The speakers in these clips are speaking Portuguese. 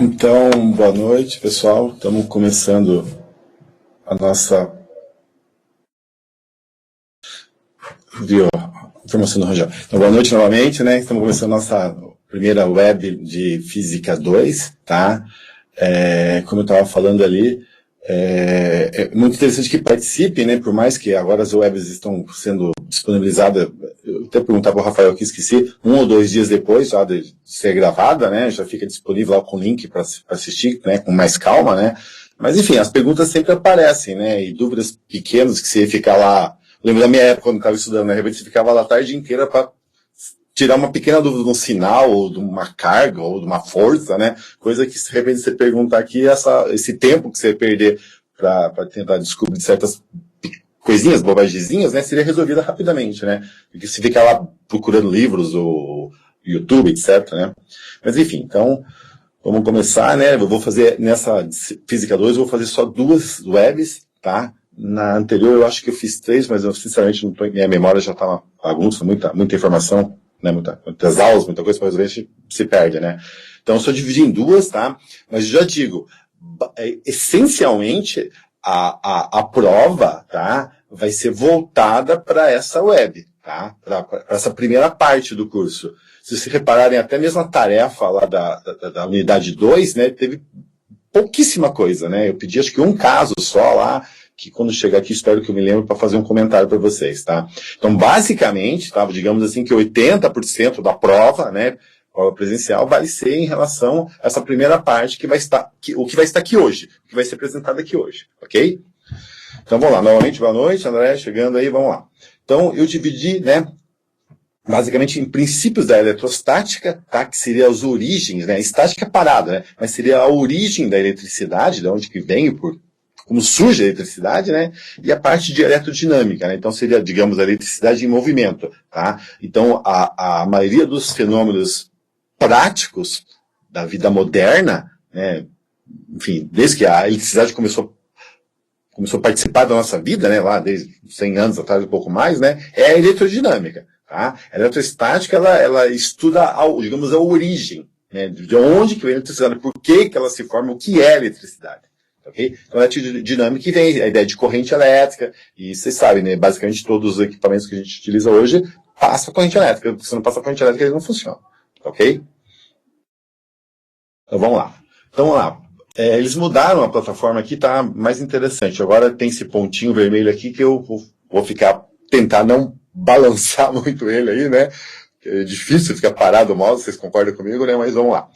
Então, boa noite, pessoal. Estamos começando a nossa informação do Rangel. Então, boa noite novamente, né? Estamos começando a nossa primeira web de Física 2, tá? Como eu estava falando ali, é muito interessante que participe, né? Por mais que agora as webs estão sendo disponibilizadas, eu até perguntava para o Rafael que esqueci, 1 ou 2 dias depois já de ser gravada, né? Já fica disponível lá com o link para assistir, né? Com mais calma, né? Mas enfim, as perguntas sempre aparecem, né? E dúvidas pequenas que você fica lá. Eu lembro da minha época quando estava estudando na Rebelde, você ficava lá a tarde inteira para tirar uma pequena dúvida de um sinal, ou de uma carga, ou de uma força, né? Coisa que, de repente, você perguntar aqui, esse tempo que você perder para tentar descobrir certas coisinhas, bobagezinhas, né? Seria resolvida rapidamente, né? Porque se ficar lá procurando livros, ou YouTube, etc, né? Mas, enfim, então, vamos começar, né? Eu vou fazer, nessa Física 2, eu vou fazer só 2 webs, tá? Na anterior, eu acho que eu fiz 3, mas eu, sinceramente, não tô, minha memória já tá uma bagunça, muita informação, né, muitas aulas, muita coisa para resolver, a gente se perde, né? Então, eu só dividi em 2, tá? Mas já digo, essencialmente, a prova, tá? Vai ser voltada para essa web, tá? Para essa primeira parte do curso. Se vocês repararem, até mesmo a tarefa lá da unidade 2, né, teve pouquíssima coisa, né? Eu pedi acho que um caso só lá, que quando chegar aqui espero que eu me lembre para fazer um comentário para vocês, tá? Então, basicamente, tá, digamos assim que 80% da prova, né, prova presencial, vai ser em relação a essa primeira parte que vai estar, o que vai estar aqui hoje, o que vai ser apresentado aqui hoje, ok? Então, vamos lá, novamente, boa noite, André, chegando aí, vamos lá. Então, eu dividi, né, basicamente em princípios da eletrostática, tá, que seria as origens, né, estática é parada, né, mas seria a origem da eletricidade, de onde que vem, como surge a eletricidade, né, e a parte de eletrodinâmica, né, então seria, digamos, a eletricidade em movimento, tá, então a maioria dos fenômenos práticos da vida moderna, né, enfim, desde que a eletricidade começou a participar da nossa vida, né, lá desde 100 anos atrás, um pouco mais, né, é a eletrodinâmica, tá, a eletrostática, ela estuda, digamos, a origem, né, de onde que vem a eletricidade, por que ela se forma, o que é eletricidade. Okay? Então, a eletrodinâmica que vem a ideia de corrente elétrica, e vocês sabem, né, basicamente todos os equipamentos que a gente utiliza hoje passam corrente elétrica. Se não passa corrente elétrica, eles não funcionam. Ok? Então, vamos lá. Então, vamos lá. Eles mudaram a plataforma aqui, tá mais interessante. Agora tem esse pontinho vermelho aqui que eu vou tentar não balançar muito ele aí, né? É difícil ficar parado o mouse, vocês concordam comigo, né? Mas vamos lá.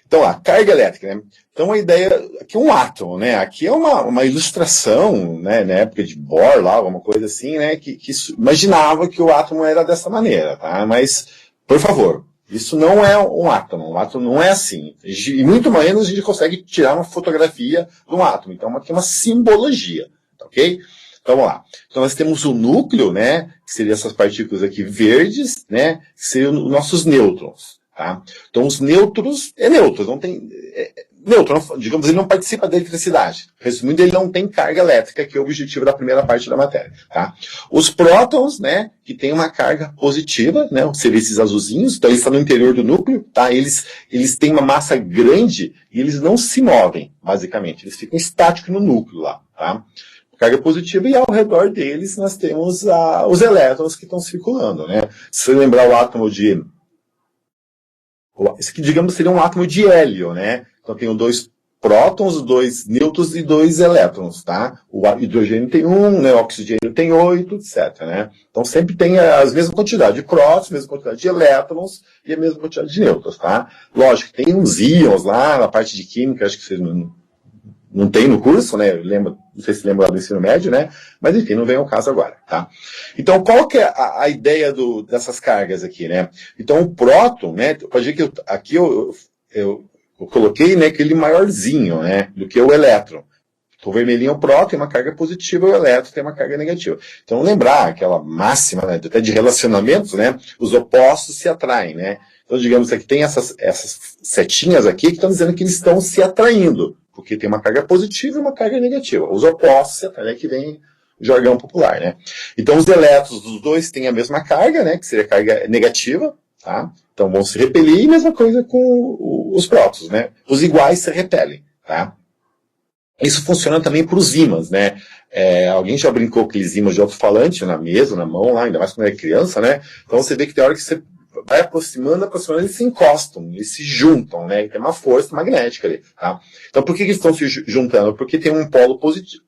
Então, a carga elétrica, né? Então, a ideia aqui é um átomo, né? Aqui é uma ilustração, né? Na época de Bohr, lá, alguma coisa assim, né? Que imaginava que o átomo era dessa maneira, tá? Mas, por favor, isso não é um átomo não é assim. E muito menos a gente consegue tirar uma fotografia de um átomo. Então, aqui é uma simbologia, tá ok? Então, vamos lá. Então, nós temos o núcleo, né? Que seriam essas partículas aqui verdes, né? Que seriam os nossos nêutrons. Tá? Então, os nêutrons, neutro, não tem. Neutro, digamos, ele não participa da eletricidade. Resumindo, ele não tem carga elétrica, que é o objetivo da primeira parte da matéria. Tá? Os prótons, né, que tem uma carga positiva, né, seriam esses azulzinhos, então eles estão no interior do núcleo, tá? Eles têm uma massa grande e eles não se movem, basicamente. Eles ficam estáticos no núcleo lá. Tá? Carga positiva, e ao redor deles nós temos os elétrons que estão circulando. Né? Se você lembrar o átomo de. Esse aqui, digamos, seria um átomo de hélio, né? Então, tem 2 prótons, 2 nêutrons e 2 elétrons, tá? O hidrogênio tem 1, né? O oxigênio tem 8, etc, né? Então, sempre tem as mesmas quantidades de prótons, a mesma quantidade de elétrons e a mesma quantidade de nêutrons, tá? Lógico, tem uns íons lá na parte de química, acho que vocês não tem no curso, né? Não sei se lembra lá do ensino médio, né? Mas, enfim, não vem ao caso agora, tá? Então, qual que é a ideia dessas cargas aqui, né? Então, o próton, né? Pode ver que aqui eu coloquei, né, aquele maiorzinho, né? Do que o elétron. O vermelhinho é o próton, tem uma carga positiva, e o elétron tem uma carga negativa. Então, lembrar aquela máxima, né, até de relacionamentos, né? Os opostos se atraem, né? Então, digamos que tem essas setinhas aqui que estão dizendo que eles estão se atraindo, porque tem uma carga positiva e uma carga negativa. Os opostos se atraem, que vem o jargão popular, né? Então, os elétrons dos dois têm a mesma carga, né? Que seria a carga negativa, tá? Então vão se repelir, e mesma coisa com os prótons, né? Os iguais se repelem, tá? Isso funciona também para os ímãs, né? Alguém já brincou com aqueles ímãs de alto-falante na mesa, na mão, lá, ainda mais quando é criança, né? Então você vê que tem hora que você vai aproximando, eles se encostam, eles se juntam, né? E tem uma força magnética ali, tá? Então por que eles estão se juntando? Porque tem um polo positivo.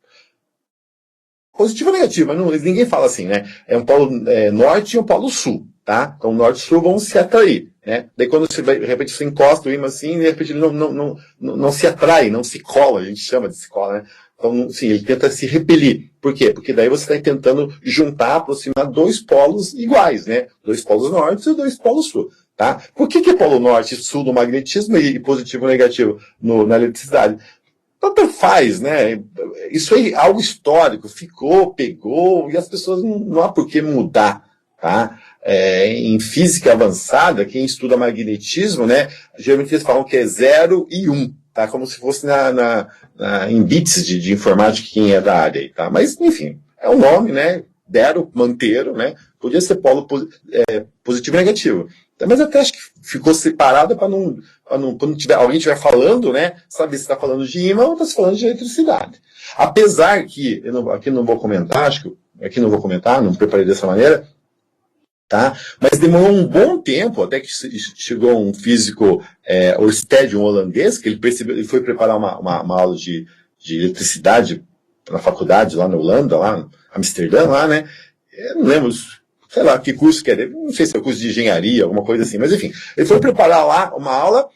Positivo ou negativo, mas ninguém fala assim, né? É um polo norte e um polo sul, tá? Então norte e sul vão se atrair, né? Daí quando você vai, de repente você encosta o ímã assim, de repente ele não se atrai, não se cola, a gente chama de se cola, né? Então, sim, ele tenta se repelir. Por quê? Porque daí você está tentando juntar, aproximar dois polos iguais, né? Dois polos norte e dois polos sul, tá? Por que é polo norte e sul no magnetismo e positivo e negativo na eletricidade? Tanto faz, né? Isso é algo histórico, pegou, e as pessoas não há por que mudar, tá? Em física avançada, quem estuda magnetismo, né? Geralmente eles falam que é 0 e 1, tá? Como se fosse em bits de informática, quem é da área aí, tá? Mas, enfim, é um nome, né? Deram, manteram, né? Podia ser polo positivo e negativo. Mas até acho que ficou separado para quando alguém estiver falando, né, saber se está falando de ímã ou está falando de eletricidade. Apesar que, aqui não vou comentar, não preparei dessa maneira, tá? Mas demorou um bom tempo, até que chegou um físico, Oersted, um holandês, que ele foi preparar uma aula de eletricidade na faculdade, lá na Holanda, lá em Amsterdã, lá, né? Eu não lembro, sei lá, que curso que era, não sei se é curso de engenharia, alguma coisa assim, mas enfim, ele foi preparar lá uma aula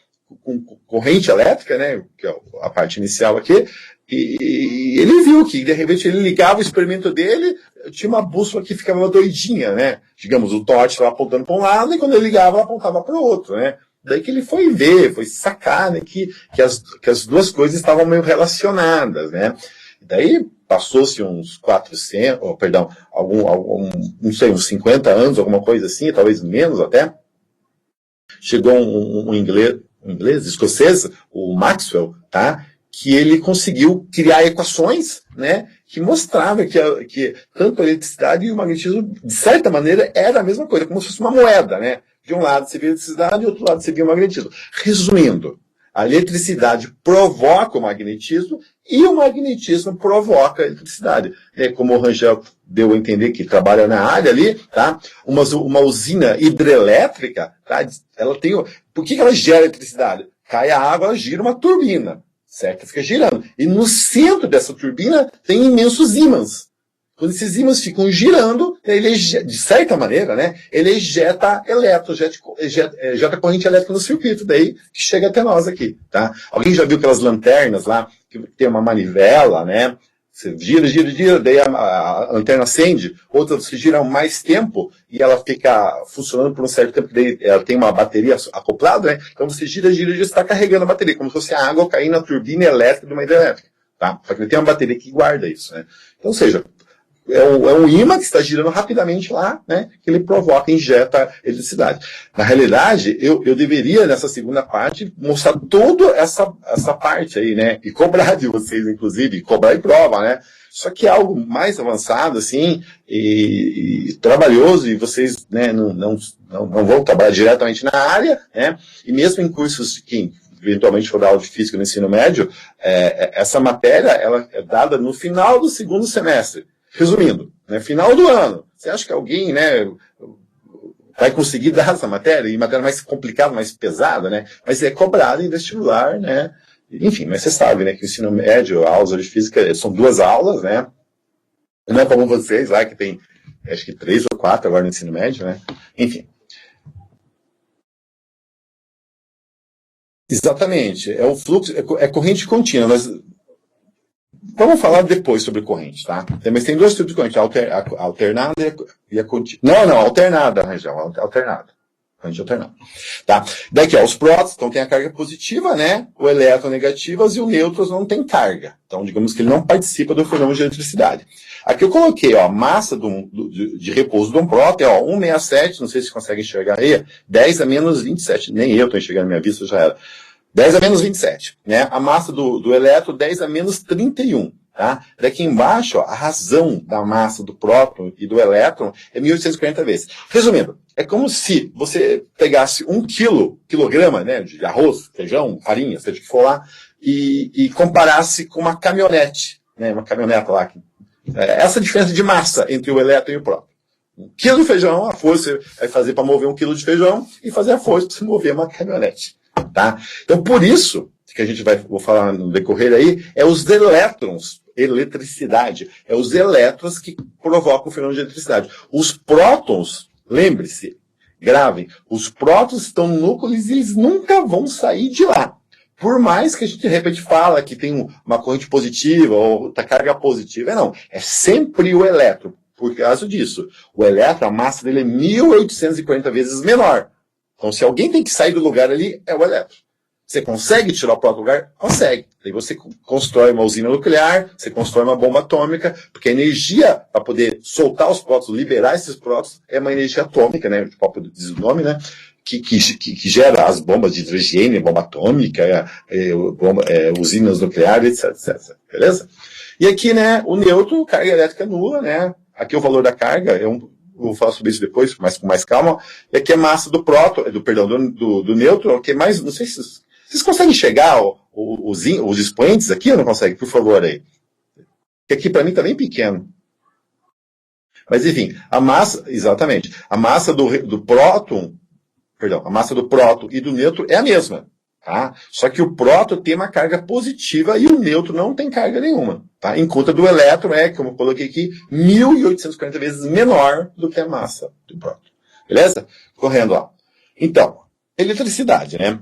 com corrente elétrica, né, que é a parte inicial aqui, e ele viu que, de repente, ele ligava o experimento dele, tinha uma bússola que ficava doidinha, né, digamos, o torte estava apontando para um lado, e quando ele ligava, ela apontava para o outro, né, daí que ele foi sacar, né, que as duas coisas estavam meio relacionadas, né, daí passou-se uns 400, não sei, uns 50 anos, alguma coisa assim, talvez menos até. Chegou um inglês, escocês, o Maxwell, tá? Que ele conseguiu criar equações, né? Que mostrava que tanto a eletricidade e o magnetismo, de certa maneira, era a mesma coisa, como se fosse uma moeda, né? De um lado você via a eletricidade e do outro lado você via o magnetismo. Resumindo, a eletricidade provoca o magnetismo e o magnetismo provoca a eletricidade. Como o Rangel deu a entender que trabalha na área ali, tá? Uma usina hidrelétrica, tá? Ela tem. Por que ela gera eletricidade? Cai a água, ela gira uma turbina, certo? Fica girando. E no centro dessa turbina tem imensos ímãs. Quando esses ímãs ficam girando, ele, de certa maneira, né, ele ejeta corrente elétrica no circuito, daí que chega até nós aqui, tá? Alguém já viu aquelas lanternas lá, que tem uma manivela, né? Você gira, daí a lanterna acende, outra você gira mais tempo e ela fica funcionando por um certo tempo, daí ela tem uma bateria acoplada, né? Então você gira, você está carregando a bateria, como se fosse a água caindo na turbina elétrica de uma hidrelétrica, tá? Só que ele tem uma bateria que guarda isso, né? Então, ou seja, é um ímã que está girando rapidamente lá, né, que ele provoca, injeta eletricidade. Na realidade, eu deveria, nessa segunda parte, mostrar toda essa parte aí, né, e cobrar de vocês, inclusive, cobrar em prova, né. Só que é algo mais avançado, assim, e trabalhoso, e vocês, né, não vão trabalhar diretamente na área, né, e mesmo em cursos que eventualmente for dar aula de física no ensino médio, essa matéria, ela é dada no final do segundo semestre. Resumindo, né, final do ano, você acha que alguém, né, vai conseguir dar essa matéria? E matéria mais complicada, mais pesada, né? Mas é cobrada em vestibular, né? Enfim, mas você sabe, né, que o ensino médio, a aula de física, são 2 aulas, né? Não é como vocês lá, que tem, acho que 3 ou 4 agora no ensino médio, né? Enfim. Exatamente, é o fluxo, é corrente contínua, mas vamos falar depois sobre corrente, tá? Mas tem 2 tipos de corrente, alternada e a contínua. Não, alternada, Rangel, alternada. Corrente alternada. Tá? Daqui, os prótons, então tem a carga positiva, né? O eletronegativas e o nêutrons não tem carga. Então, digamos que ele não participa do fenômeno de eletricidade. Aqui eu coloquei, ó, a massa de repouso de um próton é, ó, 167, não sei se você consegue enxergar aí, 10 a menos 27, nem eu estou enxergando minha vista, já era. 10 a menos 27, né? A massa do elétron, 10 a menos 31, Tá? Daqui embaixo, ó, a razão da massa do próton e do elétron é 1840 vezes. Resumindo, é como se você pegasse um quilograma, né, de arroz, feijão, farinha, seja o que for lá, e comparasse com uma caminhonete, né, uma caminhoneta lá. Essa diferença de massa entre o elétron e o próton. 1 quilo de feijão, a força você vai fazer para mover 1 quilo de feijão e fazer a força para se mover uma caminhonete. Tá? Então, por isso, que a gente vou falar no decorrer aí, é os elétrons, eletricidade, é os elétrons que provocam o fenômeno de eletricidade. Os prótons, lembre-se, gravem, os prótons estão no núcleo e eles nunca vão sair de lá. Por mais que a gente de repente fala que tem uma corrente positiva ou outra carga positiva, não, é sempre o elétron. Por causa disso, o elétron, a massa dele é 1840 vezes menor. Então, se alguém tem que sair do lugar ali, é o elétron. Você consegue tirar o próprio lugar? Consegue. Aí você constrói uma usina nuclear, você constrói uma bomba atômica, porque a energia para poder soltar os prótons, liberar esses prótons, é uma energia atômica, né? O próprio diz o nome, né? Que gera as bombas de hidrogênio, bomba atômica, usinas nucleares, etc. Beleza? E aqui, né, o nêutron, carga elétrica nula, né? Aqui o valor da carga, eu vou falar sobre isso depois, mas com mais calma. E aqui a massa do próton, do nêutron, que é mais, não sei se vocês conseguem chegar os expoentes aqui ou não conseguem? Por favor, aí. Porque aqui para mim está bem pequeno. Mas enfim, a massa, exatamente, a massa do próton, a massa do próton e do nêutron é a mesma. Tá? Só que o próton tem uma carga positiva e o nêutron não tem carga nenhuma. Tá? Enquanto a do elétron é, como eu coloquei aqui, 1840 vezes menor do que a massa do próton. Beleza? Correndo lá. Então, eletricidade, né?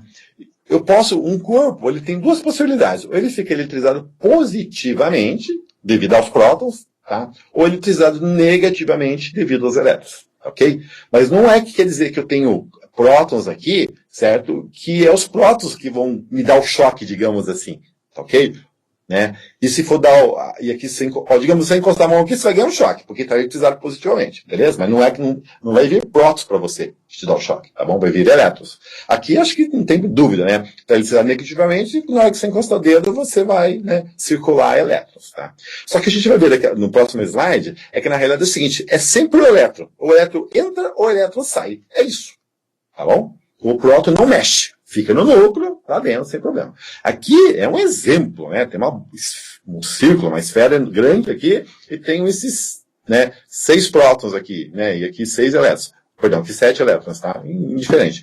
Um corpo, ele tem duas possibilidades. Ou ele fica eletrizado positivamente, devido aos prótons, tá? Ou eletrizado negativamente, devido aos elétrons. Ok? Mas não é que quer dizer que eu tenho prótons aqui, certo? Que é os prótons que vão me dar o choque, digamos assim. Ok? Né? E se for dar, e aqui, digamos, você encostar a mão aqui, você vai ganhar um choque, porque está eletrizado positivamente, beleza? Mas não é que não vai vir prótons para você te dar o choque, tá bom? Vai vir elétrons. Aqui acho que não tem dúvida, né? Está eletrizado negativamente, e na hora que você encostar o dedo, você vai, né, circular elétrons, tá? Só que a gente vai ver aqui, no próximo slide, é que na realidade é o seguinte, é sempre o elétron entra ou o elétron sai. É isso, tá bom? O próton não mexe. Fica no núcleo, lá dentro, sem problema. Aqui é um exemplo, né? Tem um círculo, uma esfera grande aqui, e tem esses, né, 6 prótons aqui, né? E aqui 6 elétrons. Perdão, aqui 7 elétrons, tá? Indiferente.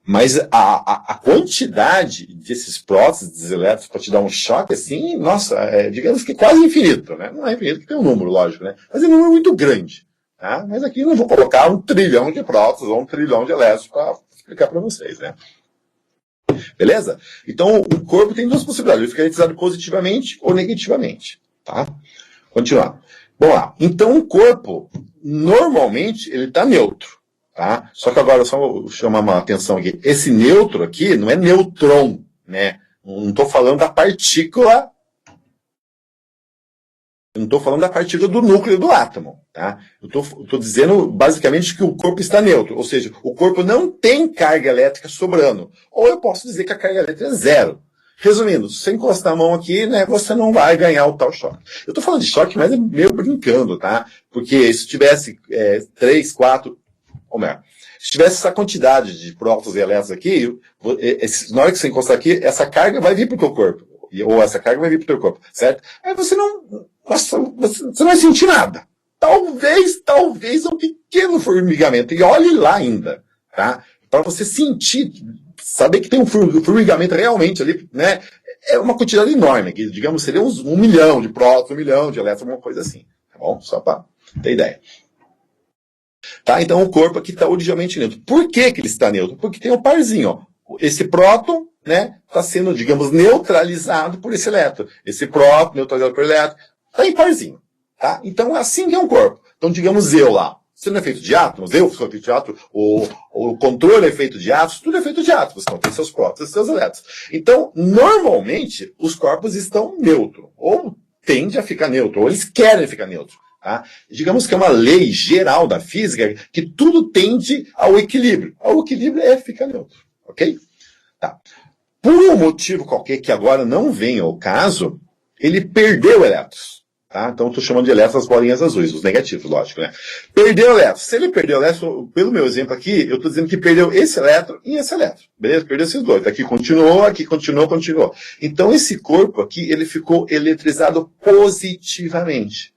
Mas a quantidade desses prótons, desses elétrons, para te dar um choque assim, nossa, digamos que quase infinito, né? Não é infinito, porque tem um número, lógico, né? Mas é um número muito grande. Tá? Mas aqui eu não vou colocar 1 trilhão de prótons ou 1 trilhão de elétrons para explicar para vocês, né? Beleza? Então, o corpo tem duas possibilidades. Ele fica eletrizado positivamente ou negativamente. Tá? Continuar. Bom lá. Então, o corpo, normalmente, ele está neutro. Tá? Só que agora, só vou chamar uma atenção aqui. Esse neutro aqui não é nêutron, né? Não estou falando da partícula. Eu não estou falando da partícula do núcleo do átomo. Tá? Eu estou dizendo, basicamente, que o corpo está neutro. Ou seja, o corpo não tem carga elétrica sobrando. Ou eu posso dizer que a carga elétrica é zero. Resumindo, se você encostar a mão aqui, né, você não vai ganhar o tal choque. Eu estou falando de choque, mas é meio brincando, tá? Porque se tivesse 3, 4... Ou melhor, se tivesse essa quantidade de prótons e elétrons aqui, na hora que você encostar aqui, essa carga vai vir para o teu corpo. Ou essa carga vai vir para o teu corpo, certo? Aí você não vai sentir nada. Talvez um pequeno formigamento. E olhe lá ainda, tá? Para você sentir, saber que tem um formigamento realmente ali, né? É uma quantidade enorme, que, digamos, seria 1 milhão de prótons, 1 milhão de elétrons, alguma coisa assim. Tá bom? Só para ter ideia. Tá? Então o corpo aqui está originalmente neutro. Por que ele está neutro? Porque tem um parzinho, ó. Esse próton, né, está sendo, digamos, neutralizado por esse elétron. Esse próton neutralizado por elétron, está em parzinho. Tá? Então, assim que é um corpo. Então, digamos, eu lá. Você não é feito de átomos, eu sou feito de átomos, o controle é feito de átomos, tudo é feito de átomos. Então, tem seus prótons e seus elétrons. Então, normalmente, os corpos estão neutros. Ou tendem a ficar neutro, ou eles querem ficar neutro. Tá? Digamos que é uma lei geral da física que tudo tende ao equilíbrio. O equilíbrio é ficar neutro. Ok? Tá. Por um motivo qualquer que agora não venha ao caso, ele perdeu elétrons. Tá? Então, estou chamando de elétrons as bolinhas azuis, os negativos, lógico, né? Perdeu elétrons. Se ele perdeu elétrons, pelo meu exemplo aqui, eu estou dizendo que perdeu esse elétron e esse elétron. Beleza? Perdeu esses dois. Aqui continuou. Então, esse corpo aqui, ele ficou eletrizado positivamente.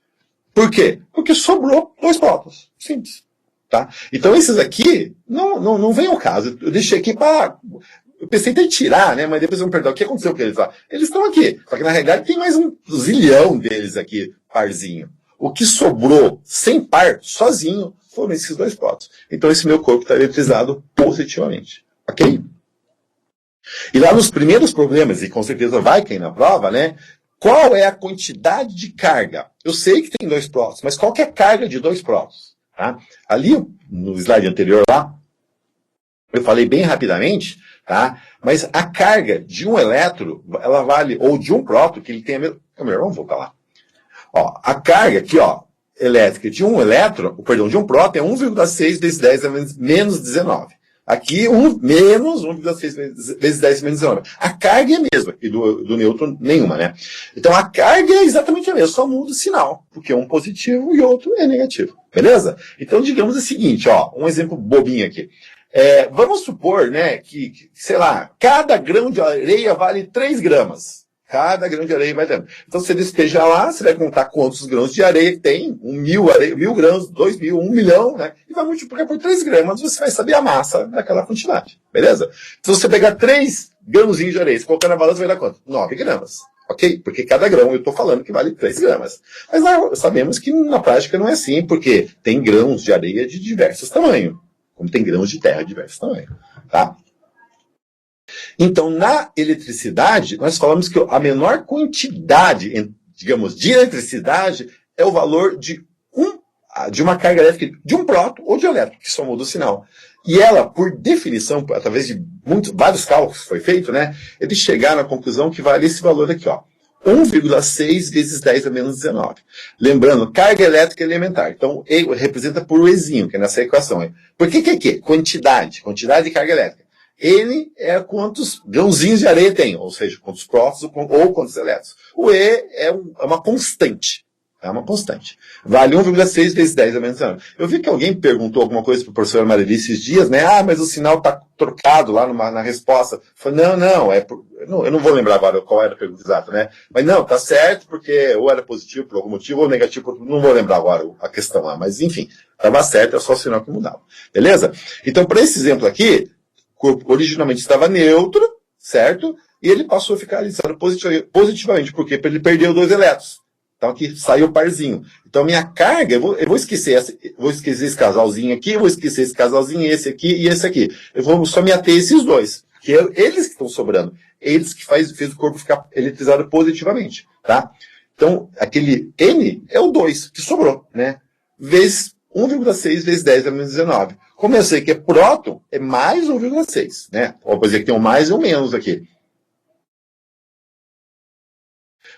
Por quê? Porque sobrou dois prótons. Simples. Tá? Então, esses aqui, não vem ao caso. Eu deixei aqui para... Eu pensei em tirar, né? Mas depois eu me pergunto, o que aconteceu com eles lá? Eles estão aqui. Só que na realidade tem mais um zilhão deles aqui, parzinho. O que sobrou sem par, sozinho, foram esses dois prótons. Então esse meu corpo está eletrizado positivamente. Ok? E lá nos primeiros problemas, e com certeza vai cair na prova, né? Qual é a quantidade de carga? Eu sei que tem dois prótons, mas qual que é a carga de dois prótons? Tá? Ali, no slide anterior lá, eu falei bem rapidamente, tá? Mas a carga de um elétron, ela vale, ou de um próton, que ele tem a mesma... Vamos voltar lá. Ó, a carga aqui, ó, elétrica de um elétron, perdão, de um próton é 1,6 vezes 10 a menos 19. Aqui, menos 1,6 vezes 10 a menos 19. A carga é a mesma, e do nêutron nenhuma, né? Então a carga é exatamente a mesma, só muda o sinal, porque um positivo e outro é negativo. Beleza? Então, digamos o seguinte, ó, um exemplo bobinho aqui. Vamos supor, né, que, sei lá, cada grão de areia vale 3 gramas. Cada grão de areia vai dando. Então, você despeja lá, você vai contar quantos grãos de areia que tem, 1.000 grãos, 2.000, 1 milhão, né, e vai multiplicar por 3 gramas, você vai saber a massa daquela quantidade, beleza? Se você pegar 3 grãozinhos de areia, se colocar na balança, vai dar quanto? 9 gramas. Ok? Porque cada grão, eu estou falando que vale 3 gramas. Mas nós sabemos que na prática não é assim, porque tem grãos de areia de diversos tamanhos. Como tem grãos de terra de diversos tamanhos. Tá? Então, na eletricidade, nós falamos que a menor quantidade, digamos, de eletricidade é o valor de uma carga elétrica de um próton ou de elétron, que só muda o sinal. E ela, por definição, através de vários cálculos que foi feito, né, eles chegaram à conclusão que vale esse valor aqui, ó. 1,6 vezes 10 a menos 19. Lembrando, carga elétrica elementar. Então, E representa por Ezinho, que é nessa equação. Por que é que? Quantidade de carga elétrica. N é quantos grãozinhos de areia tem, ou seja, quantos prótons ou quantos elétrons. O E é uma constante. É uma constante. Vale 1,6 vezes 10 a menos 19. Eu vi que alguém perguntou alguma coisa para o professor Amareli esses dias, né? Mas o sinal está trocado lá na resposta. Eu falei, eu não vou lembrar agora qual era a pergunta exata, né? Mas não, tá certo, porque ou era positivo por algum motivo, ou negativo por outro motivo. Não vou lembrar agora a questão lá, mas enfim, estava certo, é só o sinal que mudava. Beleza? Então, para esse exemplo aqui, o corpo originalmente estava neutro, certo? E ele passou a ficar alisado positivamente. Por quê? Porque ele perdeu 2 elétrons. Então aqui saiu o parzinho. Então minha carga, eu vou esquecer esse casalzinho aqui, eu vou esquecer esse casalzinho, esse aqui e esse aqui. Eu vou só me ater a esses dois. Que é eles que estão sobrando. Eles que fez o corpo ficar eletrizado positivamente. Tá? Então, aquele N é o 2 que sobrou, né? Vezes 1,6 vezes 10 a menos 19. Como eu sei que é próton, é mais 1,6, né? Vou dizer que tem um mais e um menos aqui.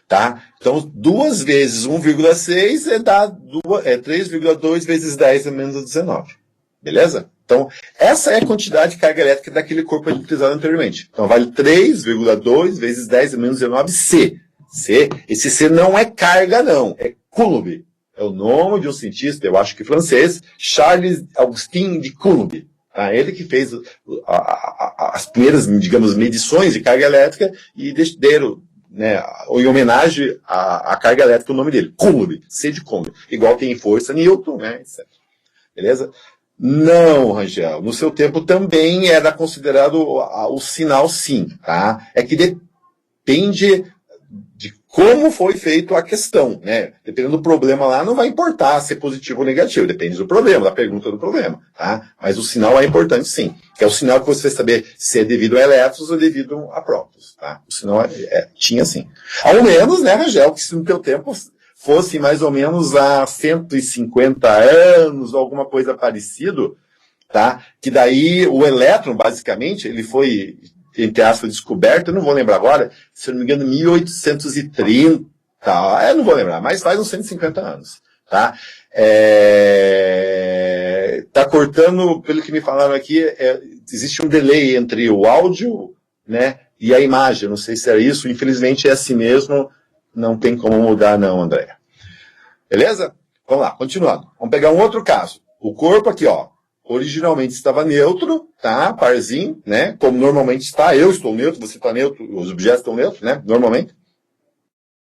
Tá? Então, 2 vezes 1,6 é 3,2 vezes 10 a menos 19. Beleza? Então, essa é a quantidade de carga elétrica daquele corpo eletrizado anteriormente. Então, vale 3,2 vezes 10 a menos 19 C. Esse C não é carga, não. É Coulomb. É o nome de um cientista, eu acho que francês, Charles Augustin de Coulomb. Tá? Ele que fez as primeiras, digamos, medições de carga elétrica e deram, né, em homenagem à carga elétrica, o nome dele, Coulomb, C de Coulomb. Igual tem força Newton, né, etc. Beleza? Não, Rangel, no seu tempo também era considerado o sinal sim, tá? É que depende de como foi feito a questão, né? Dependendo do problema lá, não vai importar se é positivo ou negativo, depende do problema, da pergunta do problema, tá? Mas o sinal é importante sim, que é o sinal que você vai saber se é devido a elétrons ou devido a prótons, tá? O sinal tinha sim. Ao menos, né, Rangel, que se no teu tempo fosse mais ou menos há 150 anos, alguma coisa parecido, tá? Que daí o elétron, basicamente, ele foi, entre aspas, descoberto, eu não vou lembrar agora, se eu não me engano, 1830, eu não vou lembrar, mas faz uns 150 anos, tá? Tá cortando, pelo que me falaram aqui, existe um delay entre o áudio, né, e a imagem, não sei se é isso, infelizmente é assim mesmo, Não tem como mudar não, Andréia. Beleza? Vamos lá, continuando. Vamos pegar um outro caso. O corpo aqui, ó, originalmente estava neutro, tá? Parzinho, né? Como normalmente está. Eu estou neutro, você está neutro, os objetos estão neutros, né? Normalmente.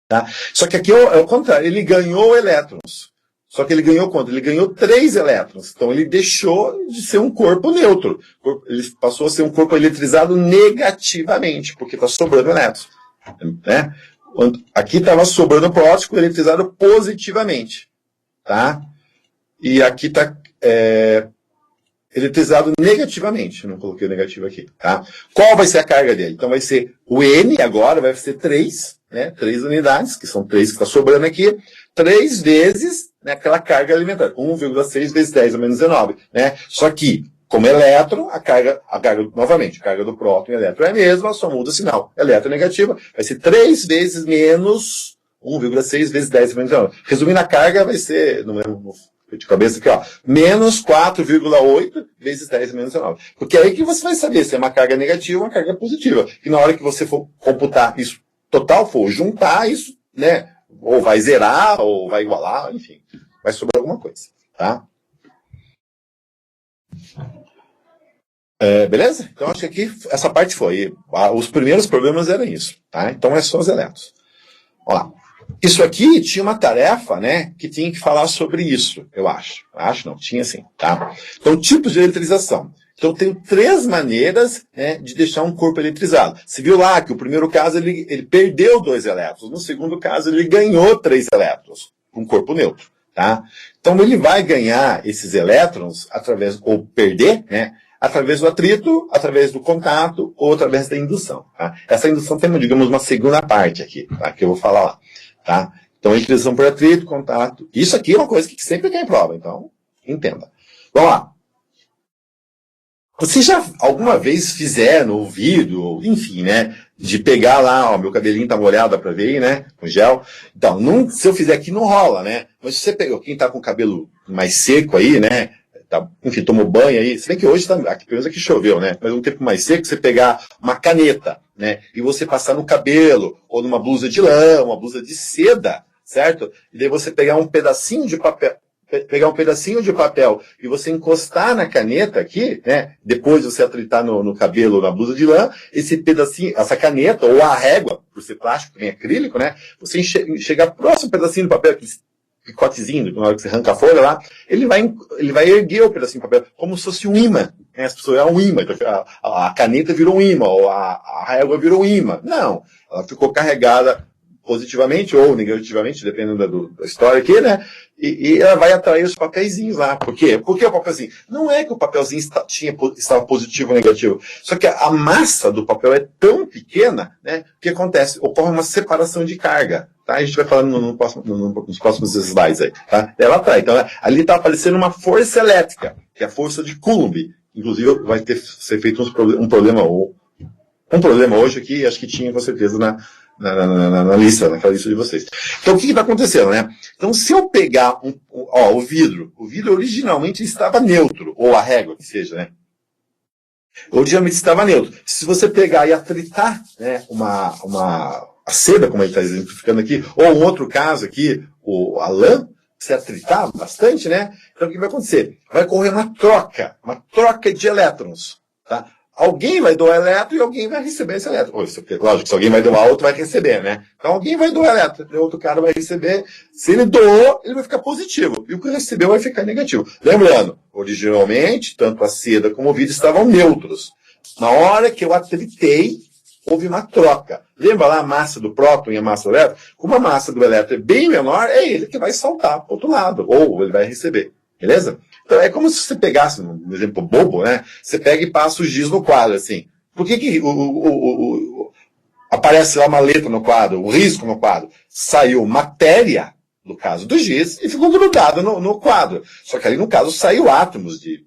Tá? Só que aqui é o contrário. Ele ganhou elétrons. Só que ele ganhou quanto? Ele ganhou 3 elétrons. Então ele deixou de ser um corpo neutro. Ele passou a ser um corpo eletrizado negativamente, porque está sobrando elétrons. Né? Aqui estava sobrando prótico eletrizado positivamente. Tá? E aqui está eletrizado negativamente. Eu não coloquei o negativo aqui. Tá? Qual vai ser a carga dele? Então vai ser o N agora, vai ser 3, né? 3 unidades, que são 3 que está sobrando aqui, 3 vezes, né, aquela carga alimentar, 1,6 vezes 10 a menos 19. Né? Só que, como elétron, novamente, a carga do próton e elétron é a mesma, só muda o sinal. Eletronegativa vai ser 3 vezes menos 1,6 vezes 10 a menos 19. Resumindo, a carga vai ser, não lembro de cabeça aqui, ó, menos 4,8 vezes 10 a menos 19. Porque é aí que você vai saber se é uma carga negativa ou uma carga positiva. E na hora que você for computar isso total, for juntar isso, né, ou vai zerar, ou vai igualar, enfim, vai sobrar alguma coisa, tá? Beleza? Então, acho que aqui, essa parte foi. Os primeiros problemas eram isso, tá? Então, é só os elétrons. Olha lá. Isso aqui tinha uma tarefa, né, que tinha que falar sobre isso, eu acho. Acho não, tinha sim, tá? Então, tipos de eletrização. Então, tem 3 maneiras, né, de deixar um corpo eletrizado. Você viu lá que o primeiro caso ele perdeu 2 elétrons. No segundo caso, ele ganhou 3 elétrons. Um corpo neutro, tá? Então, ele vai ganhar esses elétrons através, ou perder, né, através do atrito, através do contato, ou através da indução, tá? Essa indução tem, digamos, uma segunda parte aqui, tá? Que eu vou falar lá, tá? Então, eletrização por atrito, contato. Isso aqui é uma coisa que sempre tem em prova, então, entenda. Vamos lá. Vocês já alguma vez fizeram, ouvido, enfim, né, de pegar lá, ó, meu cabelinho tá molhado, dá pra ver aí, né, com gel. Então, se eu fizer aqui não rola, né, mas se você pegou, quem tá com o cabelo mais seco aí, né, tá, enfim, tomou banho aí, se bem que hoje tá, aqui, pelo menos aqui choveu, né, mas um tempo mais seco, você pegar uma caneta, né, e você passar no cabelo, ou numa blusa de lã, uma blusa de seda, certo? E daí você pegar um pedacinho de papel, e você encostar na caneta aqui, né? Depois você atritar no cabelo ou na blusa de lã, esse pedacinho, essa caneta, ou a régua, por ser plástico, nem acrílico, né? Você chegar próximo pedacinho do papel, aquele picotezinho, na hora que você arranca a folha lá, ele vai erguer o pedacinho de papel, como se fosse um imã. Né? As pessoas, é um imã, então a caneta virou um imã, ou a régua virou um imã. Não, ela ficou carregada positivamente ou negativamente, dependendo da história aqui, né? E ela vai atrair os papeizinhos lá. Por quê? Por que o papelzinho? Não é que o papelzinho estava positivo ou negativo. Só que a massa do papel é tão pequena, né? O que acontece? Ocorre uma separação de carga. Tá? A gente vai falando nos próximos slides aí. Tá? Ela atrai. Então, ali está aparecendo uma força elétrica, que é a força de Coulomb. Inclusive, vai ser feito um problema hoje aqui, acho que tinha com certeza naquela lista de vocês. Então, o que está acontecendo, né? Então, se eu pegar o vidro originalmente estava neutro, ou a régua, que seja, né? Originalmente estava neutro. Se você pegar e atritar, né, a seda, como ele está exemplificando aqui, ou um outro caso aqui, a lã, se atritar bastante, né? Então, o que vai acontecer? Vai ocorrer uma troca de elétrons, tá? Alguém vai doar elétron e alguém vai receber esse elétron. Lógico, se alguém vai doar, outro vai receber, né? Então alguém vai doar elétron, e outro cara vai receber. Se ele doou, ele vai ficar positivo. E o que recebeu vai ficar negativo. Lembrando, originalmente, tanto a seda como o vidro estavam neutros. Na hora que eu atritei, houve uma troca. Lembra lá a massa do próton e a massa do elétron? Como a massa do elétron é bem menor, é ele que vai saltar para o outro lado. Ou ele vai receber. Beleza? Então, é como se você pegasse, um exemplo bobo, né? Você pega e passa o giz no quadro, assim. Por que aparece lá uma letra no quadro, o risco no quadro? Saiu matéria, no caso do giz, e ficou grudado no quadro. Só que ali, no caso, saiu átomos de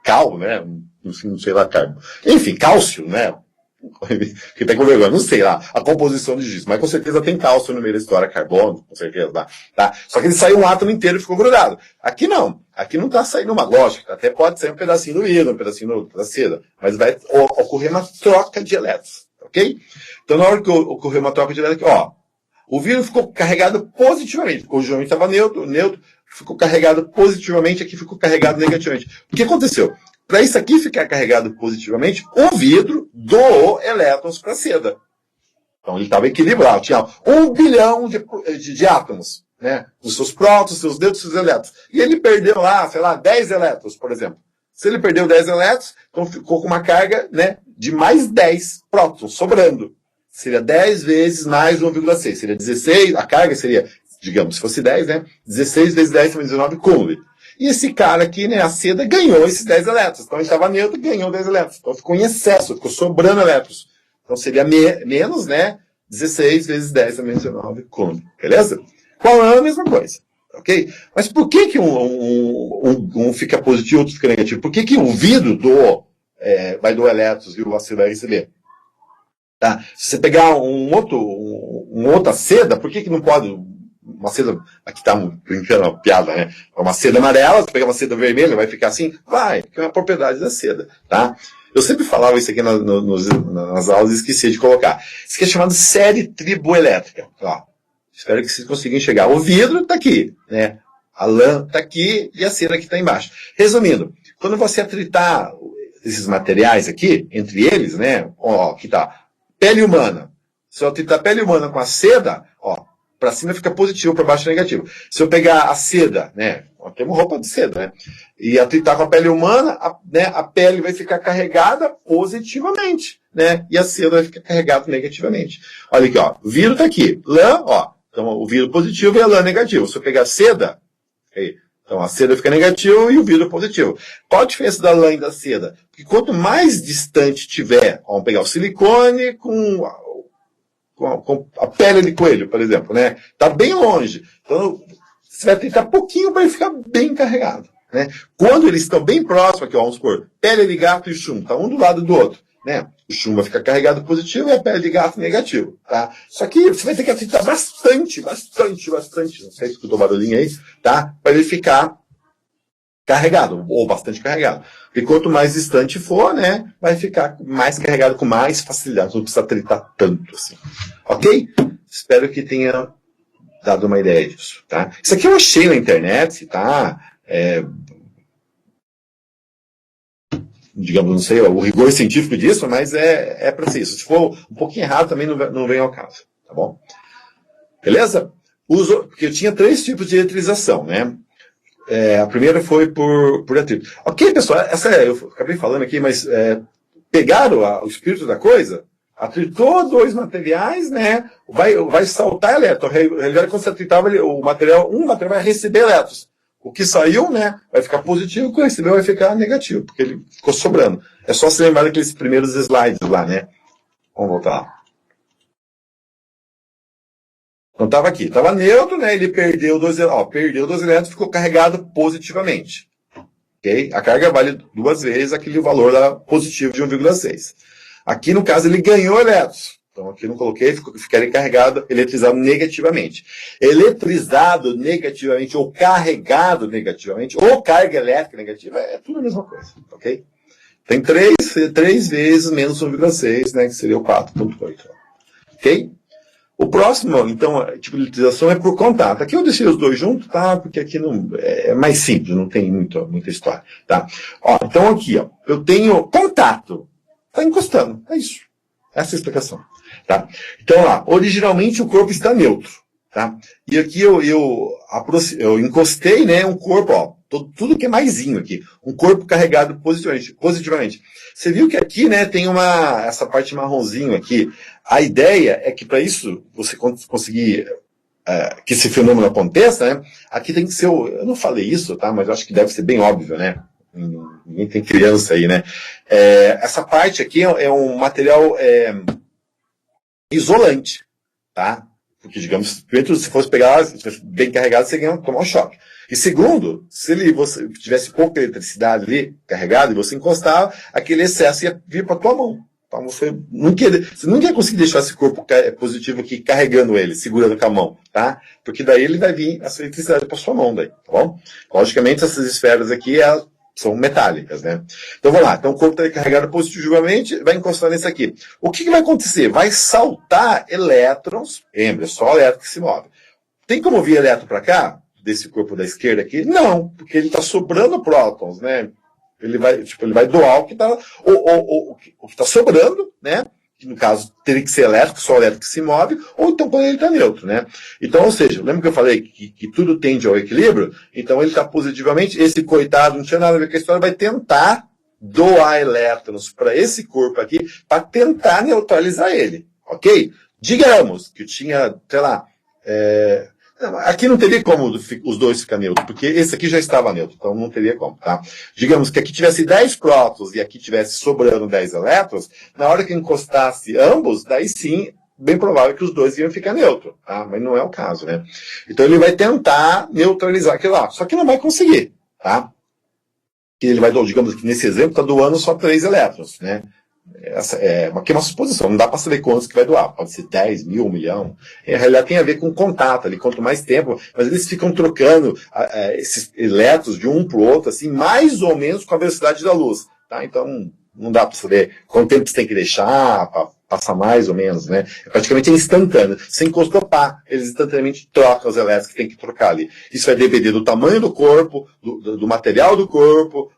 cal, né? Não sei lá, enfim, cálcio, né? Que tá com vergonha, não sei lá, a composição de giz, mas com certeza tem cálcio no meio da história, carbono, com certeza, tá? Só que ele saiu um átomo inteiro e ficou grudado. Aqui não tá saindo uma lógica, até pode sair um pedacinho do vidro, um pedacinho da seda, mas vai ocorrer uma troca de elétrons, ok? ok? Então, na hora que ocorreu uma troca de elétrica, ó, o vidro ficou carregado positivamente. O João estava neutro, ficou carregado positivamente, aqui ficou carregado negativamente. O que aconteceu? Para isso aqui ficar carregado positivamente, o vidro doou elétrons para a seda. Então ele estava equilibrado, tinha 1 bilhão de átomos, né? Os seus prótons, os seus nêutrons, os seus elétrons. E ele perdeu lá, sei lá, 10 elétrons, por exemplo. Se ele perdeu 10 elétrons, então ficou com uma carga, né, de mais 10 prótons, sobrando. Seria 10 vezes mais 1,6. Seria 16, a carga seria, digamos, se fosse 10, né? 16 vezes 10 também 19 Coulomb. E esse cara aqui, né, a seda, ganhou esses 10 elétrons. Então ele estava neutro e ganhou 10 elétrons. Então ficou em excesso, ficou sobrando elétrons. Então seria menos, né? 16 vezes 10 também 19 Coulomb. Beleza? Qual é a mesma coisa? Ok? Mas por que um fica positivo e outro fica negativo? Por que o vidro vai doar elétrons e o aço vai receber? Tá? Se você pegar uma outra seda, por que não pode? Uma seda, aqui tá brincando, uma piada, né? Uma seda amarela, se pegar uma seda vermelha, vai ficar assim? Vai, porque é uma propriedade da seda, tá? Eu sempre falava isso aqui nas aulas e esqueci de colocar. Isso aqui é chamado série triboelétrica. Ó, espero que vocês consigam enxergar. O vidro está aqui, né? A lã está aqui e a cera aqui está embaixo. Resumindo, quando você atritar esses materiais aqui, entre eles, né? Ó, aqui tá pele humana. Se eu atritar a pele humana com a seda, ó, para cima fica positivo, para baixo negativo. Se eu pegar a seda, né? Tem uma roupa de seda, né? E atritar com a pele humana, a pele vai ficar carregada positivamente, né? E a seda vai ficar carregada negativamente. Olha aqui, ó. O vidro está aqui. Lã, ó. Então o vidro positivo e a lã negativo. Se eu pegar a seda, então a seda fica negativa e o vidro positivo. Qual a diferença da lã e da seda? Porque quanto mais distante tiver, vamos pegar o silicone com a pele de coelho, por exemplo, né? Está bem longe. Então, você vai tentar pouquinho para ele ficar bem carregado, né? Quando eles estão bem próximos, aqui, ó, vamos supor, pele de gato e chumbo, tá um do lado do outro, né? O chumbo vai ficar carregado positivo e a pele de gato negativo, tá? Só que você vai ter que atritar bastante, não sei se escutou barulhinho aí, tá? Para ele ficar carregado, ou bastante carregado. Porque quanto mais distante for, né, vai ficar mais carregado com mais facilidade, não precisa atritar tanto assim. Ok? Espero que tenha dado uma ideia disso, tá? Isso aqui eu achei na internet, tá? Digamos, não sei o rigor científico disso, mas é para ser isso. Se for um pouquinho errado, também não vem ao caso, tá bom? Beleza? Porque eu tinha 3 tipos de eletrização, né? A primeira foi por atrito. Ok, pessoal, eu acabei falando aqui, mas pegaram o espírito da coisa, atritou 2 materiais, né? Vai saltar elétron. Quando você atritava um material vai receber elétrons. O que saiu, né, vai ficar positivo, o que recebeu vai ficar negativo, porque ele ficou sobrando. É só se lembrar daqueles primeiros slides lá, né? Vamos voltar lá. Então estava aqui, estava neutro, né? Ele perdeu 2 elétrons, ficou carregado positivamente. Okay? A carga vale 2 vezes aquele valor positivo de 1,6. Aqui, no caso, ele ganhou elétrons. Então, aqui não coloquei, ficaria carregado, eletrizado negativamente. Eletrizado negativamente ou carregado negativamente, ou carga elétrica negativa, é tudo a mesma coisa, ok? Tem 3 vezes menos 1,6, né, que seria o 4,8. Ok? O próximo, então, tipo de eletrização é por contato. Aqui eu deixei os 2 juntos, tá? Porque aqui não, é mais simples, não tem muita história, tá? Ó, então aqui, ó, eu tenho contato. Está encostando, é isso. Essa é a explicação. Tá? Então, lá, originalmente o corpo está neutro. Tá? E aqui eu encostei, né, um corpo, ó, tudo que é maisinho aqui. Um corpo carregado positivamente. Você viu que aqui, né, tem essa parte marronzinho aqui. A ideia é que para isso, você conseguir que esse fenômeno aconteça, né, aqui tem que ser, eu não falei isso, tá, mas eu acho que deve ser bem óbvio, né? Ninguém tem criança aí, né? Essa parte aqui é um material isolante, tá? Porque, digamos, primeiro, se fosse pegar, se fosse bem carregado, você ia tomar um choque. E segundo, se você tivesse pouca eletricidade ali carregada e você encostava, aquele excesso ia vir para a tua mão. Então você não ia conseguir deixar esse corpo positivo aqui carregando ele, segurando com a mão, tá? Porque daí ele vai vir essa eletricidade para sua mão daí, tá bom? Logicamente, essas esferas aqui são metálicas, né? Então vamos lá. Então o corpo está carregado positivamente, vai encostar nesse aqui. O que vai acontecer? Vai saltar elétrons, lembra, é só o elétron que se move. Tem como vir elétron para cá, desse corpo da esquerda aqui? Não, porque ele está sobrando prótons, né? Ele vai doar o que está o que tá sobrando, né? Que no caso teria que ser elétrico, só o elétrico que se move, ou então quando ele está neutro, né? Então, ou seja, lembra que eu falei que tudo tende ao equilíbrio? Então ele está positivamente, esse coitado não tinha nada a ver com a história, vai tentar doar elétrons para esse corpo aqui, para tentar neutralizar ele, ok? Digamos que eu tinha, sei lá, aqui não teria como os dois ficar neutros, porque esse aqui já estava neutro, então não teria como, tá? Digamos que aqui tivesse 10 prótons e aqui tivesse sobrando 10 elétrons, na hora que encostasse ambos, daí sim, bem provável que os dois iam ficar neutros, tá? Mas não é o caso, né? Então ele vai tentar neutralizar aquilo lá, só que não vai conseguir, tá? Que ele vai, digamos que nesse exemplo, está doando só 3 elétrons, né? Essa é uma suposição, não dá para saber quantos que vai doar, pode ser 10 mil, 1 milhão. Em realidade tem a ver com contato ali, quanto mais tempo, mas eles ficam trocando esses elétrons de um para o outro, assim, mais ou menos com a velocidade da luz, tá? Então não dá para saber quanto tempo você tem que deixar para passar mais ou menos, né? Praticamente é instantâneo. Você encostou, pá, eles instantaneamente trocam os elétrons que tem que trocar ali. Isso vai depender do tamanho do corpo, do material do corpo,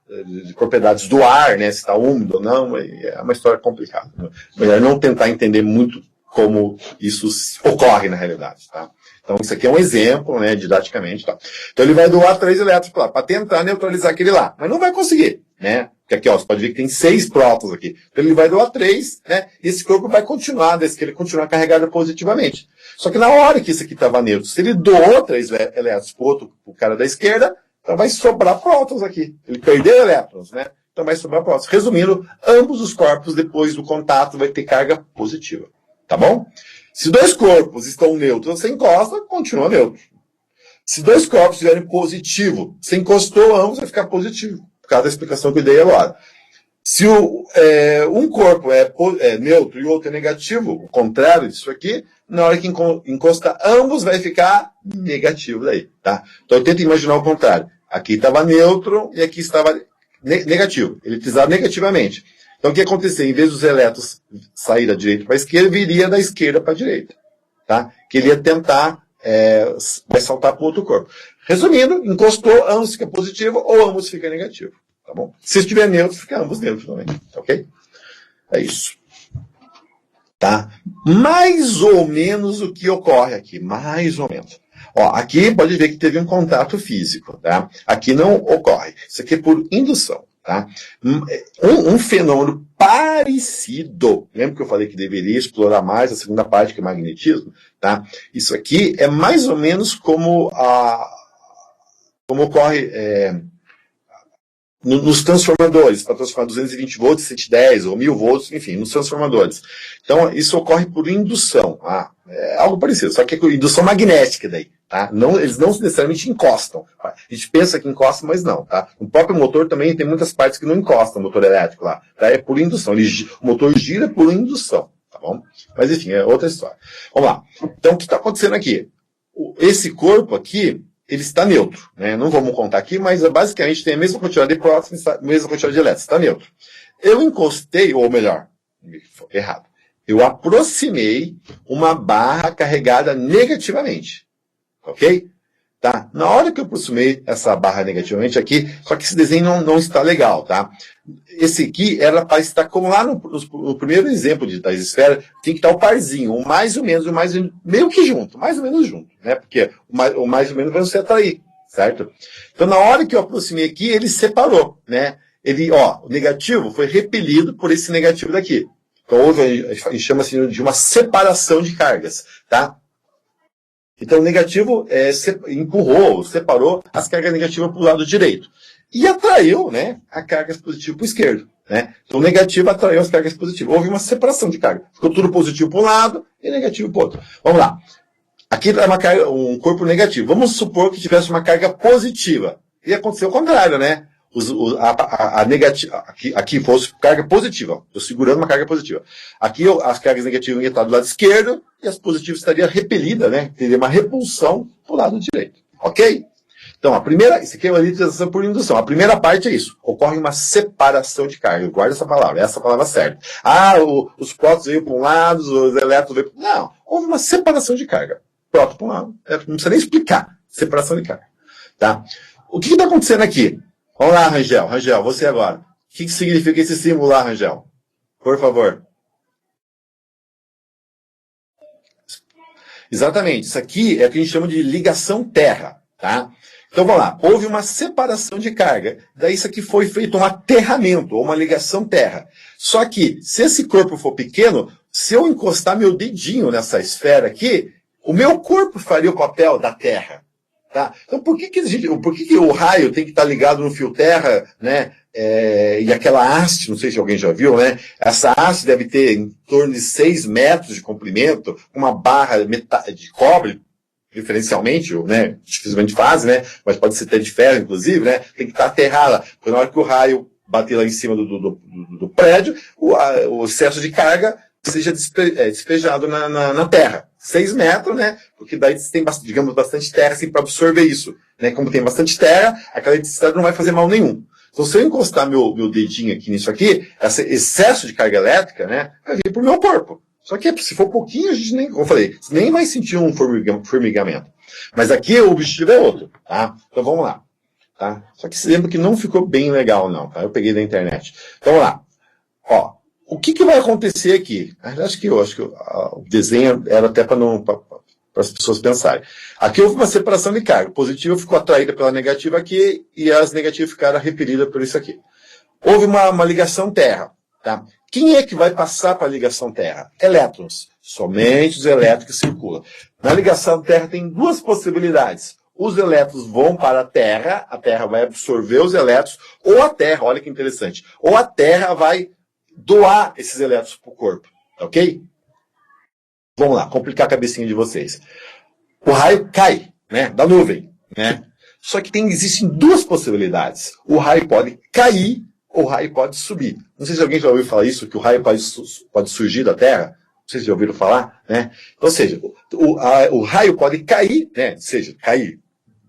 de propriedades do ar, né? Se está úmido ou não. É uma história complicada. Né? Melhor não tentar entender muito como isso ocorre na realidade, tá? Então isso aqui é um exemplo, né, didaticamente, tá? Então ele vai doar 3 elétrons para tentar neutralizar aquele lá, mas não vai conseguir, né? Porque aqui, ó, você pode ver que tem 6 prótons aqui. Então ele vai doar 3, né? E esse corpo vai continuar, desde que ele continuar carregado positivamente. Só que na hora que isso aqui estava neutro, se ele doou 3 elétrons pro cara da esquerda, então vai sobrar prótons aqui. Ele perdeu elétrons, né? Então vai sobrar prótons. Resumindo, ambos os corpos, depois do contato, vai ter carga positiva. Tá bom? Se 2 corpos estão neutros, você encosta, continua neutro. Se 2 corpos estiverem positivo, você encostou, ambos vai ficar positivo. Por causa da explicação que eu dei agora. Se um corpo é neutro e o outro é negativo, o contrário disso aqui, na hora que encosta ambos, vai ficar negativo daí, tá? Então tenta imaginar o contrário. Aqui estava neutro e aqui estava negativo. Ele pisava negativamente. Então o que ia acontecer? Em vez dos elétrons sair da direita para a esquerda, viria da esquerda para a direita, tá? Que ele ia tentar vai saltar para o outro corpo. Resumindo, encostou, ambos fica positivo ou ambos fica negativo. Tá bom? Se estiver neutro, fica ambos neutros também. Ok? É isso. Tá? Mais ou menos o que ocorre aqui. Mais ou menos. Ó, aqui pode ver que teve um contato físico. Tá? Aqui não ocorre. Isso aqui é por indução. Tá? Um fenômeno parecido, lembra que eu falei que deveria explorar mais a segunda parte, que é o magnetismo? Tá? Isso aqui é mais ou menos como ocorre nos transformadores, para transformar 220 volts, 110 ou 1000 volts, enfim, nos transformadores. Então, isso ocorre por indução. Tá? É algo parecido, só que é indução magnética daí. Tá? Eles não necessariamente encostam. Tá? A gente pensa que encosta, mas não. Tá? No próprio motor também tem muitas partes que não encostam o motor elétrico lá. Tá? É por indução. O motor gira por indução. Tá bom? Mas enfim, é outra história. Vamos lá. Então, o que está acontecendo aqui? Esse corpo aqui, ele está neutro. Né? Não vamos contar aqui, mas basicamente tem a mesma quantidade de prótons, a mesma quantidade de elétrons. Está neutro. Eu encostei, ou melhor, errado. Eu aproximei uma barra carregada negativamente. Ok? Tá? Na hora que eu aproximei essa barra negativamente aqui, só que esse desenho não está legal, tá? Esse aqui era para estar como lá no primeiro exemplo da esfera, tem que estar o parzinho, o mais ou menos, meio que junto, mais ou menos junto, né? Porque o mais ou menos vai se atrair, certo? Então, na hora que eu aproximei aqui, ele separou, né? O negativo foi repelido por esse negativo daqui. Então, a gente chama assim de uma separação de cargas, tá? Então, o negativo separou as cargas negativas para o lado direito. E atraiu, né, a carga positiva para o esquerdo. Né? Então, o negativo atraiu as cargas positivas. Houve uma separação de carga. Ficou tudo positivo para um lado e negativo para o outro. Vamos lá. Aqui é um corpo negativo. Vamos supor que tivesse uma carga positiva. E aconteceu o contrário, né? Aqui fosse carga positiva. Estou segurando uma carga positiva. Aqui as cargas negativas iam estar do lado esquerdo e as positivas estariam repelidas, né? Teria uma repulsão para o lado direito. Ok? Então, isso aqui é uma eletrização por indução. A primeira parte é isso. Ocorre uma separação de carga. Guarda essa palavra certa. Os prótons veio para um lado, os elétrons veio para o outro. Não, houve uma separação de carga. Próton para um lado. Não precisa nem explicar. Separação de carga. Tá? O que está acontecendo aqui? Vamos lá, Rangel. Rangel, você agora. O que significa esse símbolo lá, Rangel? Por favor. Exatamente. Isso aqui é o que a gente chama de ligação terra. Tá? Então vamos lá. Houve uma separação de carga. Daí isso aqui foi feito um aterramento, ou uma ligação terra. Só que, se esse corpo for pequeno, se eu encostar meu dedinho nessa esfera aqui, o meu corpo faria o papel da terra. Tá? Então por que o raio tem que estar ligado no fio terra, né? E aquela haste, não sei se alguém já viu, né? Essa haste deve ter em torno de 6 metros de comprimento, uma barra de cobre, preferencialmente, né? Dificilmente faz, né? Mas pode ser até de ferro, inclusive, né? Tem que estar aterrada, porque na hora que o raio bater lá em cima do prédio, o excesso de carga seja despejado na terra. 6 metros, né? Porque daí tem, digamos, bastante terra assim, para absorver isso. Né? Como tem bastante terra, aquela eletricidade não vai fazer mal nenhum. Então, se eu encostar meu dedinho aqui nisso aqui, esse excesso de carga elétrica, né, vai vir pro meu corpo. Só que se for pouquinho, a gente nem, como eu falei, nem vai sentir um formigamento. Mas aqui o objetivo é outro, tá? Então vamos lá. Tá? Só que se lembra que não ficou bem legal, não, tá? Eu peguei da internet. Então vamos lá. Ó, o que vai acontecer aqui? Acho que o desenho era até para as pessoas pensarem. Aqui houve uma separação de carga. A positiva ficou atraída pela negativa aqui e as negativas ficaram repelidas por isso aqui. Houve uma ligação terra. Tá? Quem é que vai passar para a ligação terra? Elétrons. Somente os elétrons que circulam. Na ligação terra tem 2 possibilidades. Os elétrons vão para a terra vai absorver os elétrons, ou a terra, olha que interessante, ou a terra vai doar esses elétrons para o corpo, ok? Vamos lá, complicar a cabecinha de vocês. O raio cai, né, da nuvem, né? Só que existem 2 possibilidades. O raio pode cair ou o raio pode subir. Não sei se alguém já ouviu falar isso, que o raio pode surgir da Terra. Não sei se já ouviram falar, né? Ou seja, o raio pode cair, né? Ou seja, cair,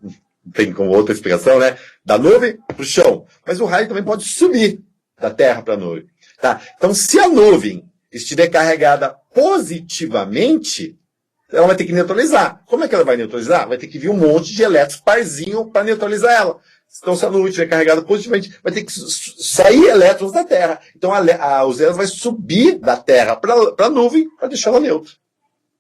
não tem como outra explicação, né? Da nuvem para o chão. Mas o raio também pode subir da Terra para a nuvem. Tá? Então, se a nuvem estiver carregada positivamente, ela vai ter que neutralizar. Como é que ela vai neutralizar? Vai ter que vir um monte de elétrons parzinho para neutralizar ela. Então, se a nuvem estiver carregada positivamente, vai ter que sair elétrons da Terra. Então, os elétrons vão subir da Terra para a nuvem para deixar ela neutra.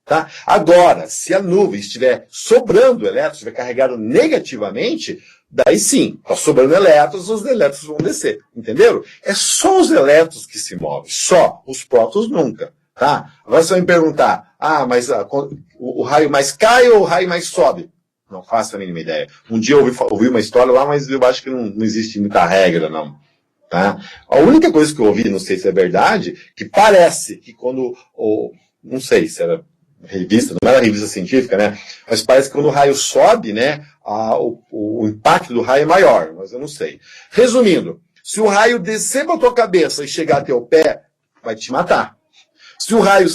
Tá? Agora, se a nuvem estiver sobrando elétrons, estiver carregada negativamente, daí sim, está sobrando elétrons, os elétrons vão descer. Entenderam? É só os elétrons que se movem. Só. Os prótons nunca. Tá? Agora você vai me perguntar, mas o raio mais cai ou o raio mais sobe? Não faço a mínima ideia. Um dia eu ouvi uma história lá, mas eu acho que não existe muita regra, não. Tá? A única coisa que eu ouvi, não sei se é verdade, que parece que quando, não sei se era revista, não era revista científica, né? Mas parece que quando o raio sobe, né, o impacto do raio é maior, mas eu não sei. Resumindo, se o raio descer para a tua cabeça e chegar até o pé, vai te matar. Se o raio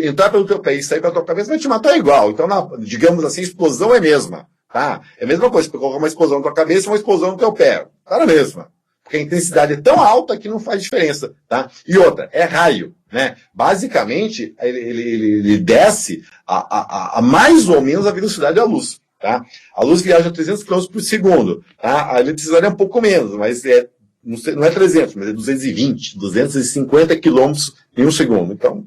entrar pelo teu pé e sair pela tua cabeça, vai te matar igual. Então, digamos assim, a explosão é a mesma. Tá? É a mesma coisa, você colocar uma explosão na tua cabeça e uma explosão no teu pé. Tá na mesma. Porque a intensidade é tão alta que não faz diferença. Tá? E outra, é raio. Né? Basicamente, ele desce a mais ou menos a velocidade da luz. Tá? A luz viaja a 300 km por segundo. Tá? A eletricidade é um pouco menos, mas não é 300, mas é 220, 250 km em um segundo. Então,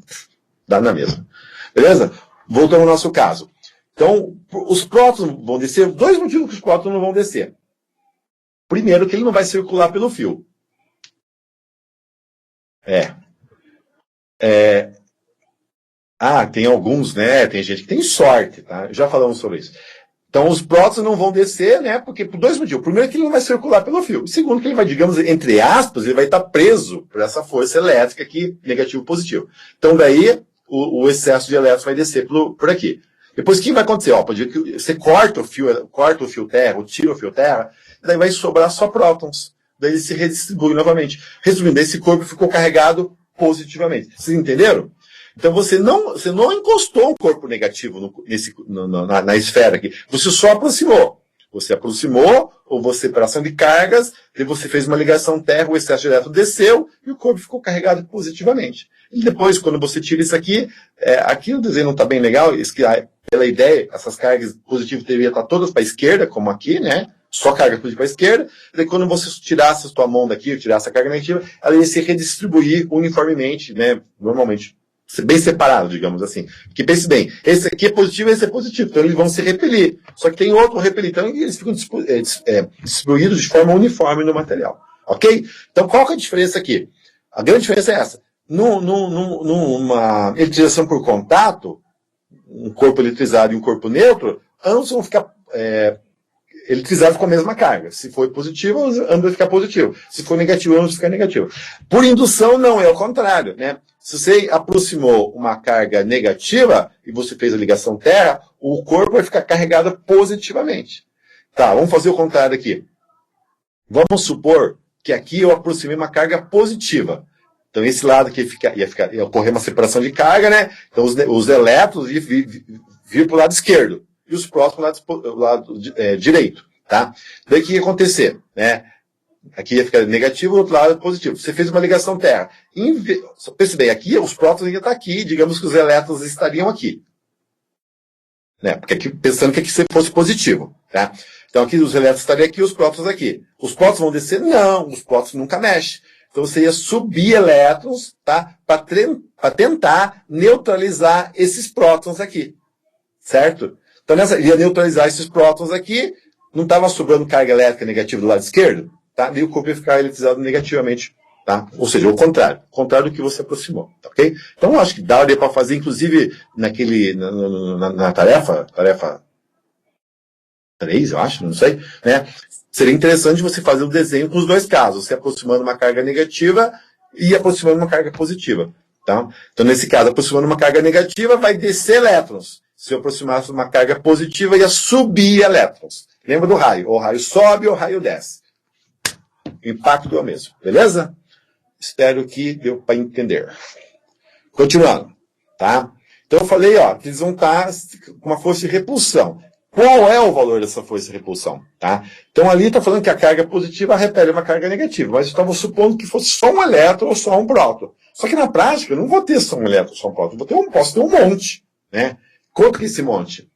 dá na mesma. Beleza? Voltando ao nosso caso. Então, os prótons vão descer. 2 motivos que os prótons não vão descer. Primeiro, que ele não vai circular pelo fio. Tem alguns, né? Tem gente que tem sorte, tá? Já falamos sobre isso. Então, os prótons não vão descer, né? Porque por 2 motivos. Primeiro, que ele não vai circular pelo fio. Segundo, que ele vai, digamos, entre aspas, ele vai estar preso por essa força elétrica aqui, negativo e positivo. Então, daí, o excesso de elétrons vai descer por aqui. Depois, o que vai acontecer? Pode ver que você corta o fio terra, ou tira o fio terra, daí vai sobrar só prótons. Daí ele se redistribui novamente. Resumindo, esse corpo ficou carregado positivamente. Vocês entenderam? Então você não encostou o corpo negativo na esfera aqui. Você só aproximou. Você aproximou, ou você, operação de cargas, e você fez uma ligação terra, o excesso de elétron desceu, e o corpo ficou carregado positivamente. E depois, quando você tira isso aqui, aqui o desenho não está bem legal, isso que, pela ideia, essas cargas positivas deveriam estar todas para a esquerda, como aqui, né? Só carga positiva para a esquerda. Daí, quando você tirasse a sua mão daqui, ou tirasse a carga negativa, ela ia se redistribuir uniformemente, né? Normalmente, bem separado, digamos assim. Porque pense bem, esse aqui é positivo e esse é positivo, então eles vão se repelir. Só que tem outro repelir, então eles ficam distribuídos de forma uniforme no material. Ok? Então, qual que é a diferença aqui? A grande diferença é essa. Numa eletrização por contato, um corpo eletrizado e um corpo neutro, ambos vão ficar eletrizados com a mesma carga. Se for positivo, ambos vão ficar positivo. Se for negativo, ambos vão ficar negativo. Por indução, não, é o contrário, né? Se você aproximou uma carga negativa e você fez a ligação terra, o corpo vai ficar carregado positivamente. Tá, vamos fazer o contrário aqui. Vamos supor que aqui eu aproximei uma carga positiva. Então, esse lado aqui ia ocorrer uma separação de carga, né? Então, os elétrons iam vir para o lado esquerdo e os próximos para o lado direito, tá? Daí, o que ia acontecer, né? Aqui ia ficar negativo, o outro lado positivo. Você fez uma ligação terra. Pense bem, aqui os prótons iam estar aqui, digamos que os elétrons estariam aqui. Né? Porque aqui, pensando que aqui fosse positivo, tá? Então, aqui os elétrons estariam aqui, os prótons aqui. Os prótons vão descer? Não, os prótons nunca mexem. Então, você ia subir elétrons, tá? Para tentar neutralizar esses prótons aqui. Certo? Então, ia neutralizar esses prótons aqui, não estava sobrando carga elétrica negativa do lado esquerdo, tá? E o corpo ia ficar eletrizado negativamente, tá? Ou seja, o contrário do que você aproximou, tá, ok? Então, eu acho que daria para fazer, inclusive, na tarefa 3, eu acho, não sei, né? Seria interessante você fazer o desenho com os dois casos, se aproximando uma carga negativa e aproximando uma carga positiva, tá? Então, nesse caso, aproximando uma carga negativa, vai descer elétrons. Se eu aproximasse uma carga positiva, ia subir elétrons. Lembra do raio? Ou o raio sobe ou o raio desce. O impacto é o mesmo, beleza? Espero que deu para entender. Continuando, tá? Então eu falei, ó, que eles vão estar com uma força de repulsão. Qual é o valor dessa força de repulsão, tá? Então ali está falando que a carga positiva repele uma carga negativa, mas eu estava supondo que fosse só um elétron ou só um próton. Só que na prática eu não vou ter só um elétron ou só um próton, posso ter um monte, né? Quanto que é esse monte?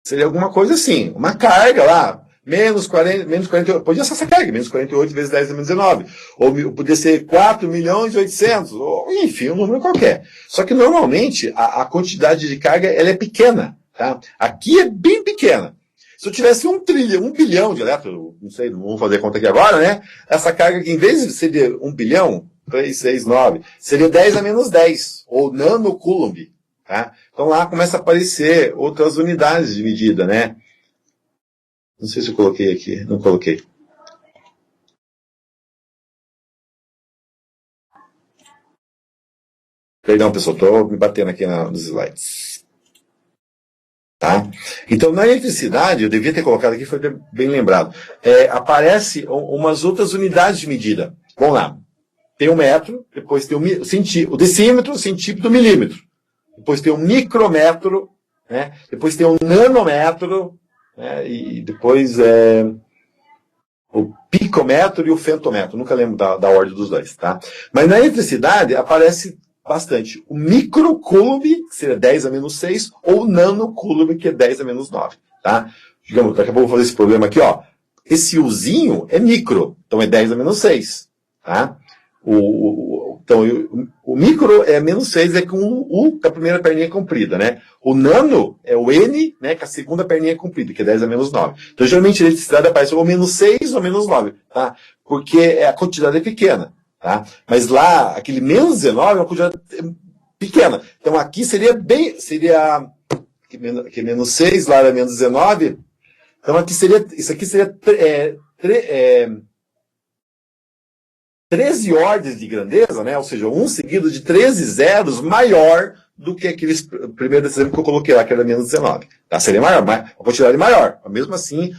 Seria alguma coisa assim, uma carga lá, menos 48, podia ser essa carga, menos 48 vezes 10 a menos 19, ou podia ser 4.800.000, ou enfim, um número qualquer. Só que normalmente a quantidade de carga ela é pequena, tá? Aqui é bem pequena. Se eu tivesse 1 bilhão de elétrons, não sei, não vamos fazer conta aqui agora, né? Essa carga aqui, em vez de ser 1 bilhão, 3, 6, 9, seria 10 a menos 10, ou nanocoulomb. Tá? Então lá começa a aparecer outras unidades de medida, né? Não sei se eu coloquei aqui, não coloquei. Perdão, pessoal, estou me batendo aqui nos slides. Tá? Então, na eletricidade, eu devia ter colocado aqui, foi bem lembrado, aparece umas outras unidades de medida. Vamos lá. Tem o metro, depois tem o decímetro, o centímetro, o milímetro. Depois tem o micrômetro, né? Depois tem o nanômetro, né? E depois o picômetro e o femtômetro. Nunca lembro da ordem dos dois, tá? Mas na eletricidade aparece bastante o microcoulomb, que seria 10 a menos 6, ou o nanocoulomb, que é 10 a menos 9, tá? Digamos, daqui a pouco eu vou fazer esse problema aqui, ó. Esse Uzinho é micro, então é 10 a menos 6, tá? Então, o micro é menos 6, é com o U, com a primeira perninha comprida, né? O nano é o N, né, com a segunda perninha comprida, que é 10 a menos 9. Então, geralmente, a eletricidade aparece ou menos 6 ou menos 9, tá? Porque a quantidade é pequena, tá? Mas lá, aquele menos 19 é uma quantidade pequena. Então, aqui seria que menos 6, lá era menos 19. Então, isso aqui seria 13 ordens de grandeza, né? Ou seja, um seguido de 13 zeros maior do que aquele primeiro exemplo que eu coloquei lá, que era menos 19. Tá? Seria maior, uma quantidade maior. Mas mesmo assim,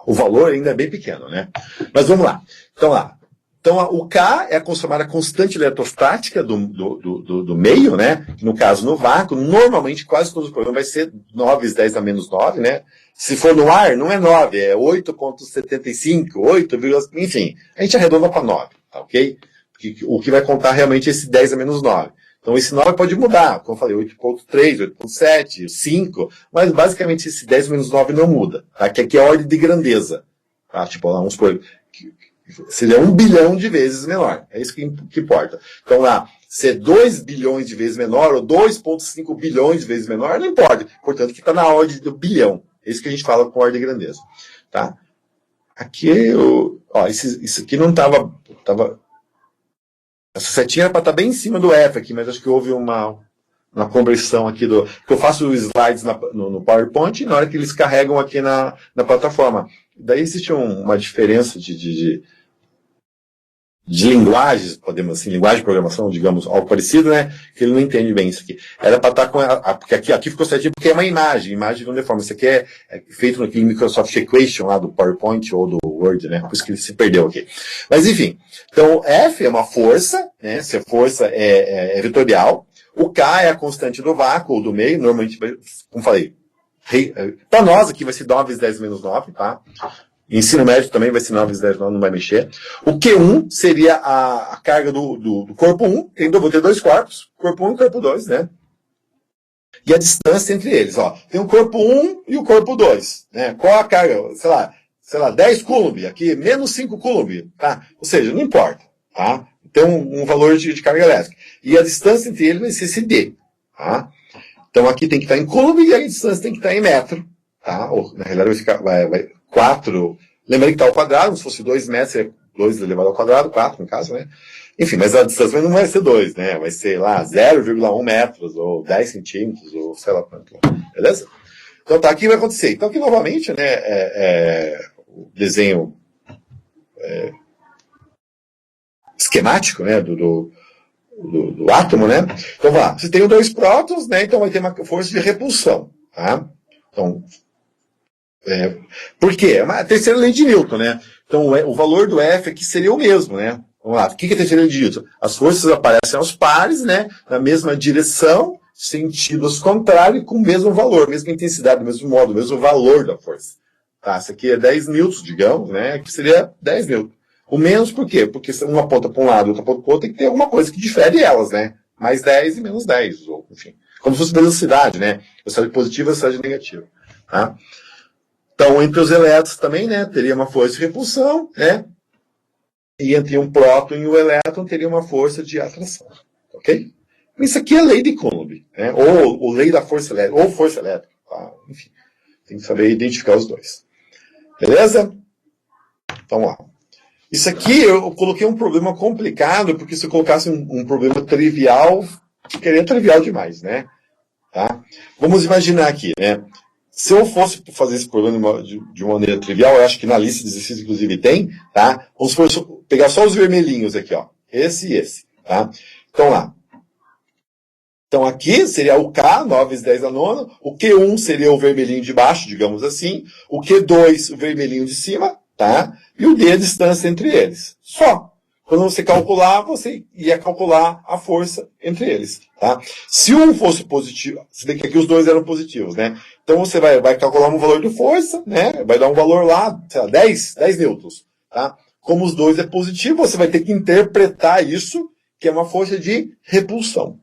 o valor ainda é bem pequeno, né? Mas vamos lá. Então lá, Então, o K é a chamada constante eletrostática do meio, né? No caso, no vácuo, normalmente quase todos os problemas vai ser 9 vezes 10 a menos 9, né? Se for no ar, não é 9, é 8,75, 8, enfim. A gente arredonda para 9, tá ok? O que vai contar realmente é esse 10 a menos 9. Então, esse 9 pode mudar, como eu falei, 8,3, 8,7, 5, mas basicamente esse 10 menos 9 não muda, tá? Que aqui é a ordem de grandeza, tá? Tipo, vamos supor, seria 1 bilhão de vezes menor, é isso que importa. Então, lá, ser 2 bilhões de vezes menor ou 2,5 bilhões de vezes menor, não importa. Portanto, que está na ordem do bilhão. É isso que a gente fala com ordem de grandeza, tá? Aqui, isso aqui não estava... Essa setinha era para estar bem em cima do F aqui, mas acho que houve uma conversão aqui porque eu faço os slides no PowerPoint e na hora que eles carregam aqui na plataforma. Daí existe uma diferença de linguagens, podemos assim, linguagem de programação, digamos, algo parecido, né? Que ele não entende bem isso aqui. Era para estar porque aqui ficou certinho porque é uma imagem não deforma. Isso aqui é feito naquele Microsoft Equation lá do PowerPoint ou do Word, né? Por isso que ele se perdeu aqui. Mas enfim, então F é uma força, né? Se a força é vetorial, o K é a constante do vácuo ou do meio, normalmente, como falei, para nós aqui vai ser 9 vezes 10 menos 9, tá? Ensino médio também vai ser 9 vezes 10, não vai mexer. O Q1 seria a carga do corpo 1, vou ter dois corpos, corpo 1 e corpo 2, né? E a distância entre eles, ó. Tem o corpo 1 e o corpo 2, né? Qual a carga? Sei lá, 10 coulomb, aqui menos 5 coulomb, tá? Ou seja, não importa, tá? Tem um valor de carga elétrica. E a distância entre eles vai ser esse D, tá? Então aqui tem que estar em coulomb e a distância tem que estar em metro, tá? Ou, na realidade vai ficar, 4, lembrando que está ao quadrado, se fosse 2 metros, é 2 elevado ao quadrado, 4 no caso, né? Enfim, mas a distância não vai ser 2, né? Vai ser lá 0,1 metros, ou 10 centímetros, ou sei lá quanto. Beleza? Então tá, aqui vai acontecer. Então aqui novamente, né, o desenho esquemático, né, do átomo, né? Então vamos lá, você tem dois prótons, né? Então vai ter uma força de repulsão, tá? Então, por quê? É a terceira lei de Newton, né? Então, o valor do F aqui seria o mesmo, né? Vamos lá. O que é a terceira lei de Newton? As forças aparecem aos pares, né? Na mesma direção, sentidos contrários, com o mesmo valor, mesma intensidade, do mesmo modo, o mesmo valor da força. Tá? Isso aqui é 10 newtons, digamos, né? Aqui seria 10 newtons. O menos por quê? Porque se uma ponta para um lado e outra ponta para o outro, tem que ter alguma coisa que difere elas, né? Mais 10 e menos 10, ou enfim. Como se fosse velocidade, né? Velocidade positiva e velocidade negativa. Tá? Então, entre os elétrons também, né, teria uma força de repulsão, né? E entre um próton e o elétron teria uma força de atração. Ok? Isso aqui é a lei de Coulomb, né? Ou lei da força elétrica, ou força elétrica. Tá? Enfim, tem que saber identificar os dois. Beleza? Então, lá. Isso aqui eu coloquei um problema complicado, porque se eu colocasse um problema trivial, ficaria trivial demais, né? Tá? Vamos imaginar aqui, né? Se eu fosse fazer esse problema de uma maneira trivial, eu acho que na lista de exercícios, inclusive, tem, tá? Vamos pegar só os vermelhinhos aqui, ó. Esse e esse, tá? Então, lá. Então, aqui seria o K, 9 vezes 10 a nona. O Q1 seria o vermelhinho de baixo, digamos assim. O Q2, o vermelhinho de cima, tá? E o D, a distância entre eles. Só. Quando você calcular, você ia calcular a força entre eles, tá? Se um fosse positivo, se bem que aqui os dois eram positivos, né? Então você vai calcular um valor de força, né? Vai dar um valor lá, sei lá, 10 newtons, tá? Como os dois é positivo, você vai ter que interpretar isso, que é uma força de repulsão.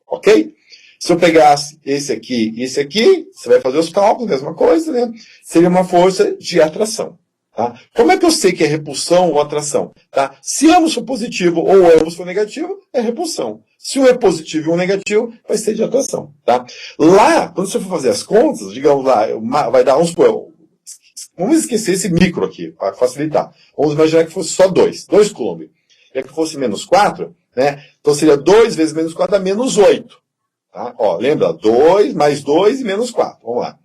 Ok? Se eu pegasse esse aqui e esse aqui, você vai fazer os cálculos, mesma coisa, né? Seria uma força de atração. Tá? Como é que eu sei que é repulsão ou atração? Tá? Se ambos for positivo ou ambos for negativo, é repulsão. Se um é positivo e um negativo, vai ser de atração. Tá? Lá, quando você for fazer as contas, digamos lá, vai dar uns... Vamos esquecer esse micro aqui, para facilitar. Vamos imaginar que fosse só 2 coulomb. E que fosse menos 4, né? Então seria 2 vezes menos 4 dá menos 8. Tá? Ó, lembra? 2 mais 2 e menos 4. Vamos lá.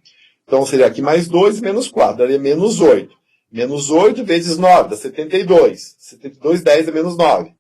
Então seria aqui mais 2 e menos 4, daria menos 8. Menos 8 vezes 9 dá 72. 72, 10 é menos 9.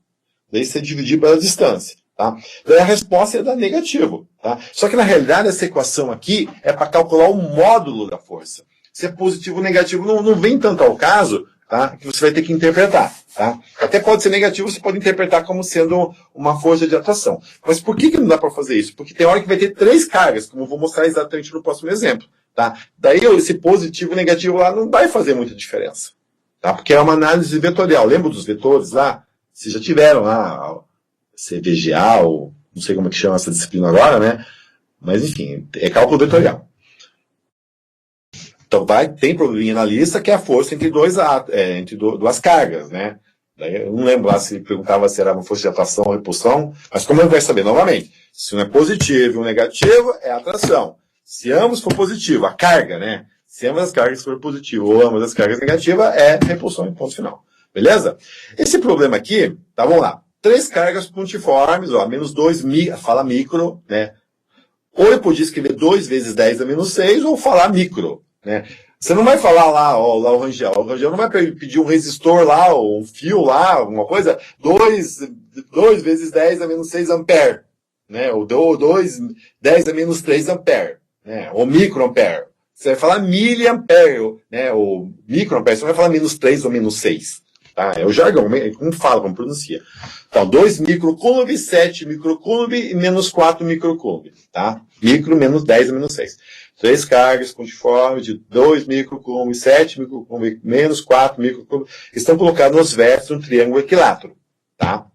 Daí você dividir pela distância. Tá? Daí a resposta é dar negativo. Tá? Só que na realidade essa equação aqui é para calcular o módulo da força. Se é positivo ou negativo não vem tanto ao caso, tá? Que você vai ter que interpretar. Tá? Até pode ser negativo, você pode interpretar como sendo uma força de atração. Mas por que não dá para fazer isso? Porque tem hora que vai ter 3 cargas, como eu vou mostrar exatamente no próximo exemplo. Tá? Daí esse positivo e negativo lá não vai fazer muita diferença. Tá? Porque é uma análise vetorial. Lembra dos vetores lá? Vocês já tiveram lá, CVGA, ou não sei como é que chama essa disciplina agora, né? Mas enfim, é cálculo vetorial. Então tem probleminha na lista que é a força entre duas cargas, né? Daí eu não lembro lá se perguntava se era uma força de atração ou repulsão, mas como ele vai saber novamente? Se um é positivo e um negativo, é atração. Se ambos for positivo, a carga, né? Se ambas as cargas forem positivas ou ambas as cargas negativas, é repulsão em ponto final. Beleza? Esse problema aqui, tá, vamos lá. 3 cargas pontiformes, ó, menos 2, fala micro, né? Ou eu podia escrever 2 vezes 10 a menos 6, ou falar micro, né? Você não vai falar lá, ó, lá o Rangel não vai pedir um resistor lá, ou um fio lá, alguma coisa, 2 vezes 10 a menos 6 ampere, né? Ou 2, 10 a menos 3 ampere, né? Ou microampere. Você vai falar miliampere, né? Ou microampere, você não vai falar menos 3 ou menos 6. Tá? É o jargão, como fala, como pronuncia. Então, 2 microcoulomb, 7 microcoulomb e menos 4 microcoulomb. Tá? Micro menos 10 a menos 6. 3 cargas pontiformes de 2 microcoulomb, 7 microcoulomb, menos 4 microcoulomb, estão colocados nos vértices de um triângulo equilátero. Tá?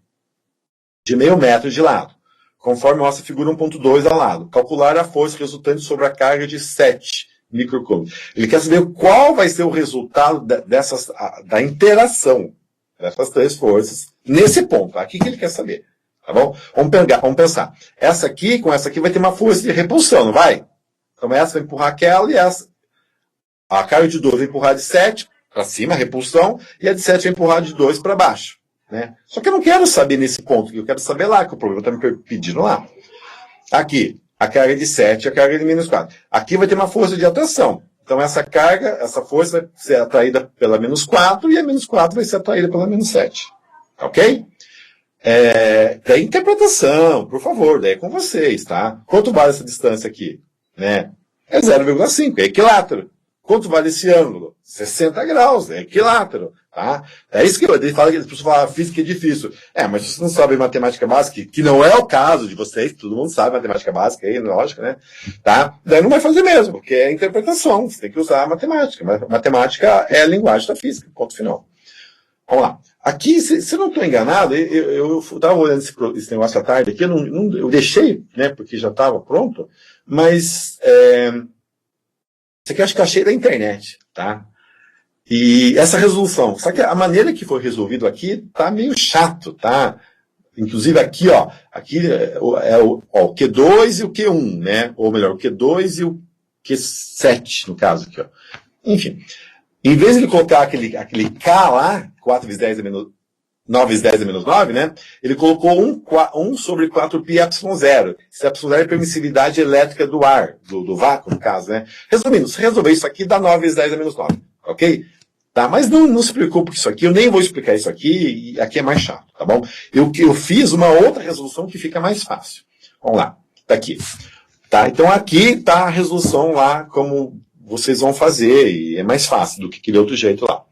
De meio metro de lado. Conforme mostra a figura 1.2 ao lado. Calcular a força resultante sobre a carga de 7 microcoulomb. Ele quer saber qual vai ser o resultado da interação dessas 3 forças nesse ponto. Aqui que ele quer saber. Tá bom? Vamos pensar. Essa aqui com essa aqui vai ter uma força de repulsão, não vai? Então essa vai empurrar aquela e essa. A carga de 2 vai empurrar de 7 para cima, a repulsão, e a de 7 vai empurrar de 2 para baixo. Né? Só que eu não quero saber nesse ponto, eu quero saber lá, que o problema está me pedindo lá. Aqui. A carga de 7 e a carga de menos 4. Aqui vai ter uma força de atração. Então essa carga, essa força vai ser atraída pela menos 4 e a menos 4 vai ser atraída pela menos 7. Ok? Daí interpretação, por favor, daí é com vocês, tá? Quanto vale essa distância aqui? Né? É 0,5, é equilátero. Quanto vale esse ângulo? 60 graus, é equilátero. Tá? É isso que ele fala, que as pessoas falam, física é difícil. Mas se você não sabe matemática básica, que não é o caso de vocês, todo mundo sabe matemática básica aí, lógica, né? Tá? Daí não vai fazer mesmo, porque é interpretação, você tem que usar a matemática. Matemática é a linguagem da física, ponto final. Vamos lá. Aqui, se eu não estou enganado, eu estava olhando esse negócio à tarde aqui, eu deixei, né, porque já estava pronto, mas isso aqui eu acho que eu achei da internet, tá? E essa resolução, só que a maneira que foi resolvido aqui tá meio chato, tá? Inclusive aqui, ó, aqui é o Q2 e o Q1, né? Ou melhor, o Q2 e o Q7, no caso aqui, ó. Enfim, em vez de ele colocar aquele K lá, 4 vezes 10 a menos 9 vezes 10 a menos 9, né? Ele colocou 1 sobre 4π ε0. Esse ε0 é a permissividade elétrica do ar, do vácuo, no caso, né? Resumindo, se resolver isso aqui, dá 9 vezes 10 a menos 9. Ok? Tá? Mas não se preocupe com isso aqui, eu nem vou explicar isso aqui, e aqui é mais chato, tá bom? Eu fiz uma outra resolução que fica mais fácil. Vamos lá, tá aqui. Tá? Então aqui tá a resolução lá, como vocês vão fazer, e é mais fácil do que aquele outro jeito lá.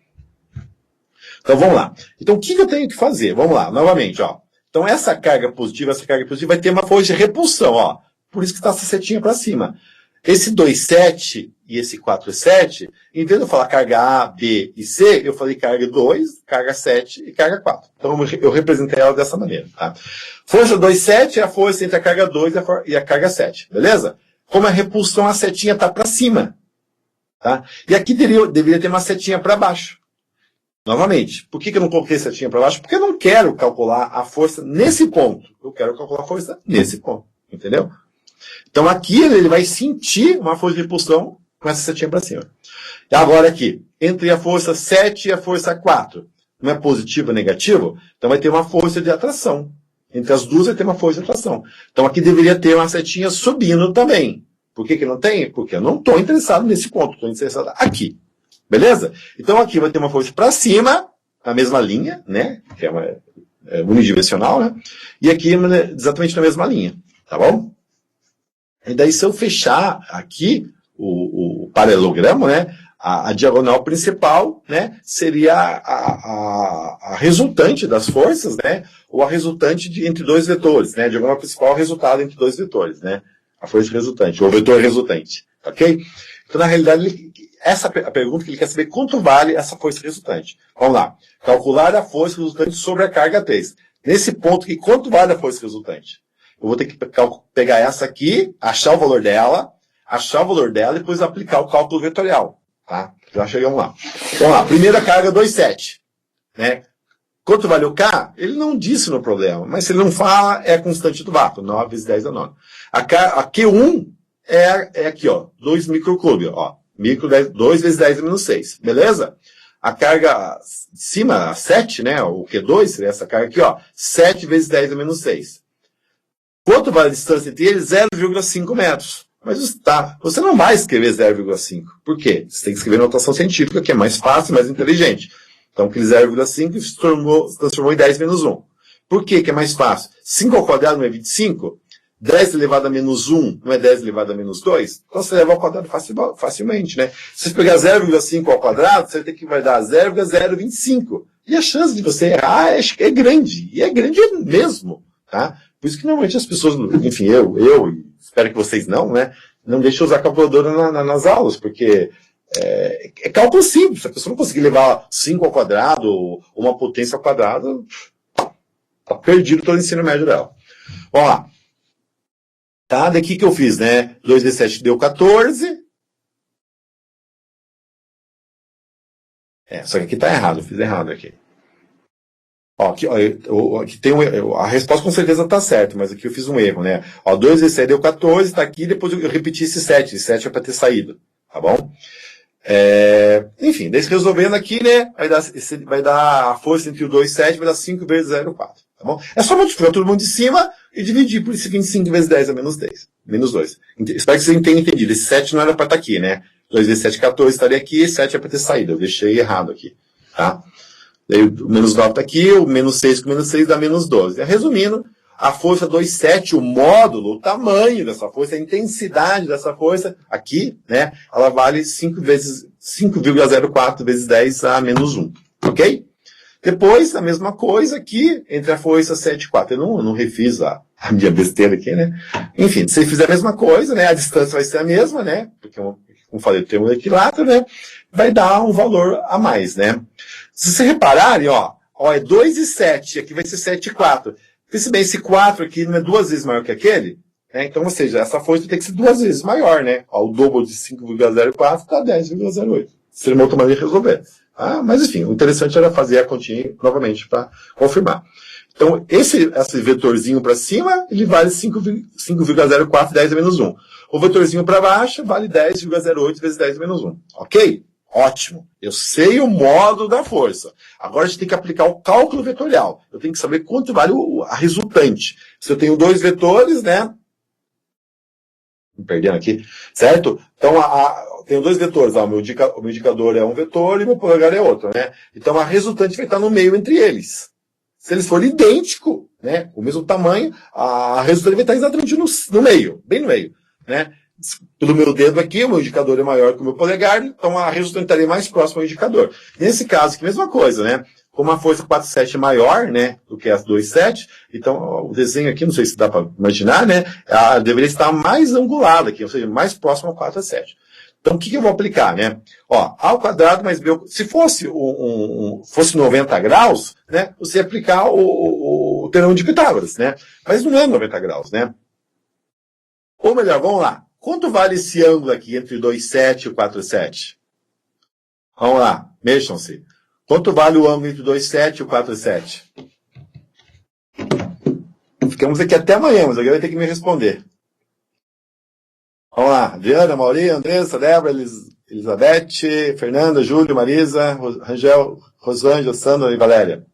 Então vamos lá. Então o que eu tenho que fazer? Vamos lá, novamente, ó. Então essa carga positiva vai ter uma força de repulsão, ó. Por isso que está essa setinha para cima. Esse 2,7 e esse 4,7, em vez de eu falar carga A, B e C, eu falei carga 2, carga 7 e carga 4. Então eu representei ela dessa maneira. Tá? Força 2,7 é a força entre a carga 2 e a carga 7. Beleza? Como a repulsão, a setinha está para cima. Tá? E aqui deveria ter uma setinha para baixo. Novamente, por que eu não coloquei setinha para baixo? Porque eu não quero calcular a força nesse ponto. Eu quero calcular a força nesse ponto. Entendeu? Então aqui ele vai sentir uma força de repulsão com essa setinha para cima. E agora aqui, entre a força 7 e a força 4, não é positivo ou negativo? Então vai ter uma força de atração. Entre as duas vai ter uma força de atração. Então aqui deveria ter uma setinha subindo também. Por que não tem? Porque eu não estou interessado nesse ponto, estou interessado aqui. Beleza? Então aqui vai ter uma força para cima, na mesma linha, né? Que é unidimensional, né? E aqui exatamente na mesma linha. Tá bom? E daí, se eu fechar aqui o paralelogramo, né, A diagonal principal, né, seria a resultante das forças, né, ou a resultante entre dois vetores, né, a diagonal principal é o resultado entre dois vetores, né, a força resultante, ou o vetor resultante, ok? Então, na realidade, a pergunta que ele quer saber quanto vale essa força resultante. Vamos lá. Calcular a força resultante sobre a carga 3. Nesse ponto aqui, quanto vale a força resultante? Eu vou ter que pegar essa aqui, achar o valor dela e depois aplicar o cálculo vetorial. Tá? Já chegamos lá. Vamos lá. Primeira carga 2,7. Né? Quanto vale o K? Ele não disse no problema, mas se ele não fala, é a constante do vácuo. 9 vezes 10 é 9. A Q1 é aqui, ó, 2 microcúbio, ó. 2 vezes 10 é menos 6. Beleza? A carga de cima, a 7, né? O Q2 seria essa carga aqui, ó. 7 vezes 10 é menos 6. Quanto vale a distância entre eles? 0,5 metros. Mas você não vai escrever 0,5. Por quê? Você tem que escrever notação científica, que é mais fácil, mais inteligente. Então, aquele 0,5 se transformou em 10 menos 1. Por quê que é mais fácil? 5 ao quadrado não é 25? 10 elevado a menos 1 não é 10 elevado a menos 2? Então você leva ao quadrado facilmente, né? Se você pegar 0,5 ao quadrado, você vai ter que vai dar 0,025. E a chance de você errar é grande. E é grande mesmo, tá? Por isso que normalmente as pessoas, enfim, eu espero que vocês não, né? Não deixem usar calculadora nas aulas, porque é cálculo simples. Se a pessoa não conseguir levar 5 ao quadrado ou uma potência ao quadrado, tá perdido todo o ensino médio dela. Vamos lá. Tá, daqui que eu fiz, né? 2 vezes 7 deu 14. Só que aqui tá errado, eu fiz errado aqui. Ó, aqui tem a resposta com certeza tá certa, mas aqui eu fiz um erro, né? Ó, 2 vezes 7 deu 14, tá aqui, depois eu repeti esse 7. Esse 7 é para ter saído, tá bom? Enfim, daí resolvendo aqui, né? Vai dar a força entre o 2 e 7, vai dar 5 vezes 0,4. Tá bom? É só multiplicar todo mundo de cima e dividir por esse 25 vezes 10 é menos 10. Menos 2. Espero que vocês tenham entendido. Esse 7 não era para estar aqui, né? 2 vezes 7, 14 estaria aqui, e 7 é para ter saído. Eu deixei errado aqui. Tá? Daí o menos 9 está aqui, o menos 6 com menos 6 dá menos 12. Resumindo, a força 2,7, o módulo, o tamanho dessa força, a intensidade dessa força, aqui, né? Ela vale 5,04 vezes 10 a menos 1. Ok? Depois, a mesma coisa aqui, entre a força 7 e 4. Eu não refiz a minha besteira aqui, né? Enfim, se você fizer a mesma coisa, né? A distância vai ser a mesma, né? Porque, como falei, tem um equilátero, né? Vai dar um valor a mais, né? Se vocês repararem, ó, é 2 e 7, aqui vai ser 7 e 4. Se bem, esse 4 aqui não é 2 vezes maior que aquele, né? Então, ou seja, essa força tem que ser 2 vezes maior, né? Ó, o dobro de 5,04 dá 10,08. Seria uma outra maneira de resolver. Mas, enfim, o interessante era fazer a continha novamente para confirmar. Então, esse vetorzinho para cima, ele vale 5,04 10 a menos 1. O vetorzinho para baixo vale 10,08 vezes 10 a menos 1. Ok? Ótimo. Eu sei o módulo da força. Agora a gente tem que aplicar o cálculo vetorial. Eu tenho que saber quanto vale a resultante. Se eu tenho dois vetores, né? Me perdendo aqui. Certo? Então, tenho dois vetores. O meu indicador é um vetor e o meu polegar é outro, né? Então, a resultante vai estar no meio entre eles. Se eles forem idênticos, né? O mesmo tamanho, a resultante vai estar exatamente no meio. Bem no meio, né? Pelo meu dedo aqui, o meu indicador é maior que o meu polegar, então a resultante estaria mais próxima ao indicador. Nesse caso aqui, mesma coisa, né? Como a força 4,7 é maior, né, do que a 2,7, então o desenho aqui, não sei se dá para imaginar, né, deveria estar mais angulada aqui, ou seja, mais próximo ao 4,7. Então, o que eu vou aplicar, né? Ó, A ao quadrado mais B, se fosse fosse 90 graus, né, você ia aplicar o teorema de Pitágoras, né? Mas não é 90 graus, né? Ou melhor, vamos lá. Quanto vale esse ângulo aqui entre o 2,7 e o 4,7? Vamos lá, mexam-se. Quanto vale o ângulo entre o 2,7 e o 4,7? Ficamos aqui até amanhã, mas alguém vai ter que me responder. Vamos lá. Adriana, Mauri, Andressa, Débora, Elizabeth, Fernanda, Júlio, Marisa, Rangel, Rosângela, Sandra e Valéria.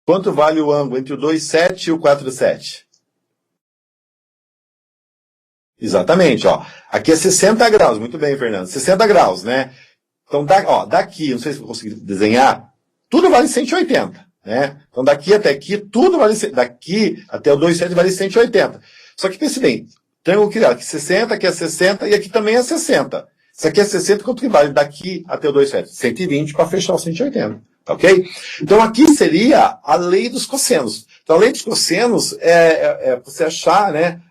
Quanto vale o ângulo entre o 2,7 e o 4,7? Exatamente, ó. Aqui é 60 graus. Muito bem, Fernando. 60 graus, né? Então, daqui, não sei se eu consegui desenhar, tudo vale 180, né? Então, daqui até aqui, tudo vale, daqui até o 2,7 vale 180. Só que pense bem, triângulo criado, aqui 60, aqui é 60 e aqui também é 60. Isso aqui é 60, quanto que vale daqui até o 2,7? 120 para fechar o 180. Tá ok? Então aqui seria a lei dos cossenos. Então a lei dos cossenos é você achar, né,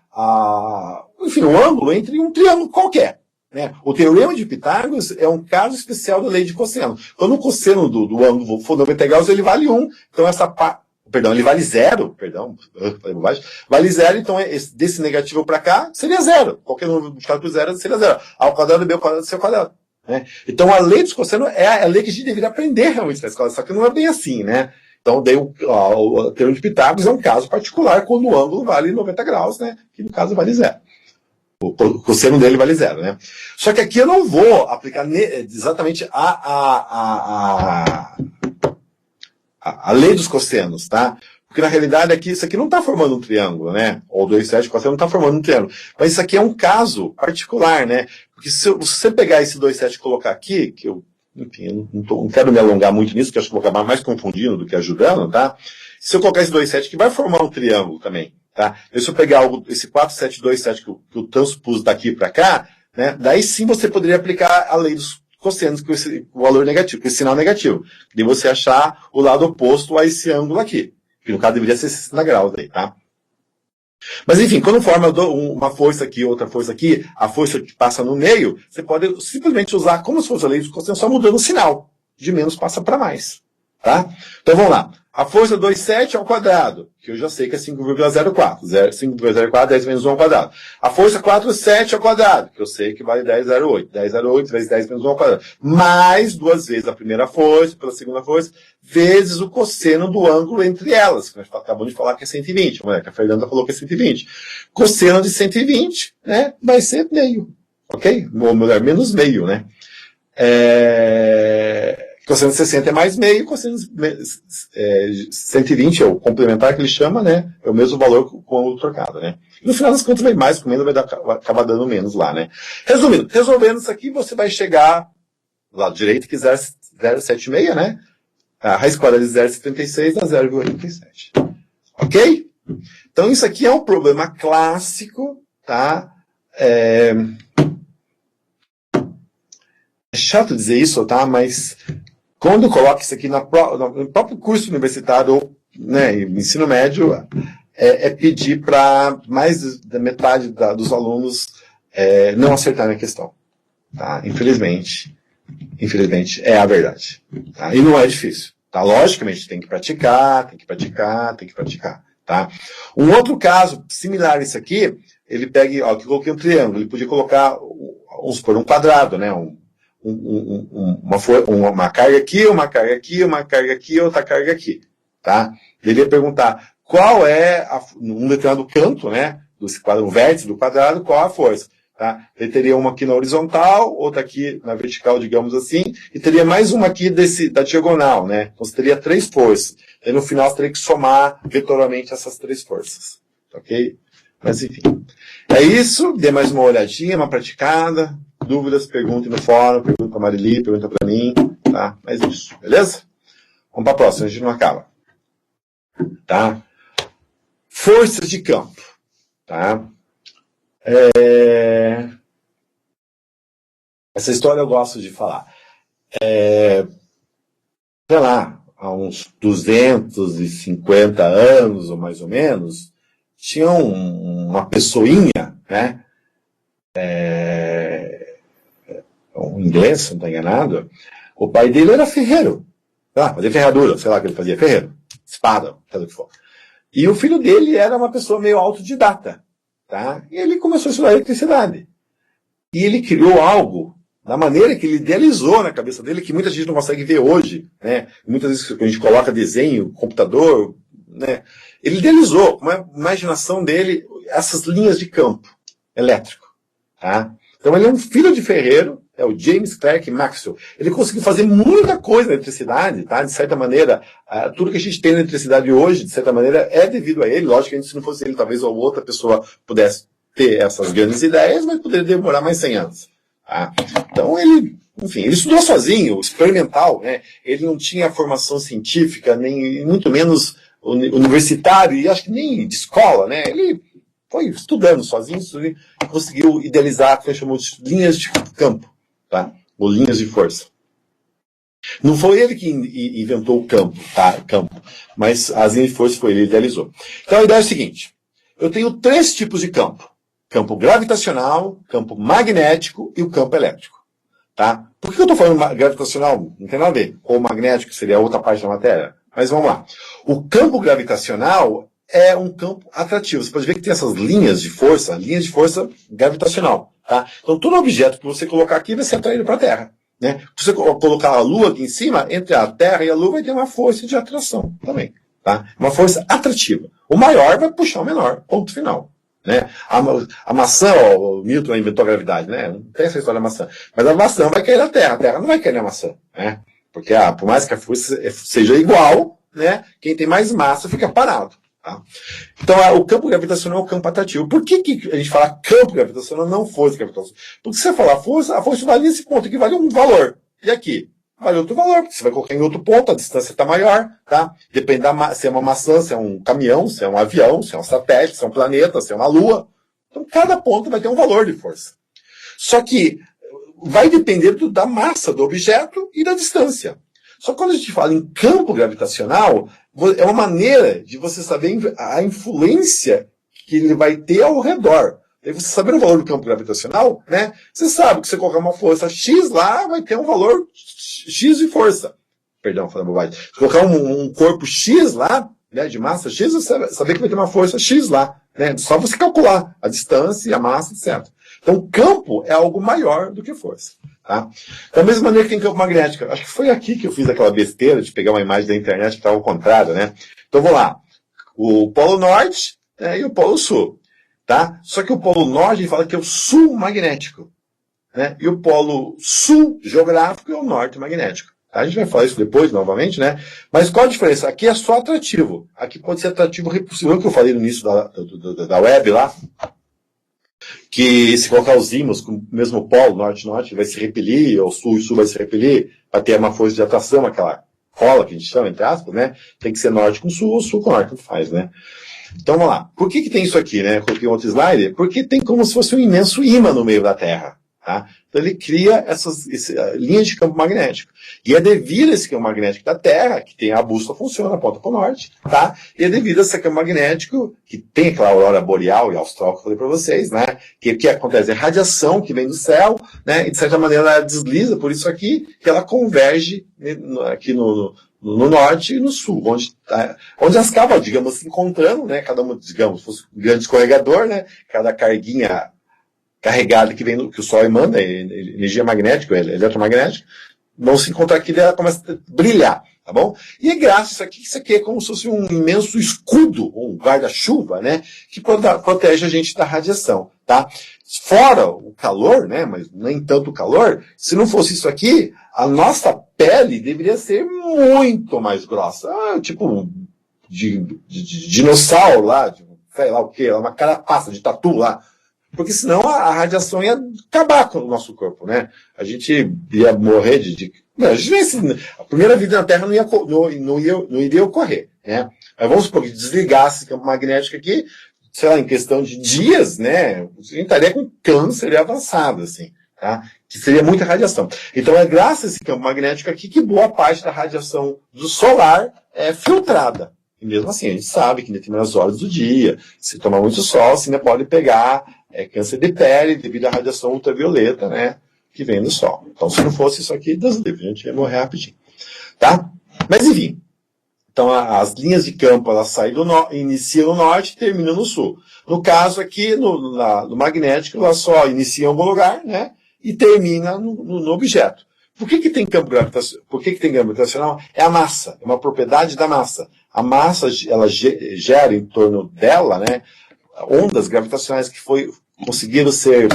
enfim, um ângulo entre um triângulo qualquer. Né? O teorema de Pitágoras é um caso especial da lei de cosseno. Quando o cosseno do ângulo for 90 graus, ele vale 1. Então ele vale 0, vale 0, então desse negativo para cá seria 0. Qualquer número multiplicado por 0 seria 0. A ao quadrado b ao quadrado c ao quadrado. Né? Então a lei dos cossenos é a lei que a gente deveria aprender realmente na escola, só que não é bem assim, né? Então daí o teorema de Pitágoras é um caso particular quando o ângulo vale 90 graus, né? Que no caso vale 0. O cosseno dele vale 0, né? Só que aqui eu não vou aplicar exatamente a lei dos cossenos, tá? Porque na realidade aqui, isso aqui não está formando um triângulo, né? Ou 2,7 cosseno não está formando um triângulo. Mas isso aqui é um caso particular, né? Porque se você pegar esse 2,7 e colocar aqui, que eu, enfim, eu não quero me alongar muito nisso, porque acho que vou acabar mais confundindo do que ajudando, tá? Se eu colocar esse 2,7 que vai formar um triângulo também, tá? E se eu pegar esse 4,7,2,7 que eu transpus daqui para cá, né? Daí sim você poderia aplicar a lei dos cossenos com esse valor negativo, com esse sinal negativo. E você achar o lado oposto a esse ângulo aqui. Que no caso deveria ser 60 graus aí, tá? Mas enfim, quando forma uma força aqui, outra força aqui, a força que passa no meio, você pode simplesmente usar como se fosse a lei dos cossenos, só mudando o sinal. De menos passa para mais. Tá? Então vamos lá. A força 2,7 ao quadrado, que eu já sei que é 5,04. 5,04, 10 menos 1 ao quadrado. A força 4,7 ao quadrado, que eu sei que vale 10,08. 10,08 vezes 10 menos 1 ao quadrado. Mais 2 vezes a primeira força, pela segunda força, vezes o cosseno do ângulo entre elas. Que nós acabamos de falar que é 120. Que a Fernanda falou que é 120. Cosseno de 120, né, vai ser meio. Ok? Ou melhor, menos meio, né? Cosseno de 60 é mais meio, cosseno de 120 é o complementar que ele chama, né? É o mesmo valor com o trocado, né? E no final das contas, vai mais, com menos vai acabar dando menos lá, né? Resumindo, resolvendo isso aqui, você vai chegar do lado direito, que é 0,76, né? A raiz quadrada de 0,76 dá 0,87. Ok? Então, isso aqui é um problema clássico, tá? É chato dizer isso, tá? Mas quando eu coloco isso aqui no próprio curso universitário, ou, né, ensino médio, é pedir para mais da metade dos alunos não acertarem a questão. Tá? Infelizmente, é a verdade. Tá? E não é difícil. Tá? Logicamente, tem que praticar. Tá? Um outro caso similar a isso aqui, ele pega, aqui eu coloquei um triângulo, ele podia colocar, vamos supor, um quadrado, né? Uma carga aqui, uma carga aqui, uma carga aqui, outra carga aqui, tá? Ele ia perguntar qual é, num determinado canto, né, o vértice do quadrado, qual a força, tá? Ele teria uma aqui na horizontal, outra aqui na vertical, digamos assim, e teria mais uma aqui da diagonal, né? Então você teria 3 forças. Aí no final você teria que somar vetorialmente essas 3 forças, ok? Mas enfim, é isso, dê mais uma olhadinha, uma praticada. Dúvidas, perguntem no fórum, pergunta para a Marili, pergunta para mim, tá? Mas isso, beleza? Vamos para a próxima, a gente não acaba. Tá? Forças de campo, tá? Essa história eu gosto de falar. Sei lá, há uns 250 anos, ou mais ou menos, tinha uma pessoinha, né? Um inglês, se não estou enganado, o pai dele era ferreiro. Fazia ferradura, sei lá o que ele fazia, ferreiro, espada, sei lá o que for. E o filho dele era uma pessoa meio autodidata, tá? E ele começou a estudar eletricidade. E ele criou algo, da maneira que ele idealizou na cabeça dele, que muita gente não consegue ver hoje, né? Muitas vezes a gente coloca desenho, computador, né? Ele idealizou, com a imaginação dele, essas linhas de campo elétrico, tá? Então ele é um filho de ferreiro, é o James Clerk Maxwell. Ele conseguiu fazer muita coisa na eletricidade, tá? De certa maneira, tudo que a gente tem na eletricidade hoje, de certa maneira, é devido a ele. Lógico que se não fosse ele, talvez outra pessoa pudesse ter essas grandes ideias, mas poderia demorar mais 100 anos. Tá? Então ele estudou sozinho, experimental, né? Ele não tinha formação científica, nem muito menos universitário, e acho que nem de escola, né? Ele foi estudando sozinho, conseguiu idealizar o que ele chamou de linhas de campo. tá? Ou linhas de força. Não foi ele que inventou o campo, tá? Campo, mas as linhas de força foi ele que idealizou. Então a ideia é a seguinte: eu tenho 3 tipos de campo: campo gravitacional, campo magnético e o campo elétrico, tá? Por que eu estou falando gravitacional? Não tem nada a ver. Ou magnético seria outra parte da matéria. Mas vamos lá. O campo gravitacional é um campo atrativo. Você pode ver que tem essas linhas de força gravitacional, tá? Então todo objeto que você colocar aqui vai ser atraído para a Terra. Né? Se você colocar a Lua aqui em cima, entre a Terra e a Lua vai ter uma força de atração também. Tá? Uma força atrativa. O maior vai puxar o menor, ponto final. Né? A maçã, o Newton inventou a gravidade, né? Não tem essa história da maçã. Mas a maçã vai cair na Terra, a Terra não vai cair na maçã. Né? Porque por mais que a força seja igual, né? Quem tem mais massa fica parado. Tá? Então, o campo gravitacional é o campo atrativo. Por que a gente fala campo gravitacional, não força gravitacional? Porque se você falar força, a força vale nesse ponto, que vale um valor. E aqui? Vale outro valor, porque você vai colocar em outro ponto, a distância está maior, tá? Depende se é uma maçã, se é um caminhão, se é um avião, se é um satélite, se é um planeta, se é uma lua. Então, cada ponto vai ter um valor de força. Só que vai depender da massa do objeto e da distância. Só que quando a gente fala em campo gravitacional, é uma maneira de você saber a influência que ele vai ter ao redor. E você saber o valor do campo gravitacional, né? Você sabe que você colocar uma força X lá, vai ter um valor X de força. Perdão, falando bobagem. Se colocar um corpo X lá, né, de massa X, você vai saber que vai ter uma força X lá. Né? Só você calcular a distância, a massa, etc. Então, campo é algo maior do que força. Tá? Da mesma maneira que tem campo magnético. Acho que foi aqui que eu fiz aquela besteira de pegar uma imagem da internet que estava ao contrário, né? Então, vou lá. O Polo Norte, e o Polo Sul. Tá? Só que o Polo Norte ele fala que é o Sul magnético. Né? E o Polo Sul geográfico é o Norte magnético. A gente vai falar isso depois, novamente, né? Mas qual a diferença? Aqui é só atrativo. Aqui pode ser atrativo repulsivo. Que eu falei no início da web lá, que se colocar os ímãs com o mesmo polo, norte-norte, vai se repelir, ou sul-sul vai se repelir, para ter uma força de atração, aquela cola que a gente chama, entre aspas, né? Tem que ser norte com sul, ou sul com norte, tanto faz, né? Então vamos lá. Por que tem isso aqui, né? Eu coloquei um outro slide. Porque tem como se fosse um imenso ímã no meio da Terra. Tá? Então ele cria essas linhas de campo magnético. E é devido a esse campo magnético da Terra, que tem a bússola funciona, aponta para o norte, tá? E é devido a esse campo magnético, que tem aquela aurora boreal e austral que eu falei para vocês, né? Que acontece? É radiação que vem do céu, né? E de certa maneira ela desliza por isso aqui, que ela converge aqui no norte e no sul, onde as acabam, digamos, se encontrando, né? Cada uma, digamos, fosse um grande escorregador, né? Cada carguinha carregada que vem que o Sol emana, energia magnética, eletromagnética, vão se encontrar aqui e ela começa a brilhar, tá bom? E é graças a isso aqui é como se fosse um imenso escudo, um guarda-chuva, né? Que protege a gente da radiação, tá? Fora o calor, né? Mas nem tanto o calor, se não fosse isso aqui, a nossa pele deveria ser muito mais grossa. Tipo de dinossauro lá, sei lá o quê, uma carapaça de tatu lá. Porque senão a radiação ia acabar com o nosso corpo, né? A gente ia morrer a primeira vida na Terra não iria ocorrer, né? Mas vamos supor que desligasse esse campo magnético aqui, sei lá, em questão de dias, né? A gente estaria com câncer avançado, assim, tá? Que seria muita radiação. Então é graças a esse campo magnético aqui que boa parte da radiação do solar é filtrada. E mesmo assim, a gente sabe que em determinadas horas do dia, se tomar muito sol, você ainda pode pegar câncer de pele devido à radiação ultravioleta, né, que vem do sol. Então, se não fosse isso aqui, Deus livre, a gente ia morrer rapidinho. Tá? Mas, enfim. Então, as linhas de campo, elas saem iniciam no norte e terminam no sul. No caso aqui, no magnético, elas só iniciam em algum lugar, né, e termina no objeto. Por que tem campo gravitacional? Por que tem campo gravitacional? É a massa, é uma propriedade da massa. A massa, ela gera em torno dela, né, ondas gravitacionais que conseguiram ser,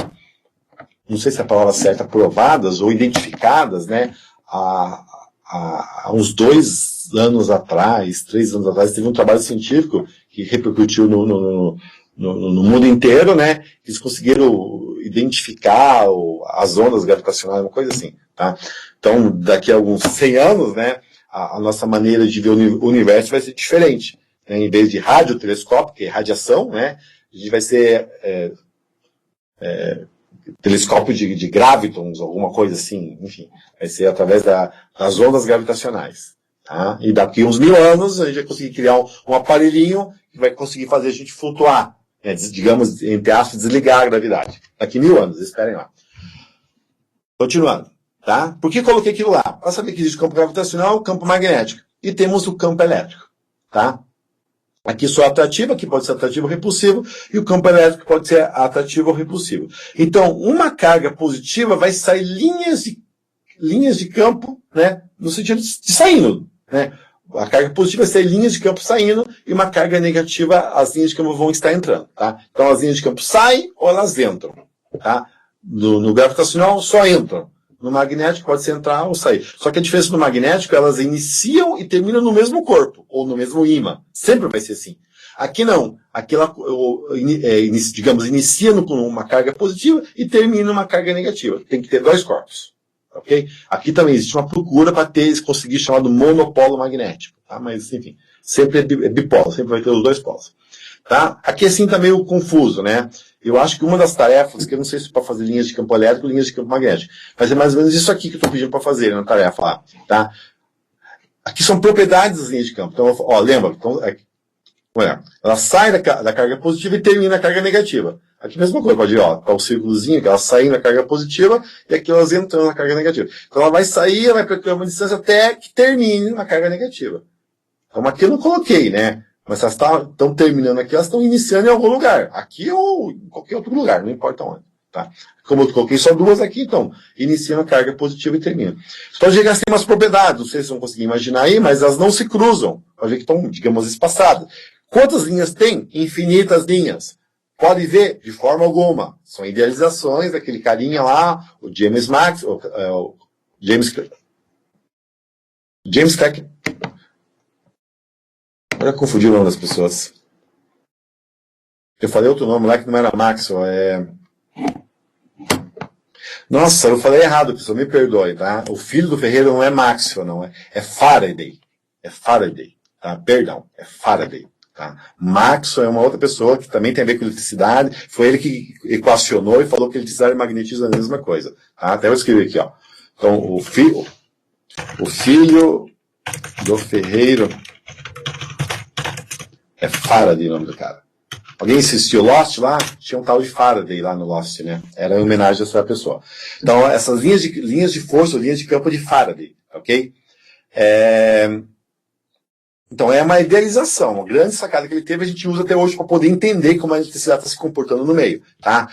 não sei se é a palavra certa, provadas ou identificadas, né, há uns 2 anos atrás, 3 anos atrás, teve um trabalho científico que repercutiu no mundo inteiro, né, eles conseguiram identificar as ondas gravitacionais, uma coisa assim, tá? Então, daqui a alguns 100 anos, né, a nossa maneira de ver o universo vai ser diferente. Né? Em vez de radiotelescópio, que é radiação, né, a gente vai ser telescópio de gravitons, alguma coisa assim, enfim, vai ser através das ondas gravitacionais. Tá? E daqui uns 1000 anos a gente vai conseguir criar um aparelhinho que vai conseguir fazer a gente flutuar, né? Digamos, entre aspas, desligar a gravidade. Daqui 1000 anos, esperem lá. Continuando, tá? Por que coloquei aquilo lá? Para saber que existe o campo gravitacional, o campo magnético. E temos o campo elétrico, tá? Aqui só atrativo, aqui pode ser atrativo ou repulsivo, e o campo elétrico pode ser atrativo ou repulsivo. Então, uma carga positiva vai sair linhas de campo, né? No sentido de saindo, né? A carga positiva vai sair linhas de campo saindo, e uma carga negativa, as linhas de campo vão estar entrando, tá? Então, as linhas de campo saem ou elas entram, tá? No gravitacional só entram. No magnético pode ser entrar ou sair. Só que a diferença do magnético, elas iniciam e terminam no mesmo corpo, ou no mesmo ímã. Sempre vai ser assim. Aqui não. Aqui ela, digamos, inicia numa carga positiva e termina numa carga negativa. Tem que ter dois corpos. Ok? Aqui também existe uma procura para conseguir chamado monopolo magnético. Tá? Mas, enfim, sempre é bipolo, sempre vai ter os dois polos. Tá? Aqui assim tá meio confuso, né? Eu acho que uma das tarefas, que eu não sei se é para fazer linhas de campo elétrico ou linhas de campo magnético, mas é mais ou menos isso aqui que eu estou pedindo para fazer na tarefa lá, tá? Aqui são propriedades das linhas de campo. Então, ó, lembra? Então, ela sai da carga positiva e termina a carga negativa. Aqui a mesma coisa, pode ir, ó, tá o círculozinho, que ela sai na carga positiva e aqui elas entram na carga negativa. Então ela vai sair, vai percorrer uma distância até que termine na carga negativa. Então aqui eu não coloquei, né? Mas elas estão terminando aqui, elas estão iniciando em algum lugar. Aqui ou em qualquer outro lugar, não importa onde. Tá? Como eu coloquei só duas aqui, então, iniciando a carga positiva e termina. Só que elas têm umas propriedades, não sei se vocês vão conseguir imaginar aí, mas elas não se cruzam. Pode ver que estão, digamos, espaçadas. Quantas linhas tem? Infinitas linhas. Pode ver? De forma alguma. São idealizações daquele carinha lá, o James Max, o James Clerk. Agora eu confundi o nome das pessoas. Eu falei outro nome lá que não era Maxwell, Nossa, eu falei errado, pessoal, me perdoe, tá? O filho do ferreiro não é Maxwell, não. É Faraday. É Faraday, tá? Perdão, é Faraday, tá? Maxwell é uma outra pessoa que também tem a ver com eletricidade. Foi ele que equacionou e falou que eletricidade e magnetismo é a mesma coisa, tá? Até eu escrevi aqui, ó. Então, o filho do ferreiro é Faraday o nome do cara. Alguém assistiu Lost lá? Tinha um tal de Faraday lá no Lost, né? Era em homenagem a essa pessoa. Então, essas linhas de força, linhas de campo de Faraday, ok? Então, é uma idealização, uma grande sacada que ele teve, a gente usa até hoje para poder entender como a eletricidade está se comportando no meio, tá?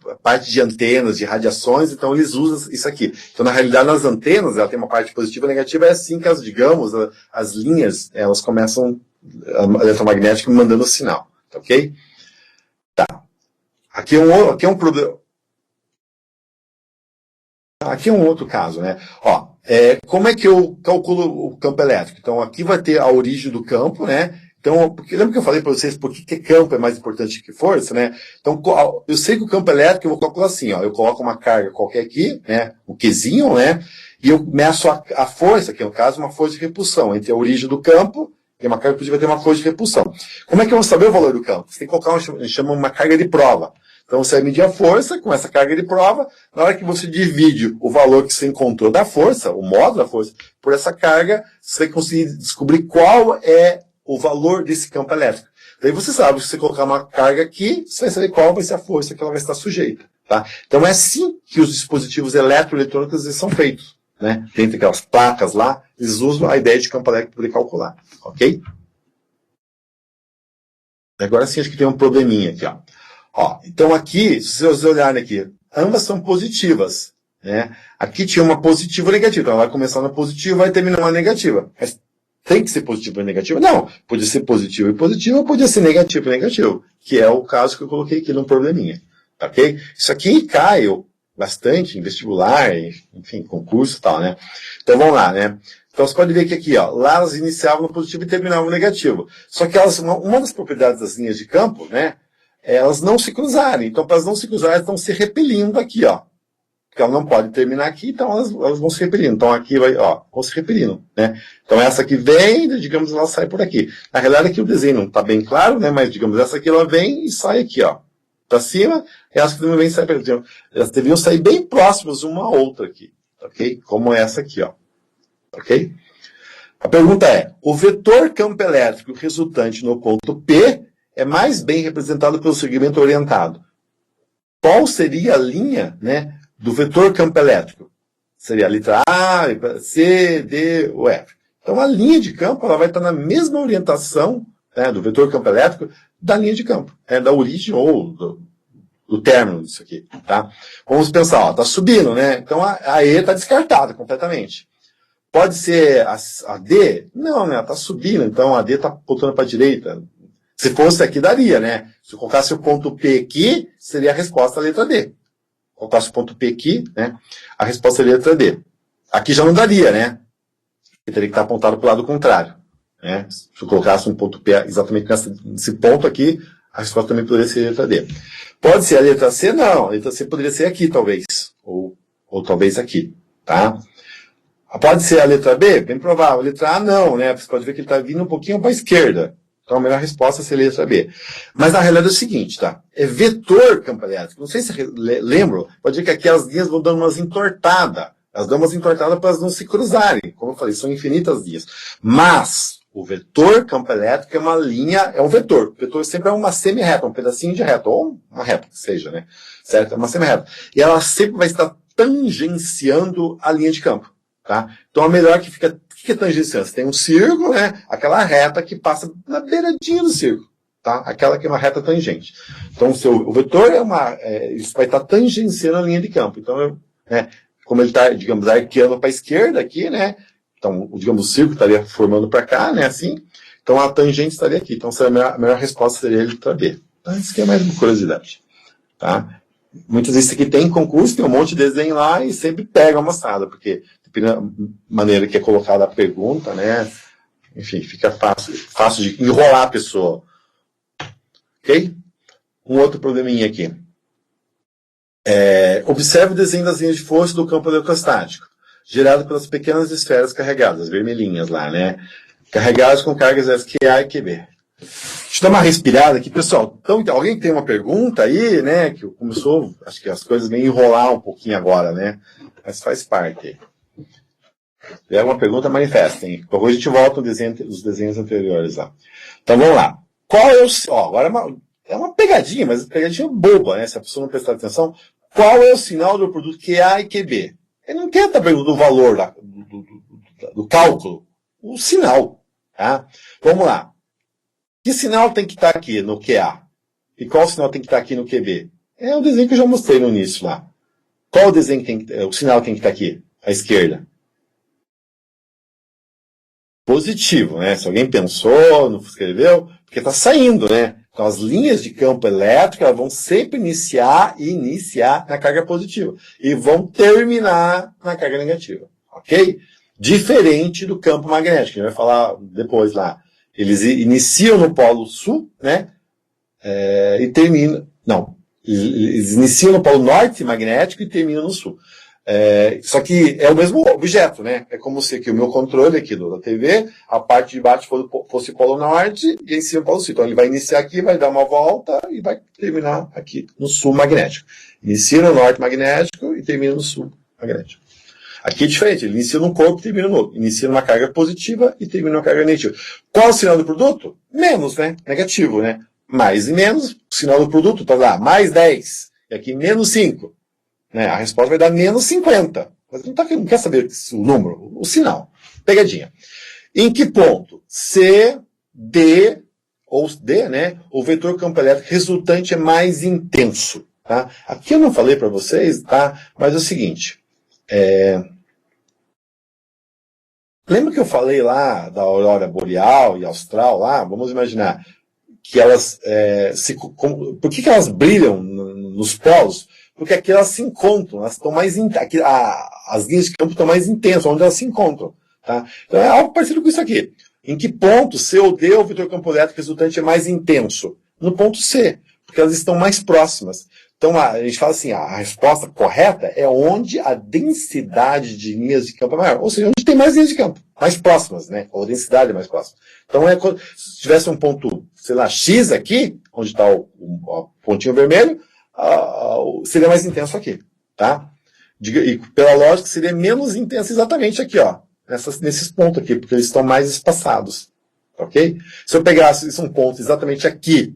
A parte de antenas, de radiações, então eles usam isso aqui. Então, na realidade, nas antenas, ela tem uma parte positiva e negativa, é assim que, digamos, as linhas, elas começam, a eletromagnética mandando o sinal. Ok? Tá. Aqui é um problema. Aqui é um outro caso, né? Ó, como é que eu calculo o campo elétrico? Então, aqui vai ter a origem do campo, né? Então, lembra que eu falei para vocês por que campo é mais importante que força, né? Então, eu sei que o campo elétrico eu vou calcular assim, ó. Eu coloco uma carga qualquer aqui, né? O Qzinho, né? E eu meço a força, que no caso é uma força de repulsão entre a origem do campo. Tem uma carga positiva, vai ter uma força de repulsão. Como é que eu vou saber o valor do campo? Você tem que colocar chama uma carga de prova. Então você vai medir a força com essa carga de prova. Na hora que você divide o valor que você encontrou da força, o módulo da força, por essa carga, você vai conseguir descobrir qual é o valor desse campo elétrico. Daí você sabe, se você colocar uma carga aqui, você vai saber qual vai ser a força que ela vai estar sujeita. Tá? Então é assim que os dispositivos eletroeletrônicos são feitos. Né? Tem aquelas placas lá, eles usam a ideia de campo elétrico para poder calcular. Ok? Agora sim, acho que tem um probleminha aqui. Ó, então aqui, se vocês olharem aqui, ambas são positivas. Né? Aqui tinha uma positiva e negativa. Então ela vai começar na positiva e vai terminar na negativa. Mas tem que ser positiva e negativa? Não. Podia ser positivo e positivo, ou podia ser negativo e negativo. Que é o caso que eu coloquei aqui no probleminha. Ok? Isso aqui caiu bastante em vestibular, enfim, concurso e tal, né? Então vamos lá, né? Então você pode ver que aqui, ó, lá elas iniciavam no positivo e terminavam no negativo. Só que uma das propriedades das linhas de campo, né? Elas não se cruzarem. Então, para elas não se cruzarem, elas estão se repelindo aqui, ó. Porque ela não pode terminar aqui, então elas vão se repelindo. Então aqui vai, ó, vão se repelindo, né? Então essa aqui vem, digamos, ela sai por aqui. Na realidade aqui o desenho não está bem claro, né? Mas digamos, essa aqui ela vem e sai aqui, ó. para cima, elas devem sair, elas deveriam sair bem próximas uma à outra aqui, ok? Como essa aqui, ó, ok? A pergunta é, o vetor campo elétrico resultante no ponto P é mais bem representado pelo segmento orientado. Qual seria a linha, né, do vetor campo elétrico? Seria a letra A, C, D ou F. Então, a linha de campo ela vai estar na mesma orientação, né, do vetor campo elétrico da linha de campo, da origem ou do término disso aqui. Tá? Vamos pensar, está subindo, né? Então, a E está descartada completamente. Pode ser a D? Não, né? Ela está subindo, então a D está voltando para a direita. Se fosse aqui, daria, né? Se eu colocasse o ponto P aqui, seria a resposta à letra D. Colocasse o ponto P aqui, né? A resposta seria a letra D. Aqui já não daria, né? Porque teria que estar apontado para o lado contrário. Né? Se eu colocasse um ponto P exatamente nesse ponto aqui, a resposta também poderia ser a letra D. Pode ser a letra C? Não. A letra C poderia ser aqui, talvez. Ou talvez aqui. Tá? Pode ser a letra B? Bem provável. A letra A, não. Né? Você pode ver que ele está vindo um pouquinho para a esquerda. Então, a melhor resposta seria a letra B. Mas, na realidade, é o seguinte, tá? É vetor campo elétrico. Não sei se lembram. Pode ver que aqui as linhas vão dando umas entortadas. Elas dão umas entortadas para elas não se cruzarem. Como eu falei, são infinitas linhas. Mas, o vetor campo elétrico é uma linha, é um vetor. O vetor sempre é uma semi-reta, um pedacinho de reta, ou uma reta que seja, né? Certo? É uma semi-reta. E ela sempre vai estar tangenciando a linha de campo. Tá? Então, a melhor que fica... O que é tangenciando? Você tem um círculo, né? Aquela reta que passa na beiradinha do círculo. Tá? Aquela que é uma reta tangente. Então, o vetor isso vai estar tangenciando a linha de campo. Então, como ele está, digamos, arqueando para a esquerda aqui, né? Então, digamos, o círculo estaria formando para cá, né? Assim. Então, a tangente estaria aqui. Então, a melhor resposta seria a letra B. Então, isso aqui é mais uma curiosidade. Tá? Muitas vezes isso aqui tem concurso, tem um monte de desenho lá e sempre pega a moçada, porque dependendo da maneira que é colocada a pergunta, né? Enfim, fica fácil de enrolar a pessoa. Ok? Um outro probleminha aqui. Observe o desenho das linhas de força do campo eletrostático, gerado pelas pequenas esferas carregadas, vermelhinhas lá, né? Carregadas com cargas QA e QB. Deixa eu dar uma respirada aqui, pessoal. Então, alguém tem uma pergunta aí, né? Que começou, acho que as coisas vêm enrolar um pouquinho agora, né? Mas faz parte. Se tiver uma pergunta, manifestem. Depois a gente volta nos desenhos anteriores lá. Então, vamos lá. Qual é o... agora é uma pegadinha, mas pegadinha boba, né? Se a pessoa não prestar atenção. Qual é o sinal do produto QA e QB? Ele não quer estar perguntando do valor do cálculo. O sinal. Tá? Vamos lá. Que sinal tem que estar aqui no QA? E qual sinal tem que estar aqui no QB? É o desenho que eu já mostrei no início lá. Qual o desenho que tem o sinal que tem que estar aqui? À esquerda. Positivo, né? Se alguém pensou, não escreveu, porque está saindo, né? Então, as linhas de campo elétrico elas vão sempre iniciar na carga positiva. E vão terminar na carga negativa. Ok? Diferente do campo magnético, que a gente vai falar depois lá. Eles iniciam no polo sul, né? E terminam... Não. Eles iniciam no polo norte magnético e terminam no sul. Só que é o mesmo objeto, né? É como se aqui o meu controle aqui da TV, a parte de baixo fosse o polo norte e em cima o polo sul. Então ele vai iniciar aqui, vai dar uma volta e vai terminar aqui no sul magnético. Inicia no norte magnético e termina no sul magnético. Aqui é diferente, ele inicia num corpo e termina no outro. Inicia numa carga positiva e termina numa carga negativa. Qual o sinal do produto? Menos, né? Negativo, né? Mais e menos, o sinal do produto está lá, mais 10. E aqui menos 5. Né? A resposta vai dar menos 50. Mas não quer saber o número, o sinal. Pegadinha. Em que ponto? C, D, ou D, né? O vetor campo elétrico resultante é mais intenso. Tá? Aqui eu não falei para vocês, tá? Mas é o seguinte. Lembra que eu falei lá da aurora boreal e austral lá? Vamos imaginar que elas por que elas brilham nos polos? Porque aqui elas se encontram, elas estão mais as linhas de campo estão mais intensas, onde elas se encontram. Tá? Então é algo parecido com isso aqui. Em que ponto C ou D, o vetor campo elétrico resultante é mais intenso? No ponto C, porque elas estão mais próximas. Então, a gente fala assim, a resposta correta é onde a densidade de linhas de campo é maior. Ou seja, onde tem mais linhas de campo, mais próximas, né? Ou a densidade é mais próxima. Então, se tivesse um ponto, sei lá, X aqui, onde está o pontinho vermelho, seria mais intenso aqui, tá? E pela lógica, seria menos intenso exatamente aqui, ó. Nesses pontos aqui, porque eles estão mais espaçados. Ok? Se eu pegasse um ponto exatamente aqui,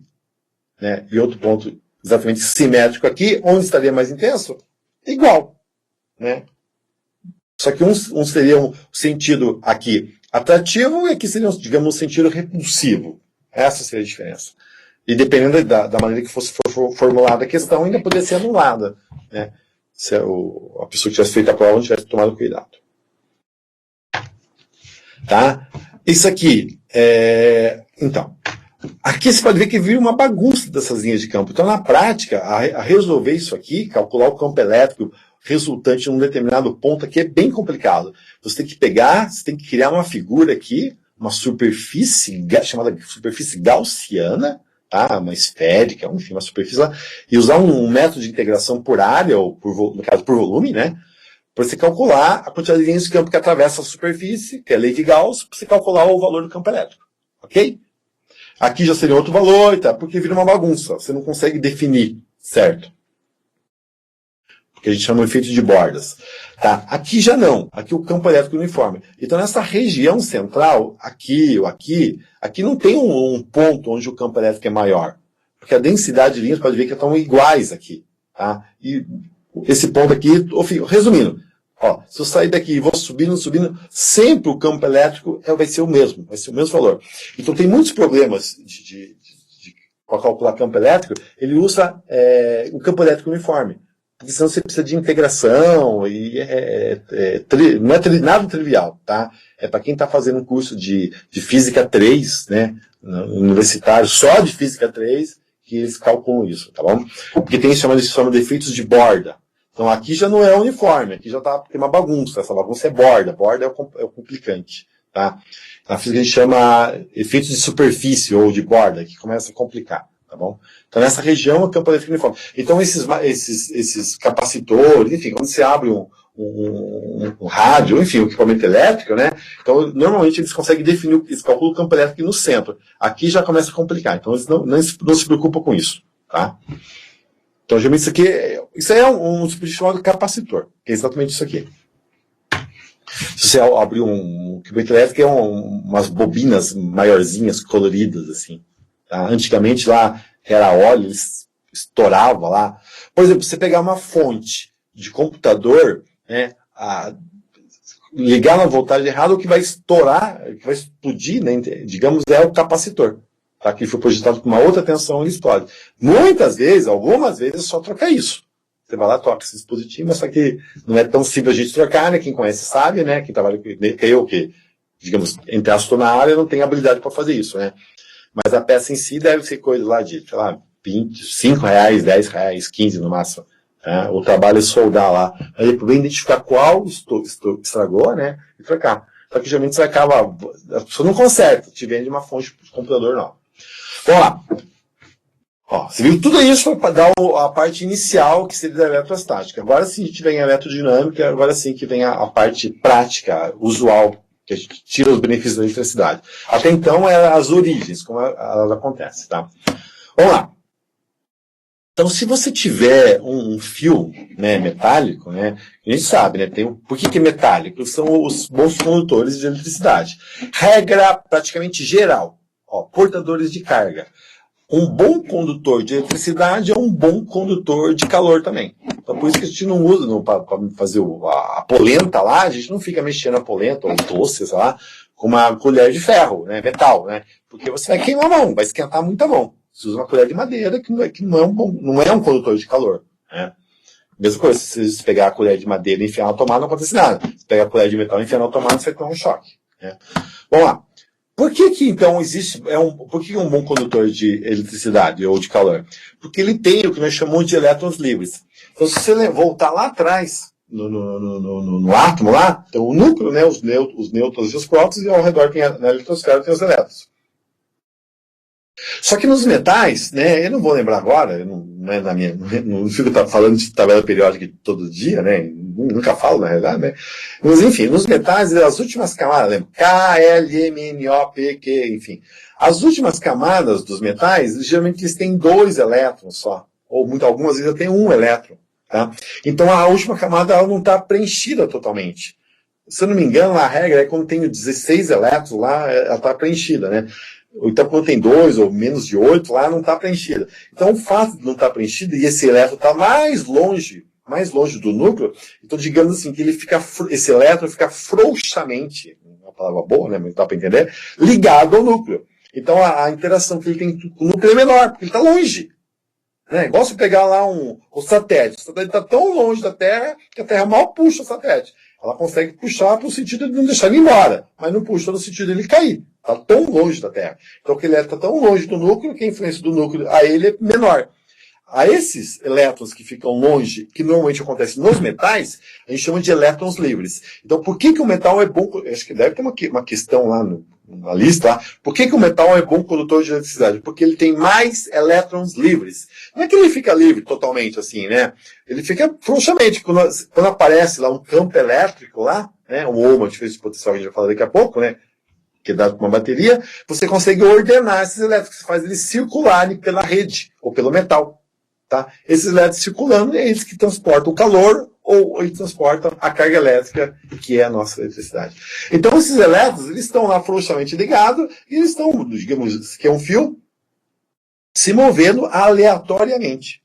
né, e outro ponto exatamente simétrico aqui, onde estaria mais intenso? Igual. Né? Só que um seria um sentido aqui atrativo e aqui seria, digamos, um sentido repulsivo. Essa seria a diferença. E dependendo da maneira que fosse formulada a questão, ainda poderia ser anulada. Né? Se a pessoa que tivesse feito a prova não tivesse tomado cuidado. Tá? Isso aqui, então, aqui você pode ver que vira uma bagunça dessas linhas de campo. Então, na prática, a resolver isso aqui, calcular o campo elétrico resultante num determinado ponto aqui é bem complicado. Você tem que você tem que criar uma figura aqui, uma superfície chamada superfície gaussiana, tá? Uma esférica, enfim, uma superfície lá, e usar um método de integração por área, ou no caso por volume, né? Para você calcular a quantidade de linhas de campo que atravessa a superfície, que é a lei de Gauss, para você calcular o valor do campo elétrico. Ok? Aqui já seria outro valor, tá? Porque vira uma bagunça. Você não consegue definir, certo? Porque a gente chama de efeito de bordas. Tá? Aqui já não. Aqui o campo elétrico é uniforme. Então, nessa região central, aqui ou aqui não tem um ponto onde o campo elétrico é maior. Porque a densidade de linhas, pode ver que estão iguais aqui. Tá? E esse ponto aqui, resumindo, ó, se eu sair daqui e vou subindo, sempre o campo elétrico vai ser o mesmo valor. Então tem muitos problemas para calcular campo elétrico, ele usa o campo elétrico uniforme, porque senão você precisa de integração, e não é nada trivial, tá? É para quem está fazendo um curso de Física 3, né, universitário, só de Física 3, que eles calculam isso, tá bom? Porque tem isso que se chama de efeitos de borda. Então aqui já não é uniforme, aqui já tem uma bagunça, essa bagunça é borda é o complicante, tá? Na física a gente chama efeitos de superfície ou de borda, que começa a complicar, tá bom? Então nessa região é o campo elétrico uniforme. Então esses capacitores, enfim, quando você abre um rádio, enfim, um equipamento elétrico, né? Então normalmente eles conseguem definir, eles calculam o campo elétrico no centro. Aqui já começa a complicar, então eles não se preocupam com isso, tá? Então, geralmente isso é um tipo chamado capacitor, que é exatamente isso aqui. Se você abrir um equipamento elétrico, é umas bobinas maiorzinhas, coloridas, assim. Tá? Antigamente lá era óleo, estourava lá. Por exemplo, você pegar uma fonte de computador, né, ligar na voltagem errada, o que vai estourar, o que vai explodir, né, digamos, é o capacitor. Tá? Que foi projetado com uma outra tensão, ele explode. Algumas vezes, é só trocar isso. Você vai lá, troca esse dispositivo, mas só que não é tão simples a gente trocar, né? Quem conhece sabe, né? Quem trabalha com eu, que, digamos, entre aspas, na área, não tem habilidade para fazer isso, né? Mas a peça em si deve ser coisa lá de, sei lá, 5 reais, 10 reais, 15 no máximo. Né? O trabalho é soldar lá. Aí vem identificar qual estragou, né? E trocar. Só que geralmente você acaba, a pessoa não conserta, te vende uma fonte de computador não. Vamos lá. Ó, você viu tudo isso para dar a parte inicial, que seria da eletrostática. Agora sim a gente vem a eletrodinâmica, agora sim que vem a parte prática, usual, que a gente tira os benefícios da eletricidade. Até então, é as origens, como elas acontecem, tá? Vamos lá. Então, se você tiver um fio, né, metálico, né, a gente sabe, né, por que é metálico? São os bons condutores de eletricidade. Regra praticamente geral. Ó, portadores de carga. Um bom condutor de eletricidade é um bom condutor de calor também. Então, por isso que a gente não usa para fazer a polenta lá, a gente não fica mexendo a polenta ou o doce, sei lá, com uma colher de ferro, né, metal, né? Porque você vai queimar a mão, vai esquentar muito a mão. Você usa uma colher de madeira que não é um condutor de calor, né? Mesma coisa, se você pegar a colher de madeira e enfiar na tomada, não acontece nada. Se pegar a colher de metal e enfiar na tomada, você vai tomar um choque, né? Vamos lá. Por que então existe, por que um bom condutor de eletricidade ou de calor? Porque ele tem o que nós chamamos de elétrons livres. Então, se você voltar lá atrás, no átomo lá, então o núcleo, né, os nêutrons e os prótons, e ao redor tem na eletrosfera tem os elétrons. Só que nos metais, né, eu não vou lembrar agora, eu não não é na minha, não fico falando de tabela periódica todo dia, né? Nunca falo, na realidade, né? Mas, enfim, nos metais, as últimas camadas, lembra? K, L, M, N, O, P, Q, enfim. As últimas camadas dos metais, geralmente eles têm 2 elétrons só. Ou algumas vezes tem 1 elétron. Tá? Então a última camada ela não está preenchida totalmente. Se eu não me engano, a regra é quando tem 16 elétrons lá, ela está preenchida, né? Então, quando tem 2 ou menos de 8, lá não está preenchida. Então, o fato de não estar preenchida e esse elétron está mais longe do núcleo, então, digamos assim, que esse elétron fica frouxamente, uma palavra boa, né? Mas dá para entender, ligado ao núcleo. Então, a interação que ele tem com o núcleo é menor, porque ele está longe. Né? Igual se pegar lá o satélite. O satélite está tão longe da Terra que a Terra mal puxa o satélite. Ela consegue puxar para o sentido de não deixar ele embora, mas não puxa no sentido de ele cair. Está tão longe da Terra. Então, aquele elétron está tão longe do núcleo que a influência do núcleo a ele é menor. A esses elétrons que ficam longe, que normalmente acontece nos metais, a gente chama de elétrons livres. Então, por que o metal é bom? Acho que deve ter uma questão lá na lista. Lá. Por que o metal é bom condutor de eletricidade? Porque ele tem mais elétrons livres. Não é que ele fica livre totalmente assim, né? Ele fica frouxamente. Quando aparece lá um campo elétrico lá, né? Uma diferença de potencial que a gente vai falar daqui a pouco, né? Que é dado por uma bateria, você consegue ordenar esses elétrons, você faz eles circularem pela rede ou pelo metal. Tá? Esses elétrons circulando é eles que transportam o calor ou eles transportam a carga elétrica, que é a nossa eletricidade. Então, esses elétrons, eles estão lá frouxamente ligados e eles estão, digamos, que é um fio, se movendo aleatoriamente,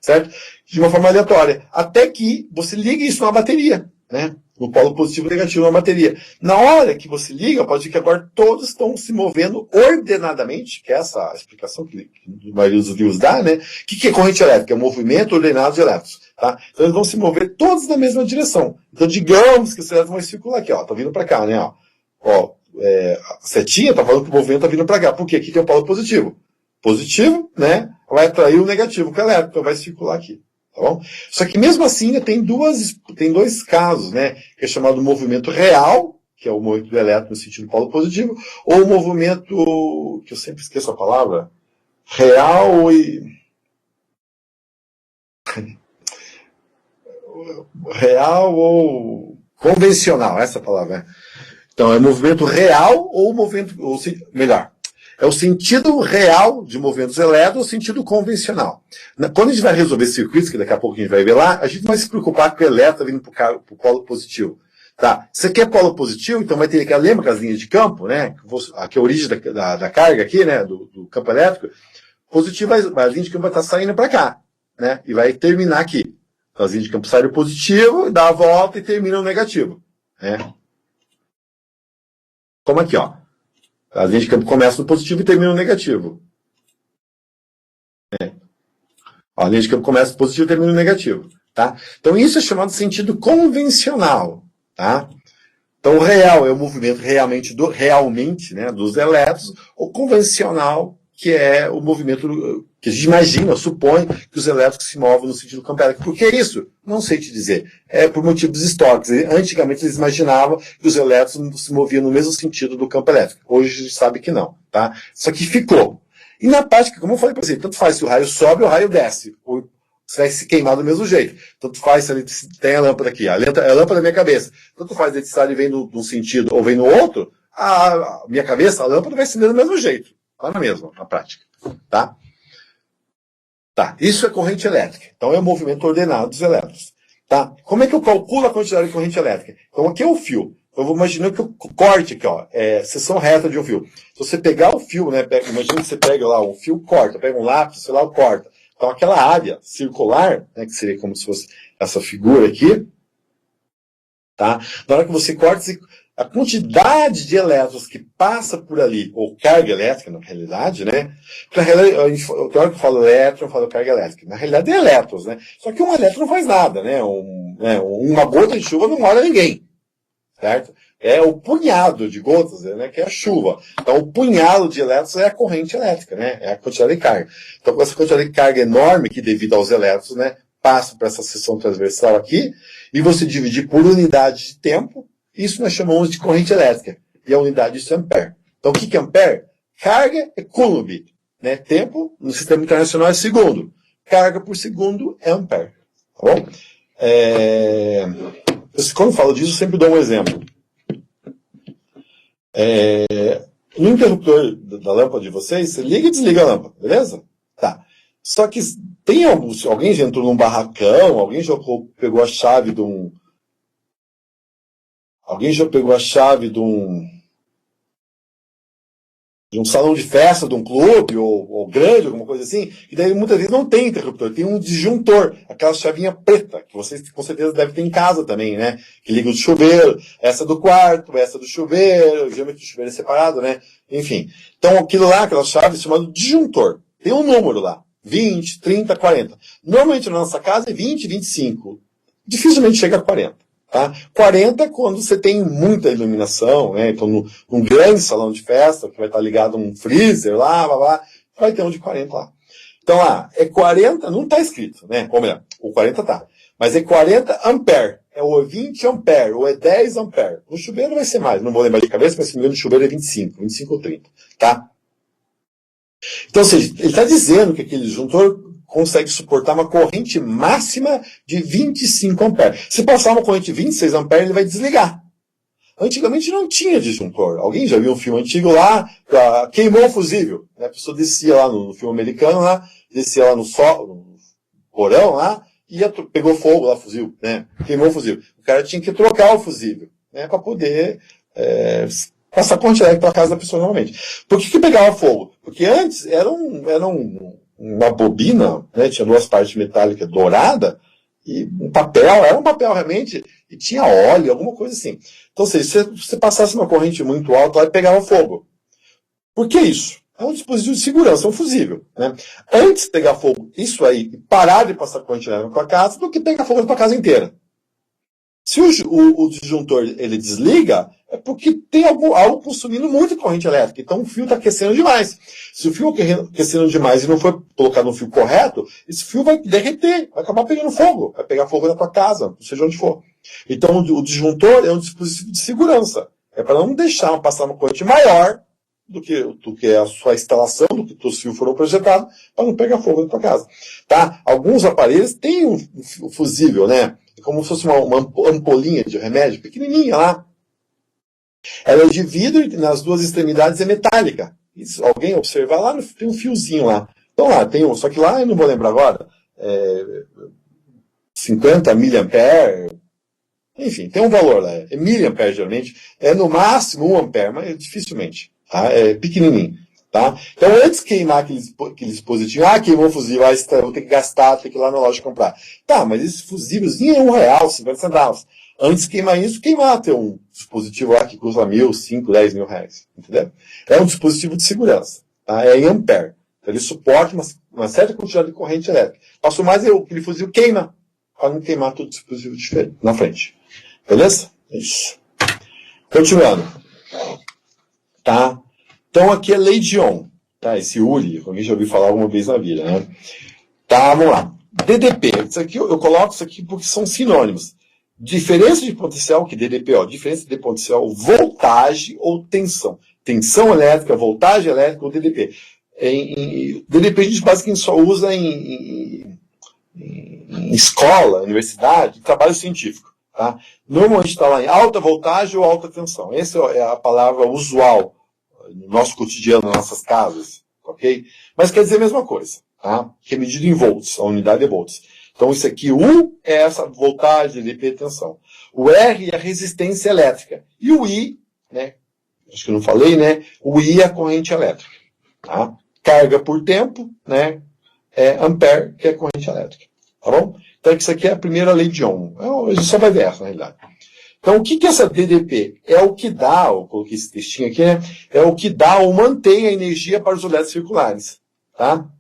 certo? De uma forma aleatória, até que você liga isso na bateria, né? No polo positivo e negativo na bateria. Na hora que você liga, pode dizer que agora todos estão se movendo ordenadamente, que é essa a explicação que a maioria dos livros dá, né? O que é corrente elétrica? É o movimento ordenado de elétrons. Tá? Então eles vão se mover todos na mesma direção. Então digamos que esse elétron vai circular aqui, ó, tá vindo para cá, né? Ó, a setinha tá falando que o movimento tá vindo para cá. Por quê? Aqui tem o polo positivo. Positivo, né? Vai atrair o negativo, que é o elétron, então vai circular aqui. Tá bom? Só que mesmo assim tem dois casos, né? Que é chamado movimento real, que é o movimento do elétron no sentido polo positivo, ou o movimento, que eu sempre esqueço a palavra, real e... real ou convencional, essa palavra. Né? Então, é movimento real ou movimento, ou melhor, é o sentido real de movimento dos elétrons, o sentido convencional. Quando a gente vai resolver circuitos, que daqui a pouco a gente vai ver lá, a gente vai se preocupar com o elétron vindo para o polo positivo. Tá? Você quer polo positivo, então vai ter que lembra as linhas de campo, né? Aqui é a origem da carga aqui, né? Do campo elétrico. Positivo, a linha de campo vai estar saindo para cá, né? E vai terminar aqui. Então, as linhas de campo saem do positivo, dá a volta e termina no negativo. Né? Como aqui, ó. As linhas de campo começam no positivo e terminam no negativo. A linha de campo começa no positivo e termina no negativo. Tá? Então isso é chamado de sentido convencional. Tá? Então o real é o movimento realmente né, dos elétrons, o convencional, que é o movimento que a gente imagina, supõe que os elétrons se movem no sentido do campo elétrico. Por que isso? Não sei te dizer. É por motivos históricos. Antigamente eles imaginavam que os elétrons se moviam no mesmo sentido do campo elétrico. Hoje a gente sabe que não. Tá? Só que ficou. E na prática, como eu falei para você, tanto faz se o raio sobe ou o raio desce. Ou você vai se queimar do mesmo jeito. Tanto faz se tem a lâmpada aqui. A lâmpada da minha cabeça. Tanto faz a eletricidade vem num sentido ou vem no outro, a minha cabeça, a lâmpada vai acender do mesmo jeito. Lá na mesma, na prática. Tá? Tá, isso é corrente elétrica. Então é o movimento ordenado dos elétrons. Tá? Como é que eu calculo a quantidade de corrente elétrica? Então aqui é o fio. Eu vou imaginar que o corte aqui, ó, é seção reta de um fio. Se você pegar o fio, né, imagina que você pega lá um fio, corta, pega um lápis, sei lá, corta. Então aquela área circular, né, que seria como se fosse essa figura aqui, tá? Na hora que você corta, a quantidade de elétrons que passa por ali, ou carga elétrica, na realidade, né? Na realidade, tem hora que eu falo elétron, eu falo carga elétrica. Na realidade é elétrons, né? Só que um elétron não faz nada, né? Uma gota de chuva não molha ninguém, certo? É o punhado de gotas, né? Que é a chuva. Então, o punhado de elétrons é a corrente elétrica, né? É a quantidade de carga. Então, com essa quantidade de carga enorme que devido aos elétrons, né? Passa por essa seção transversal aqui, e você dividir por unidade de tempo, isso nós chamamos de corrente elétrica. E a unidade disso é ampere. Então, o que é ampere? Carga é coulomb. Né? Tempo, no sistema internacional, é segundo. carga por segundo é ampere. Tá bom? Quando eu falo disso, eu sempre dou um exemplo. No interruptor da lâmpada de vocês, você liga e desliga a lâmpada, beleza? Tá. Só que tem alguém já entrou num barracão, alguém já pegou a chave de um... Alguém já pegou a chave de um salão de festa, de um clube, ou grande, alguma coisa assim, e daí muitas vezes não tem interruptor, tem um disjuntor, aquela chavinha preta, que vocês com certeza devem ter em casa também, né? Que liga o chuveiro, essa do quarto, essa do chuveiro, geralmente o chuveiro é separado, né? Enfim. Então aquilo lá, aquela chave, é chamado disjuntor. Tem um número lá, 20, 30, 40. Normalmente na nossa casa é 20, 25. Dificilmente chega a 40. Tá? 40 quando você tem muita iluminação, né? Então, num grande salão de festa, que vai estar ligado a um freezer lá, vai ter um de 40 lá. Então, é 40, não está escrito, né? Ou melhor, o 40 tá. Mas é 40 ampere. É ou 20 ampere, ou é 10 ampere. No chuveiro vai ser mais, não vou lembrar de cabeça, mas se não me engano, no chuveiro é 25 ou 30, tá? Então, ou seja, ele está dizendo que aquele disjuntor consegue suportar uma corrente máxima de 25 amperes. Se passar uma corrente de 26 amperes, ele vai desligar. Antigamente não tinha disjuntor. Alguém já viu um filme antigo lá, queimou o fusível. A pessoa descia lá no filme americano, lá, descia lá no porão lá, e pegou fogo lá o fusível, né? Queimou o fusível. O cara tinha que trocar o fusível, né? Para poder passar corrente elétrica para casa da pessoa normalmente. Por que pegava fogo? Porque antes era uma bobina, né, tinha duas partes metálicas dourada, e era um papel realmente, e tinha óleo, alguma coisa assim. Então, se você passasse uma corrente muito alta, ela pegava fogo. Por que isso? É um dispositivo de segurança, é um fusível. Né? Antes de pegar fogo, isso aí, parar de passar corrente elétrica na tua casa, do que pegar fogo na tua casa inteira. Se o disjuntor ele desliga, é porque tem algo consumindo muita corrente elétrica. Então o fio está aquecendo demais. Se o fio aquecendo demais e não for colocado no fio correto, esse fio vai derreter, vai acabar pegando fogo. Vai pegar fogo na tua casa, seja onde for. Então o disjuntor é um dispositivo de segurança. É para não deixar passar uma corrente maior do que a sua instalação, do que os fios foram projetados, para não pegar fogo na tua casa. Tá? Alguns aparelhos têm um fusível, né? É como se fosse uma ampolinha de remédio, pequenininha lá. Ela é de vidro e nas duas extremidades é metálica. Isso, alguém observar lá, tem um fiozinho lá. Então lá, só que lá eu não vou lembrar agora, 50 miliampere, enfim, tem um valor lá, é miliampere geralmente, é no máximo 1 ampere, mas dificilmente, tá? É pequenininho. Tá? Então, antes de queimar aquele dispositivo, queimou o fusível, vou ter que gastar, ter que ir lá na loja comprar. Tá, mas esse fusívelzinho é R$1, 50 centavos. Antes de queimar isso, ter um dispositivo lá que custa 1.000, 5, 10 mil reais. Entendeu? É um dispositivo de segurança. Tá? É em ampere. Então, ele suporta uma certa quantidade de corrente elétrica. Passou mais, aquele fusível queima, para não queimar todo o dispositivo diferente na frente. Beleza? Isso. Continuando. Tá? Então aqui é lei de Ohm, tá? Esse URI, alguém já ouviu falar alguma vez na vida, né? Tá, vamos lá. DDP, isso aqui eu coloco isso aqui porque são sinônimos. Diferença de potencial, que DDP, diferença de potencial, voltagem ou tensão. Tensão elétrica, voltagem elétrica ou DDP. DDP a gente basicamente só usa em escola, universidade, trabalho científico. Tá? Normalmente está lá em alta voltagem ou alta tensão. Essa é a palavra usual no nosso cotidiano, nas nossas casas, ok? Mas quer dizer a mesma coisa, tá? Que é medido em volts, a unidade é volts. Então isso aqui, U é essa voltagem, DP, tensão. O R é a resistência elétrica. E o I, né? Acho que eu não falei, né? O I é a corrente elétrica. Tá? Carga por tempo, né? É ampere, que é a corrente elétrica. Tá bom? Então isso aqui é a primeira lei de Ohm. A gente só vai ver essa, na realidade. Então, o que é essa DDP? É o que dá, eu coloquei esse textinho aqui, né? É o que dá ou mantém a energia para os elétrons circulares. Tá?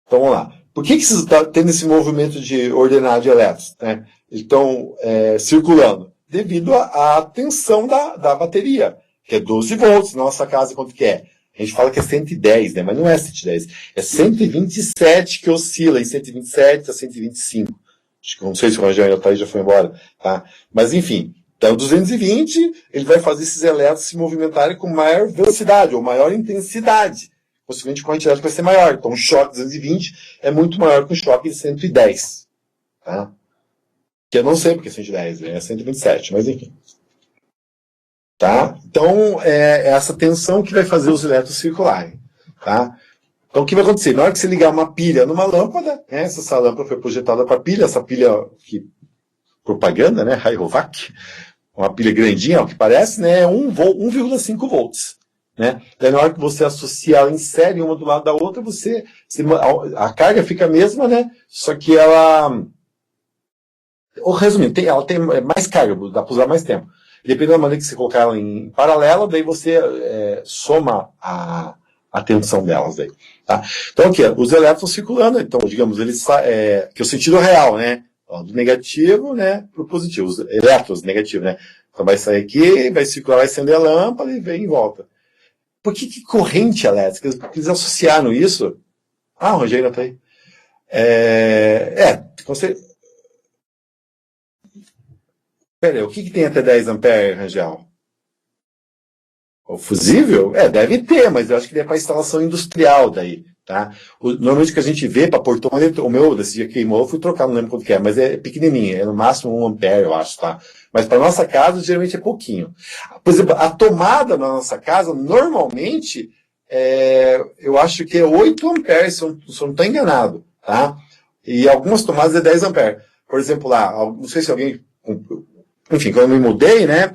Então, vamos lá. Por que você está tendo esse movimento de ordenado de elétrons? Né? Eles estão circulando. Devido à tensão da bateria, que é 12 volts. Na nossa casa, quanto que é? A gente fala que é 110, né? Mas não é 110. É 127 que oscila em 127 a 125. Acho que não sei se o Rogério já foi embora, tá? Mas enfim, então 220, ele vai fazer esses elétrons se movimentarem com maior velocidade ou maior intensidade. possivelmente a corrente elétrica vai ser maior. Então, um choque de 220 é muito maior que um choque de 110. Tá? Que eu não sei porque é 110, é 127, mas enfim. Tá? Então, é essa tensão que vai fazer os elétrons circularem. Tá? Então, o que vai acontecer? Na hora que você ligar uma pilha numa lâmpada, né, se essa lâmpada foi projetada para pilha, essa pilha que propaganda, né, Rayovac, uma pilha grandinha, ao que parece, né, é 1,5 volts. Né? Daí, na hora que você associa ela em série, uma do lado da outra, a carga fica a mesma, né? Só que ela... Resumindo, ela tem mais carga, dá para usar mais tempo. Dependendo da maneira que você colocar ela em paralelo, daí você soma a tensão delas. Daí, tá? Então, aqui, os elétrons circulando, então, digamos, eles que é o sentido real, né? Do negativo, né, para o positivo. Os elétrons negativos, né? Então, vai sair aqui, vai circular, vai acender a lâmpada e vem em volta. Por que corrente elétrica? Eles associaram isso... Ah, o Rogério está aí. Peraí, o que tem até 10 amperes, Rangel? O fusível? Deve ter, mas eu acho que é para instalação industrial daí, tá? Normalmente o que a gente vê para portão, o meu desse dia queimou, eu fui trocar, não lembro quanto que é, mas é pequenininho, é no máximo 1 ampere, eu acho, tá? Mas para nossa casa, geralmente é pouquinho. Por exemplo, a tomada na nossa casa, normalmente, eu acho que é 8 amperes, se eu não estou enganado, tá? E algumas tomadas é 10 amperes. Por exemplo, lá, não sei se alguém... Enfim, quando eu me mudei, né,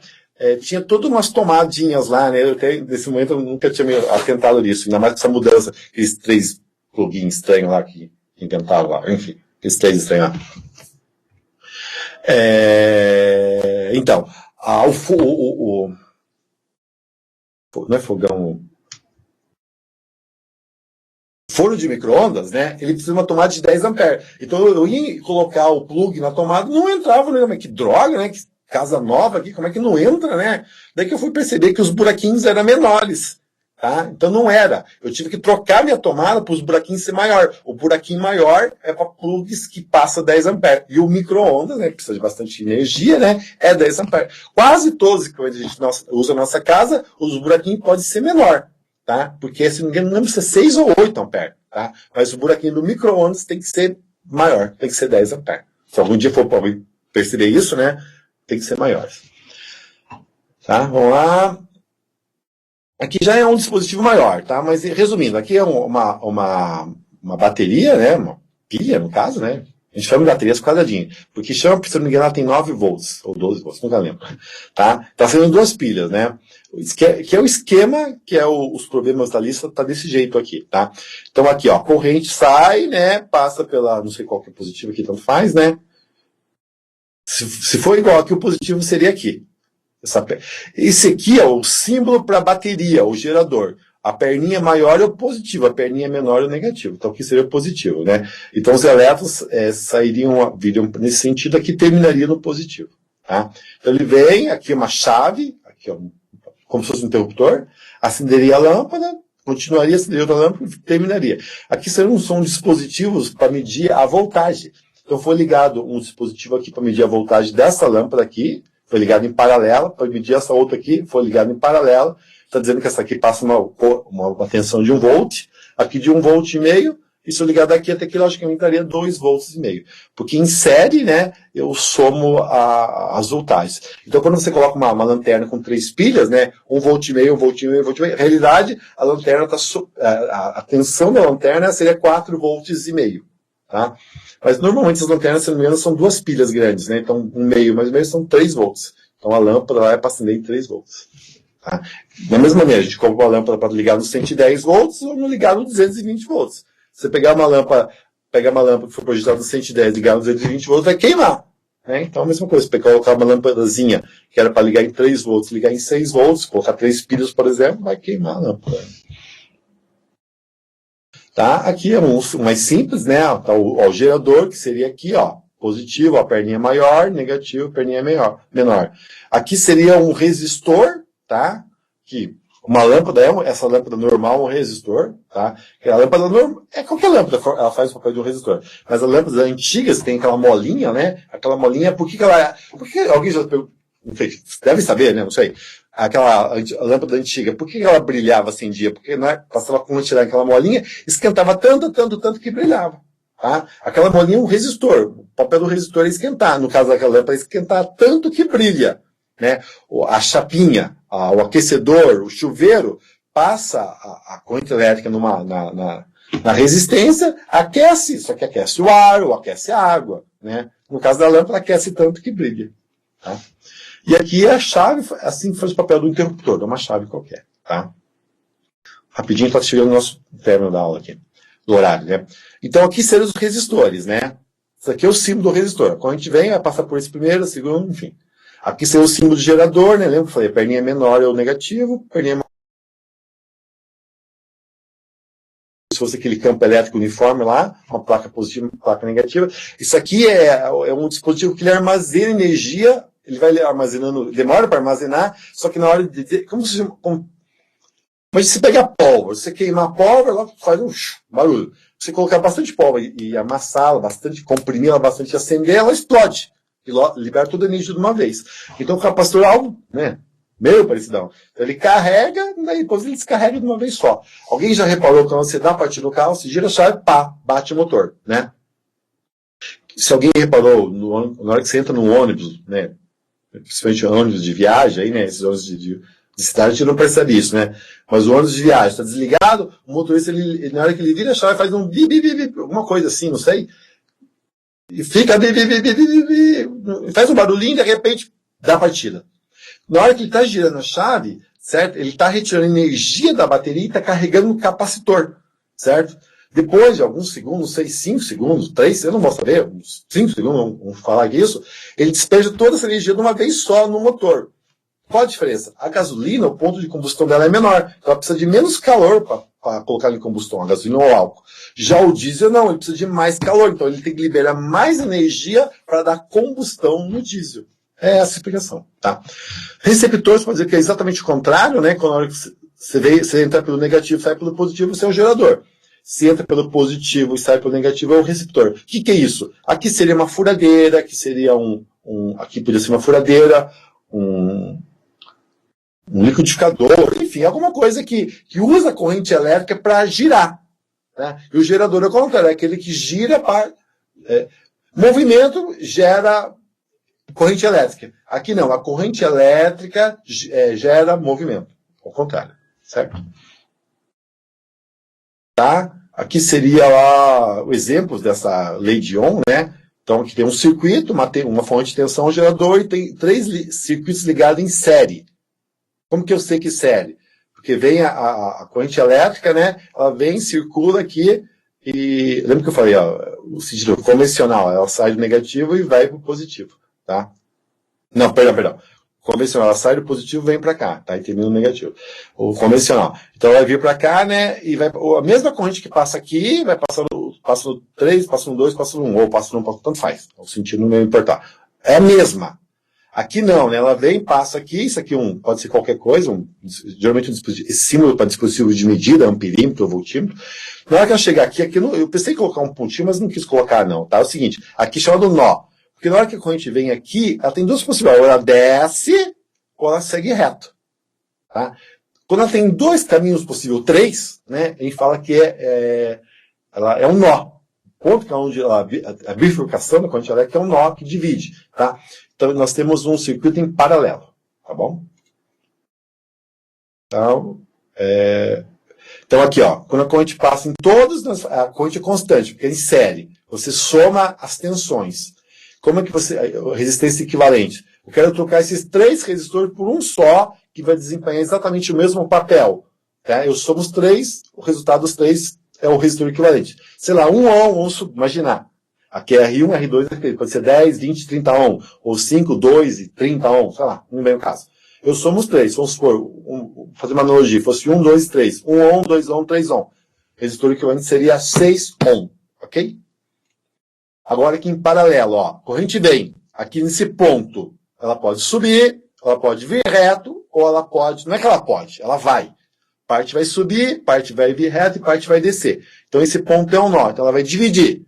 tinha todas umas tomadinhas lá, né, nesse momento eu nunca tinha me atentado nisso, ainda mais com essa mudança, aqueles 3 plugins estranhos lá que inventaram lá, enfim, aqueles 3 estranhos lá. Então, não é fogão... Forno de micro-ondas, né, ele precisa de uma tomada de 10 amperes. Então eu ia colocar o plug na tomada, não entrava, né, que droga, né, que casa nova aqui, como é que não entra, né? Daí que eu fui perceber que os buraquinhos eram menores, tá? Então não era. Eu tive que trocar minha tomada para os buraquinhos ser maior. O buraquinho maior é para plugs que passa 10 amperes. E o micro-ondas, né, precisa de bastante energia, né, é 10 amperes. Quase todos que a gente usa na nossa casa, os buraquinhos podem ser menor, tá? Porque, se não me engano, não lembro se é 6 ou 8 amperes, tá? Mas o buraquinho do micro-ondas tem que ser maior, tem que ser 10 amperes. Se algum dia for perceber isso, né, tem que ser maiores. Tá? Vamos lá. Aqui já é um dispositivo maior, tá? Mas resumindo, aqui é uma bateria, né? Uma pilha, no caso, né? A gente chama de bateria quadradinha. Porque chama, se não me engano, ela tem 9 volts, ou 12 volts, nunca lembro. Tá? Tá sendo 2 pilhas, né? Que é o esquema, que é os problemas da lista, tá desse jeito aqui, tá? Então aqui, ó, a corrente sai, né? Passa pela, não sei qual que é o positivo aqui, tanto faz, né? Se for igual aqui, o positivo seria aqui. Esse aqui é o símbolo para a bateria, o gerador. A perninha maior é o positivo, a perninha menor é o negativo. Então aqui seria o positivo, né? Então os elétrons viriam nesse sentido, aqui terminaria no positivo. Tá? Então ele vem, aqui é uma chave, aqui ó, como se fosse um interruptor, acenderia a lâmpada, continuaria, acenderia outra lâmpada e terminaria. Aqui são dispositivos para medir a voltagem. Então foi ligado um dispositivo aqui para medir a voltagem dessa lâmpada aqui, foi ligado em paralelo, para medir essa outra aqui, foi ligado em paralelo. Está dizendo que essa aqui passa uma tensão de 1 volt, aqui de 1,5 volt, e se eu ligar daqui até aqui, logicamente daria 2,5 volts. Porque em série, né, eu somo as voltagens. Então quando você coloca uma lanterna com 3 pilhas, né, 1,5 volt, 1,5 volt, 1,5 volt, na realidade a lanterna a tensão da lanterna seria 4,5 volts. Tá? Mas normalmente as lanternas, se não me engano, são 2 pilhas grandes, né? Então, mais ou menos, são 3 volts. Então a lâmpada lá é para acender em 3 volts. Tá? Da mesma maneira, a gente compra uma lâmpada para ligar no 110 volts ou não ligar no 220 volts. Se você pegar uma lâmpada que foi projetada no 110 e ligar no 220 volts, vai queimar. Né? Então a mesma coisa, se você colocar uma lâmpadazinha que era para ligar em 3 volts, ligar em 6 volts, colocar 3 pilhas, por exemplo, vai queimar a lâmpada. Tá? Aqui é um mais simples, né? Tá o gerador, que seria aqui, ó, positivo, a perninha maior, negativo, a perninha menor. Aqui seria um resistor, tá? Que uma lâmpada, essa lâmpada normal é um resistor, tá? A lâmpada normal, qualquer lâmpada, ela faz o papel de um resistor. Mas as lâmpadas antigas tem aquela molinha, né? Aquela molinha, por que alguém já perguntou, não sei, deve saber, né? Não sei. a lâmpada antiga, por que ela brilhava, acendia? Porque, né, passava com aquela molinha, esquentava tanto que brilhava. Tá? Aquela molinha é um resistor. O papel do resistor é esquentar. No caso daquela lâmpada, é esquentar tanto que brilha. Né? A chapinha, o aquecedor, o chuveiro, passa a corrente elétrica na resistência, aquece, só que aquece o ar ou aquece a água. Né? No caso da lâmpada, aquece tanto que brilha. Tá? E aqui a chave, assim faz o papel do interruptor, é uma chave qualquer. Tá? Rapidinho, está chegando o nosso término da aula aqui, do horário. Né? Então aqui seriam os resistores. Né? Isso aqui é o símbolo do resistor. Quando a gente vem, vai passar por esse primeiro, segundo, enfim. Aqui seria o símbolo de gerador, né? Lembra que eu falei? A perninha menor é o negativo, perninha maior. Se fosse aquele campo elétrico uniforme lá, uma placa positiva, uma placa negativa. Isso aqui é um dispositivo que ele armazena energia, ele vai armazenando, demora para armazenar, só que na hora de. Mas se você pegar pólvora, você queimar a pólvora, ela faz um barulho. Se você colocar bastante pólvora e amassá-la bastante, comprimir-la bastante, acender, ela explode. E libera toda a energia de uma vez. Então o capacitor é algo, né? Meio parecidão. Então ele carrega, e depois ele descarrega de uma vez só. Alguém já reparou que quando você dá a partida no carro, você gira a chave, pá, bate o motor, né? Se alguém reparou, na hora que você entra num ônibus, né? Principalmente ônibus de viagem, aí, né? Esses ônibus de cidade, a gente não percebe isso, né? Mas o ônibus de viagem está desligado, o motorista, na hora que ele vira a chave, faz um bi, bi, bi, bi, alguma coisa assim, não sei. E fica bi, bi, bi, bi, bi, bi, faz um barulhinho e de repente dá a partida. Na hora que ele está girando a chave, certo? Ele está retirando energia da bateria e está carregando no capacitor, certo? Depois de alguns segundos, não sei, 5 segundos, 3, eu não vou saber, uns 5 segundos, vamos falar disso, ele despeja toda essa energia de uma vez só no motor. Qual a diferença? A gasolina, o ponto de combustão dela é menor, então ela precisa de menos calor para colocar em combustão, a gasolina ou o álcool. Já o diesel não, ele precisa de mais calor, então ele tem que liberar mais energia para dar combustão no diesel. É essa a explicação, tá? Receptor, você pode dizer que é exatamente o contrário, né? Quando a hora que você entra pelo negativo e sai pelo positivo, você é o gerador. Se entra pelo positivo e sai pelo negativo, é o receptor. O que é isso? Aqui seria uma furadeira, aqui seria aqui poderia ser uma furadeira, um liquidificador, enfim, alguma coisa que usa a corrente elétrica para girar. Né? E o gerador é o contrário, é aquele que gira para... movimento gera corrente elétrica. Aqui não, a corrente elétrica gera movimento. Ao contrário, certo? Tá? Aqui seria lá o exemplo dessa lei de Ohm, né? Então aqui tem um circuito, uma fonte de tensão, um gerador, e tem 3 circuitos ligados em série. Como que eu sei que série? Porque vem a corrente elétrica, né? Ela vem, circula aqui, e lembra que eu falei, ó, o sentido convencional, ela sai do negativo e vai para o positivo. Tá? Não, perdão. Convencional, ela sai do positivo e vem para cá, tá? E termina no negativo. O convencional. Então ela vai vir para cá, né? E vai a mesma corrente que passa aqui, vai passa no 3, passa no 2, passa no 1, ou passa no 1, tanto faz. O sentido não vai importar. É a mesma. Aqui não, né? Ela vem, passa aqui, isso aqui pode ser qualquer coisa, geralmente esse símbolo para dispositivo de medida, amperímetro ou voltímetro. Na hora que ela chegar aqui eu pensei em colocar um pontinho, mas não quis colocar não, tá? É o seguinte, aqui chama do nó. Porque na hora que a corrente vem aqui, ela tem 2 possibilidades. Ou ela desce, ou ela segue reto. Tá? Quando ela tem 2 caminhos possíveis, 3, né, a gente fala que ela é um nó. O ponto que é onde a bifurcação da corrente elétrica é um nó que divide. Tá? Então nós temos um circuito em paralelo. Tá bom? Então aqui, ó, quando a corrente passa em todos, a corrente é constante, porque é em série. Você soma as tensões. Como é que resistência equivalente? Eu quero trocar esses 3 resistores por um só, que vai desempenhar exatamente o mesmo papel. Tá? Eu somo os 3, o resultado dos 3 é o resistor equivalente. Sei lá, 1 ohm, vamos imaginar. Aqui é R1, R2, R3. Pode ser 10, 20, 30 ohm. Ou 5, 2 e 30 ohm. Sei lá, não vem o caso. Eu somo os 3. Vamos supor, fazer uma analogia. Fosse 1, 2, 3. 1 ohm, 2 ohm, 3 ohm. O resistor equivalente seria 6 ohm. Ok? Agora aqui em paralelo, ó, corrente vem aqui nesse ponto, ela pode subir, ela pode vir reto, ou ela pode, não é que ela pode, ela vai. Parte vai subir, parte vai vir reto e parte vai descer. Então esse ponto é um nó, então ela vai dividir.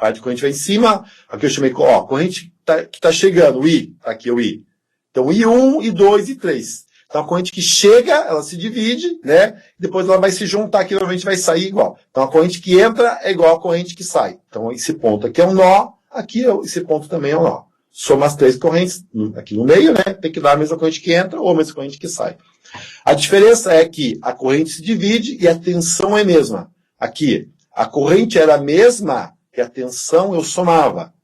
Parte da corrente vai em cima, aqui eu chamei, ó, corrente que está chegando, o I, tá aqui o I. Então I1, I2 e 3. Então a corrente que chega, ela se divide, né? Depois ela vai se juntar aqui, normalmente vai sair igual. Então a corrente que entra é igual à corrente que sai. Então esse ponto aqui é um nó, aqui esse ponto também é um nó. Soma as três correntes aqui no meio, né? Tem que dar a mesma corrente que entra ou a mesma corrente que sai. A diferença é que a corrente se divide e a tensão é a mesma. Aqui, a corrente era a mesma e a tensão eu somava.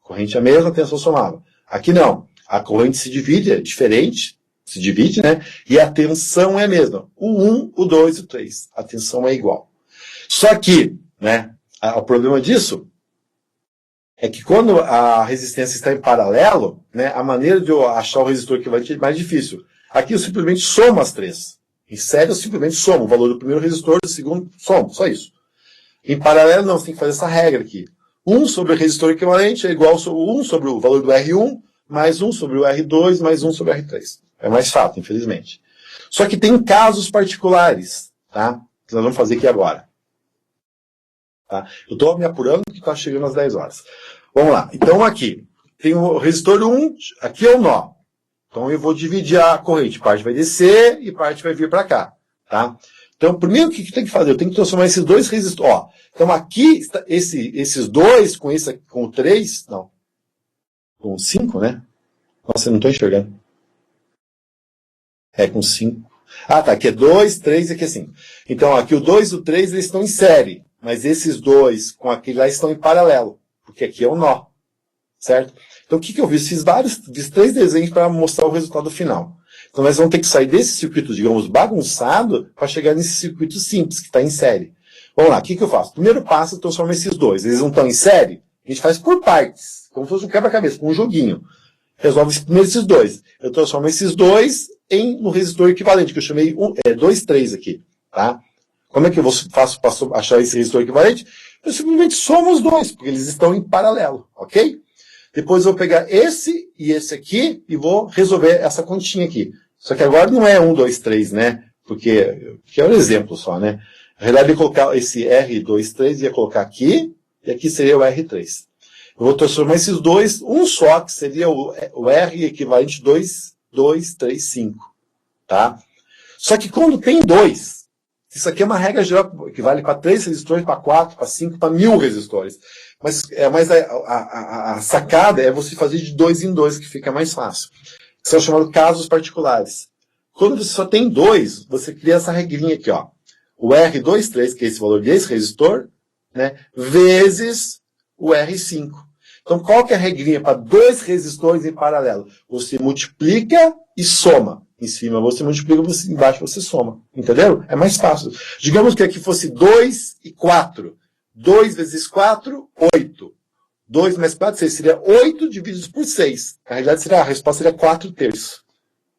A corrente é a mesma, a tensão eu somava. Aqui não. A corrente se divide, é diferente, se divide, né? E a tensão é a mesma. O 1, o 2 e o 3. A tensão é igual. Só que, né? O problema disso é que quando a resistência está em paralelo, né? A maneira de eu achar o resistor equivalente é mais difícil. Aqui eu simplesmente somo as três. Em série eu simplesmente somo o valor do primeiro resistor, do segundo, somo, só isso. Em paralelo não, você tem que fazer essa regra aqui. 1 sobre o resistor equivalente é igual a 1 sobre o valor do R1, mais 1 sobre o R2, mais 1 sobre o R3. É mais fato, infelizmente. Só que tem casos particulares, tá? Que nós vamos fazer aqui agora. Tá? Eu estou me apurando que está chegando às 10 horas. Vamos lá. Então aqui, tem o resistor 1, aqui é o nó. Então eu vou dividir a corrente. Parte vai descer e parte vai vir para cá. Tá? Então, primeiro o que tem que fazer? Eu tenho que transformar esses dois resistores. Ó, então aqui, esses dois com o 3, não. Com 5, né? Nossa, eu não estou enxergando. É com 5. Ah, tá. Aqui é 2, 3 e aqui é 5. Então, aqui o 2 e o 3 eles estão em série. Mas esses dois com aquele lá estão em paralelo. Porque aqui é o nó. Certo? Então, o que eu fiz? Fiz 3 desenhos para mostrar o resultado final. Então, nós vamos ter que sair desse circuito, digamos, bagunçado, para chegar nesse circuito simples, que está em série. Vamos lá, o que eu faço? Primeiro passo, eu transformo esses dois. Eles não estão em série? A gente faz por partes, como se fosse um quebra-cabeça, com um joguinho. Resolve primeiro esses dois. Eu transformo esses dois no resistor equivalente, que eu chamei 2, 3 aqui. Tá? Como é que eu faço para achar esse resistor equivalente? Eu simplesmente somo os dois, porque eles estão em paralelo, ok? Depois eu vou pegar esse e esse aqui e vou resolver essa continha aqui. Só que agora não é 1, 2, 3, né? Porque é um exemplo só, né? Na realidade, eu ia colocar esse R2, 3, ia colocar aqui, e aqui seria o R3. Eu vou transformar esses dois, um só, que seria o R equivalente 2, 2, 3, 5. Tá? Só que quando tem dois, isso aqui é uma regra geral que vale para 3 resistores, para 4, para 5, para 1000 resistores. Mas a sacada é você fazer de 2 em 2, que fica mais fácil. Que são chamados casos particulares. Quando você só tem 2, você cria essa regrinha aqui, ó. O R23, que é esse valor desse resistor, né, vezes o R5. Então, qual que é a regrinha para 2 resistores em paralelo? Você multiplica e soma. Em cima você multiplica, embaixo você soma. Entendeu? É mais fácil. Digamos que aqui fosse 2 e 4. 2 vezes 4, 8. 2 mais 4, 6. Seria 8 divididos por 6. Na realidade, a resposta seria 4 terços.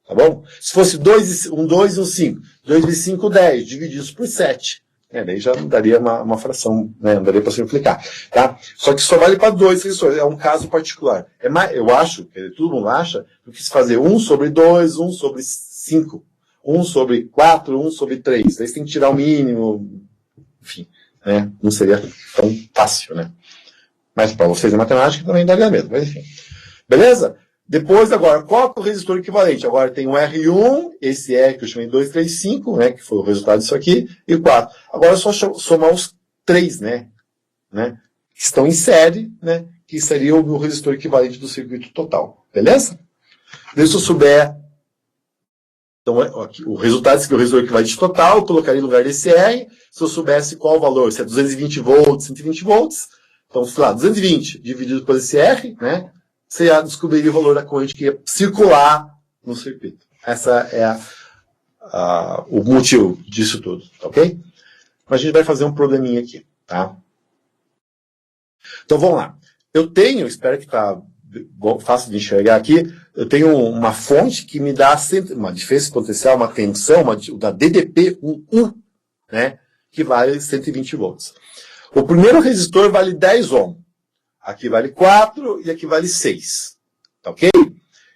Tá bom? Se fosse 2 e 1, 5. 2 vezes 5, 10. Divididos por 7. Daí já não daria uma fração, né? Não daria para simplificar. Tá? Só que só vale para 2 resistores. É um caso particular. Eu acho, todo mundo acha, do que se fazer 1 sobre 2, 1 sobre 5. 1 sobre 4, 1 sobre 3. Daí você tem que tirar o mínimo. Enfim. Né? Não seria tão fácil, né? Mas para vocês a matemática também daria mesmo, mas enfim. Beleza? Depois, agora, qual é o resistor equivalente? Agora tem o R1, esse R que eu chamei 2, 3, 5, né? Que foi o resultado disso aqui, e o 4. Agora é só somar os 3, né? Que estão em série, né? Que seria o meu resistor equivalente do circuito total. Beleza? Se eu souber. Então, aqui, o resultado desse resistor equivalente total, eu colocaria no lugar desse R. Se eu soubesse qual o valor, se é 220 volts, 120 volts, então, sei lá, 220 dividido por esse R, né? Você já descobriria o valor da corrente que ia circular no circuito. Essa é o motivo disso tudo, ok? Mas a gente vai fazer um probleminha aqui, tá? Então, vamos lá. Eu tenho, espero que está fácil de enxergar aqui, eu tenho uma fonte que me dá uma diferença potencial, uma tensão, da DDP, um U, né? Que vale 120 volts. O primeiro resistor vale 10 ohms. Aqui vale 4 e aqui vale 6. Tá ok?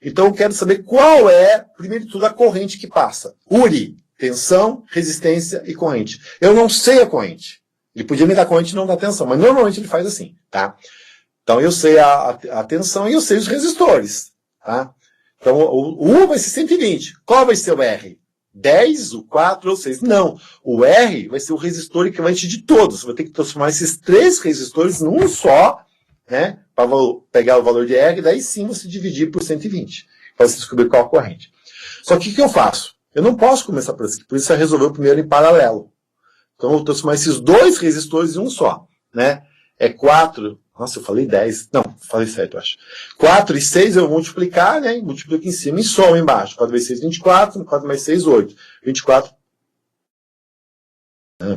Então eu quero saber qual é, primeiro de tudo, a corrente que passa. URI, tensão, resistência e corrente. Eu não sei a corrente. Ele podia me dar corrente e não dar tensão, mas normalmente ele faz assim, tá? Então eu sei a tensão e eu sei os resistores, tá? Então, o U vai ser 120. Qual vai ser o R? 10, o 4 ou 6? Não. O R vai ser o resistor equivalente de todos. Você vai ter que transformar esses 3 resistores num só, né? Para pegar o valor de R, daí sim você dividir por 120. Para você descobrir qual a corrente. Só que o que eu faço? Eu não posso começar por isso. Por isso eu resolvi o primeiro em paralelo. Então eu vou transformar esses 2 resistores em um só, né? É 4. Nossa, eu falei 10. Não, falei certo, eu acho. 4 e 6 eu vou multiplicar, né? Multiplico em cima e soma embaixo. 4 vezes 6, 24. 4 mais 6, 8. 24.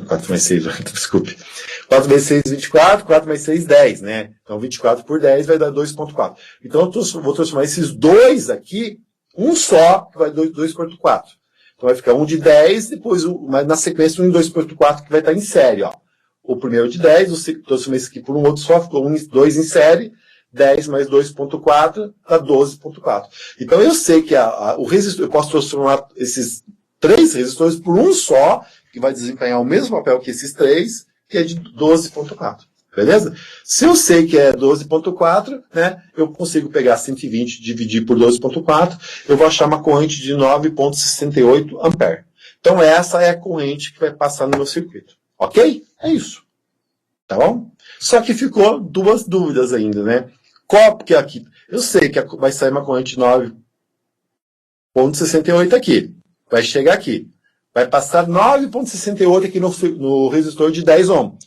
4 mais 6, desculpe. 4 vezes 6, 24. 4 mais 6, 10, né? Então 24 por 10 vai dar 2,4. Então eu vou transformar esses 2 aqui, um só, que vai 2 por 4. Então vai ficar um de 10, depois mas na sequência um em 2 por 4 que vai estar em série, ó. O primeiro de 10, eu transformei isso aqui por um outro só, ficou 2 em série, 10 mais 2,4 dá 12,4. Então eu sei que o resistor, eu posso transformar esses 3 resistores por um só, que vai desempenhar o mesmo papel que esses 3, que é de 12,4. Beleza? Se eu sei que é 12,4, né, eu consigo pegar 120 e dividir por 12,4, eu vou achar uma corrente de 9,68 ampere. Então essa é a corrente que vai passar no meu circuito. Ok? É isso. Tá bom? Só que ficou 2 dúvidas ainda, né? Qual que é aqui? Eu sei que vai sair uma corrente de 9,68 aqui. Vai chegar aqui. Vai passar 9,68 aqui no resistor de 10 ohm.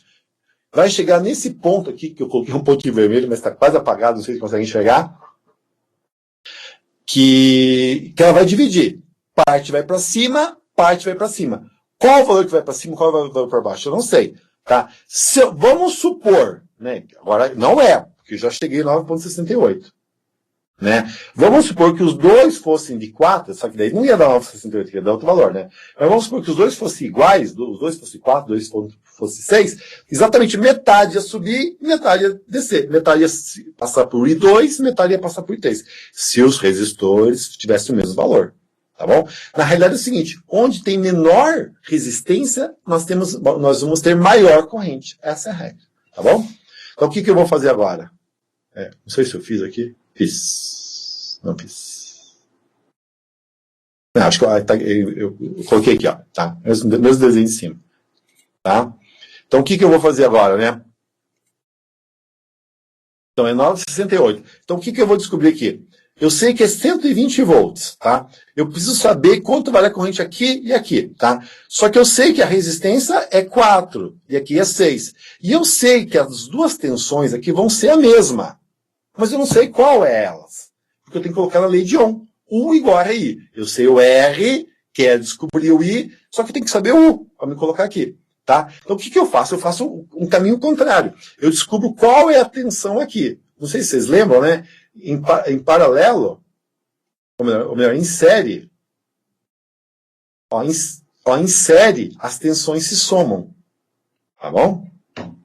Vai chegar nesse ponto aqui, que eu coloquei um pontinho vermelho, mas está quase apagado, não sei se conseguem enxergar, que ela vai dividir. Parte vai para cima, parte vai para cima. Qual o valor que vai para cima, qual o valor para baixo? Eu não sei. Tá? Vamos supor, né? Agora não é, porque eu já cheguei em 9,68. Né? Vamos supor que os dois fossem de 4, só que daí não ia dar 9,68, ia dar outro valor, né? Mas vamos supor que os dois fossem iguais, os dois fossem 4, os dois fossem 6, exatamente metade ia subir e metade ia descer. Metade ia passar por I2, metade ia passar por I3. Se os resistores tivessem o mesmo valor. Tá bom? Na realidade é o seguinte, onde tem menor resistência, nós vamos ter maior corrente. Essa é a regra. Tá bom? Então o que eu vou fazer agora? Não sei se eu fiz aqui. Fiz. Não fiz. Não, acho que eu coloquei aqui, ó. Tá? Meus desenhos em cima. Tá? Então o que eu vou fazer agora, né? Então é 9,68. Então o que eu vou descobrir aqui? Eu sei que é 120 volts, tá? Eu preciso saber quanto vale a corrente aqui e aqui, tá? Só que eu sei que a resistência é 4 e aqui é 6. E eu sei que as duas tensões aqui vão ser a mesma. Mas eu não sei qual é elas. Porque eu tenho que colocar na lei de Ohm. U igual a I. Eu sei o R, que é descobrir o I, só que eu tenho que saber o U, para me colocar aqui. Tá? Então o que eu faço? Eu faço um caminho contrário. Eu descubro qual é a tensão aqui. Não sei se vocês lembram, né? Em paralelo, ou melhor, em série, em série, as tensões se somam. Tá bom?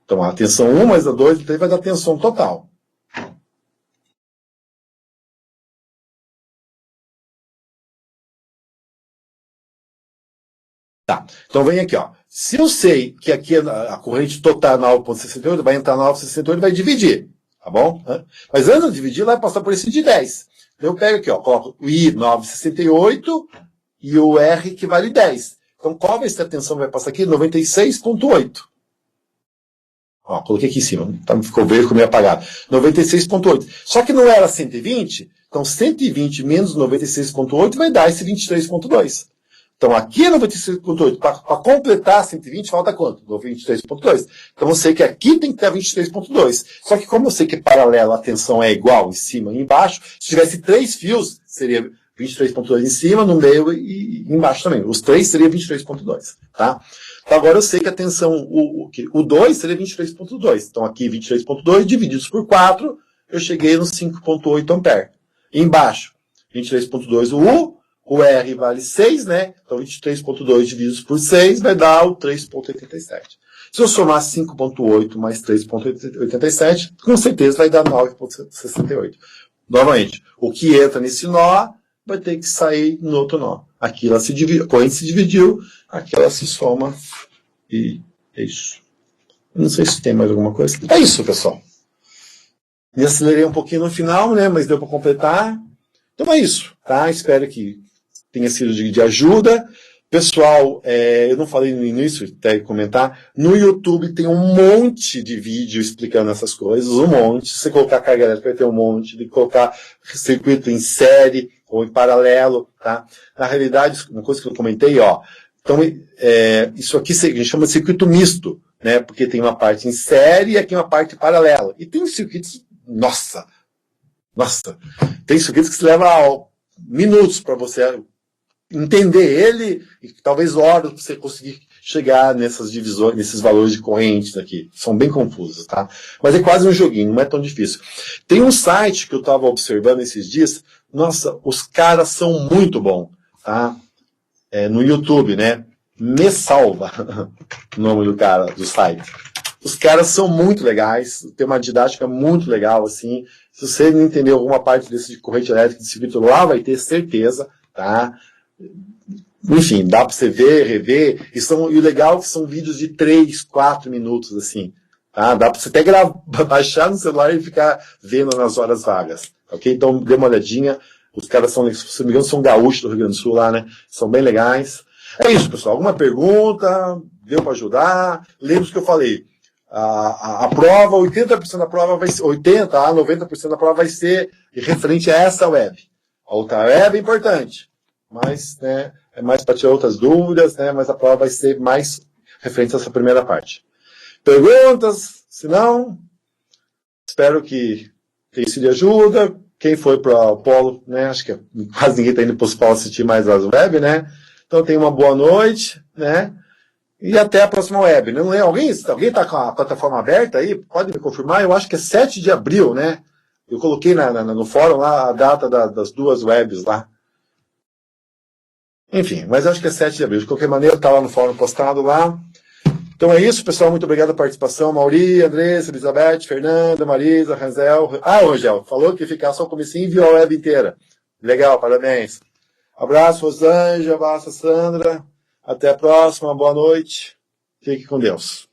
Então a tensão 1 mais a 2, então vai dar tensão total. Tá, então vem aqui, ó. Se eu sei que aqui a corrente total é 9,68, vai entrar 9,68 e vai dividir, tá bom? Mas antes de dividir, vai passar por esse de 10. Então eu pego aqui, ó, coloco o I 9,68 e o R que vale 10. Então qual vai ser a tensão que vai passar aqui? 96,8. Ó, coloquei aqui em cima, ficou verde, ficou meio apagado. 96,8. Só que não era 120, então 120 menos 96,8 vai dar esse 23,2. Então aqui é 96,8. Para completar 120, falta quanto? 23,2. Então eu sei que aqui tem que ter 23,2. Só que como eu sei que paralelo a tensão é igual em cima e embaixo, se tivesse 3 fios, seria 23,2 em cima, no meio e embaixo também. Os 3 seria 23,2. Tá? Então agora eu sei que a tensão, o 2 seria 23,2. Então aqui 23,2 divididos por 4, eu cheguei no 5,8 ampere. E embaixo, 23,2 o R vale 6, né? Então 23,2 divididos por 6 vai dar o 3,87. Se eu somar 5,8 mais 3,87, com certeza vai dar 9,68. Novamente, o que entra nesse nó vai ter que sair no outro nó. Aqui ela se divide, a corrente se dividiu, aqui ela se soma e é isso. Não sei se tem mais alguma coisa. É isso, pessoal. Me acelerei um pouquinho no final, né? Mas deu para completar. Então é isso, tá? Espero que tenha sido de ajuda. Pessoal, eu não falei no início, até comentar, no YouTube tem um monte de vídeo explicando essas coisas, um monte. Se você colocar carga elétrica, vai ter um monte. De colocar circuito em série ou em paralelo, tá? Na realidade, uma coisa que eu comentei, ó. Então, isso aqui a gente chama de circuito misto, né? Porque tem uma parte em série e aqui uma parte paralela. E tem circuitos, nossa, tem circuitos que se leva minutos para você entender ele e talvez horas para você conseguir chegar nessas divisões, nesses valores de correntes aqui. São bem confusos, tá? Mas é quase um joguinho, não é tão difícil. Tem um site que eu estava observando esses dias, nossa, os caras são muito bons, tá? No YouTube, né? Me Salva, o nome do cara, do site. Os caras são muito legais, tem uma didática muito legal, assim. Se você não entender alguma parte desse de corrente elétrica de circuito lá, vai ter certeza, tá? Enfim, dá para você ver, rever. E o legal é que são vídeos de 3, 4 minutos, assim. Tá? Dá para você até baixar no celular e ficar vendo nas horas vagas. Ok? Então, dê uma olhadinha. Os caras são, se não me engano, são gaúchos do Rio Grande do Sul lá, né? São bem legais. É isso, pessoal. Alguma pergunta? Deu para ajudar? Lembra que eu falei? A prova, 80% da prova vai ser, 80% a 90% da prova vai ser referente a essa web. A outra web é importante, mas, né, é mais para tirar outras dúvidas, né, mas a prova vai ser mais referente a essa primeira parte. Perguntas? Se não, espero que tenha sido de ajuda. Quem foi para o Polo, né, acho que quase ninguém está indo para os Polos assistir mais as web, né? Então tenha uma boa noite, né? E até a próxima web. Não é, alguém está com a plataforma aberta aí? Pode me confirmar? Eu acho que é 7 de abril, né? Eu coloquei no fórum lá a data das duas webs lá. Enfim, mas acho que é 7 de abril. De qualquer maneira, está lá no fórum postado lá. Então é isso, pessoal. Muito obrigado pela participação. Mauri, Andressa, Elizabeth, Fernanda, Marisa, Ranzel. Rangel, falou que ficar só o comecinho e viu a web inteira. Legal, parabéns. Abraço, Rosângela, abraço, Sandra. Até a próxima, boa noite. Fique com Deus.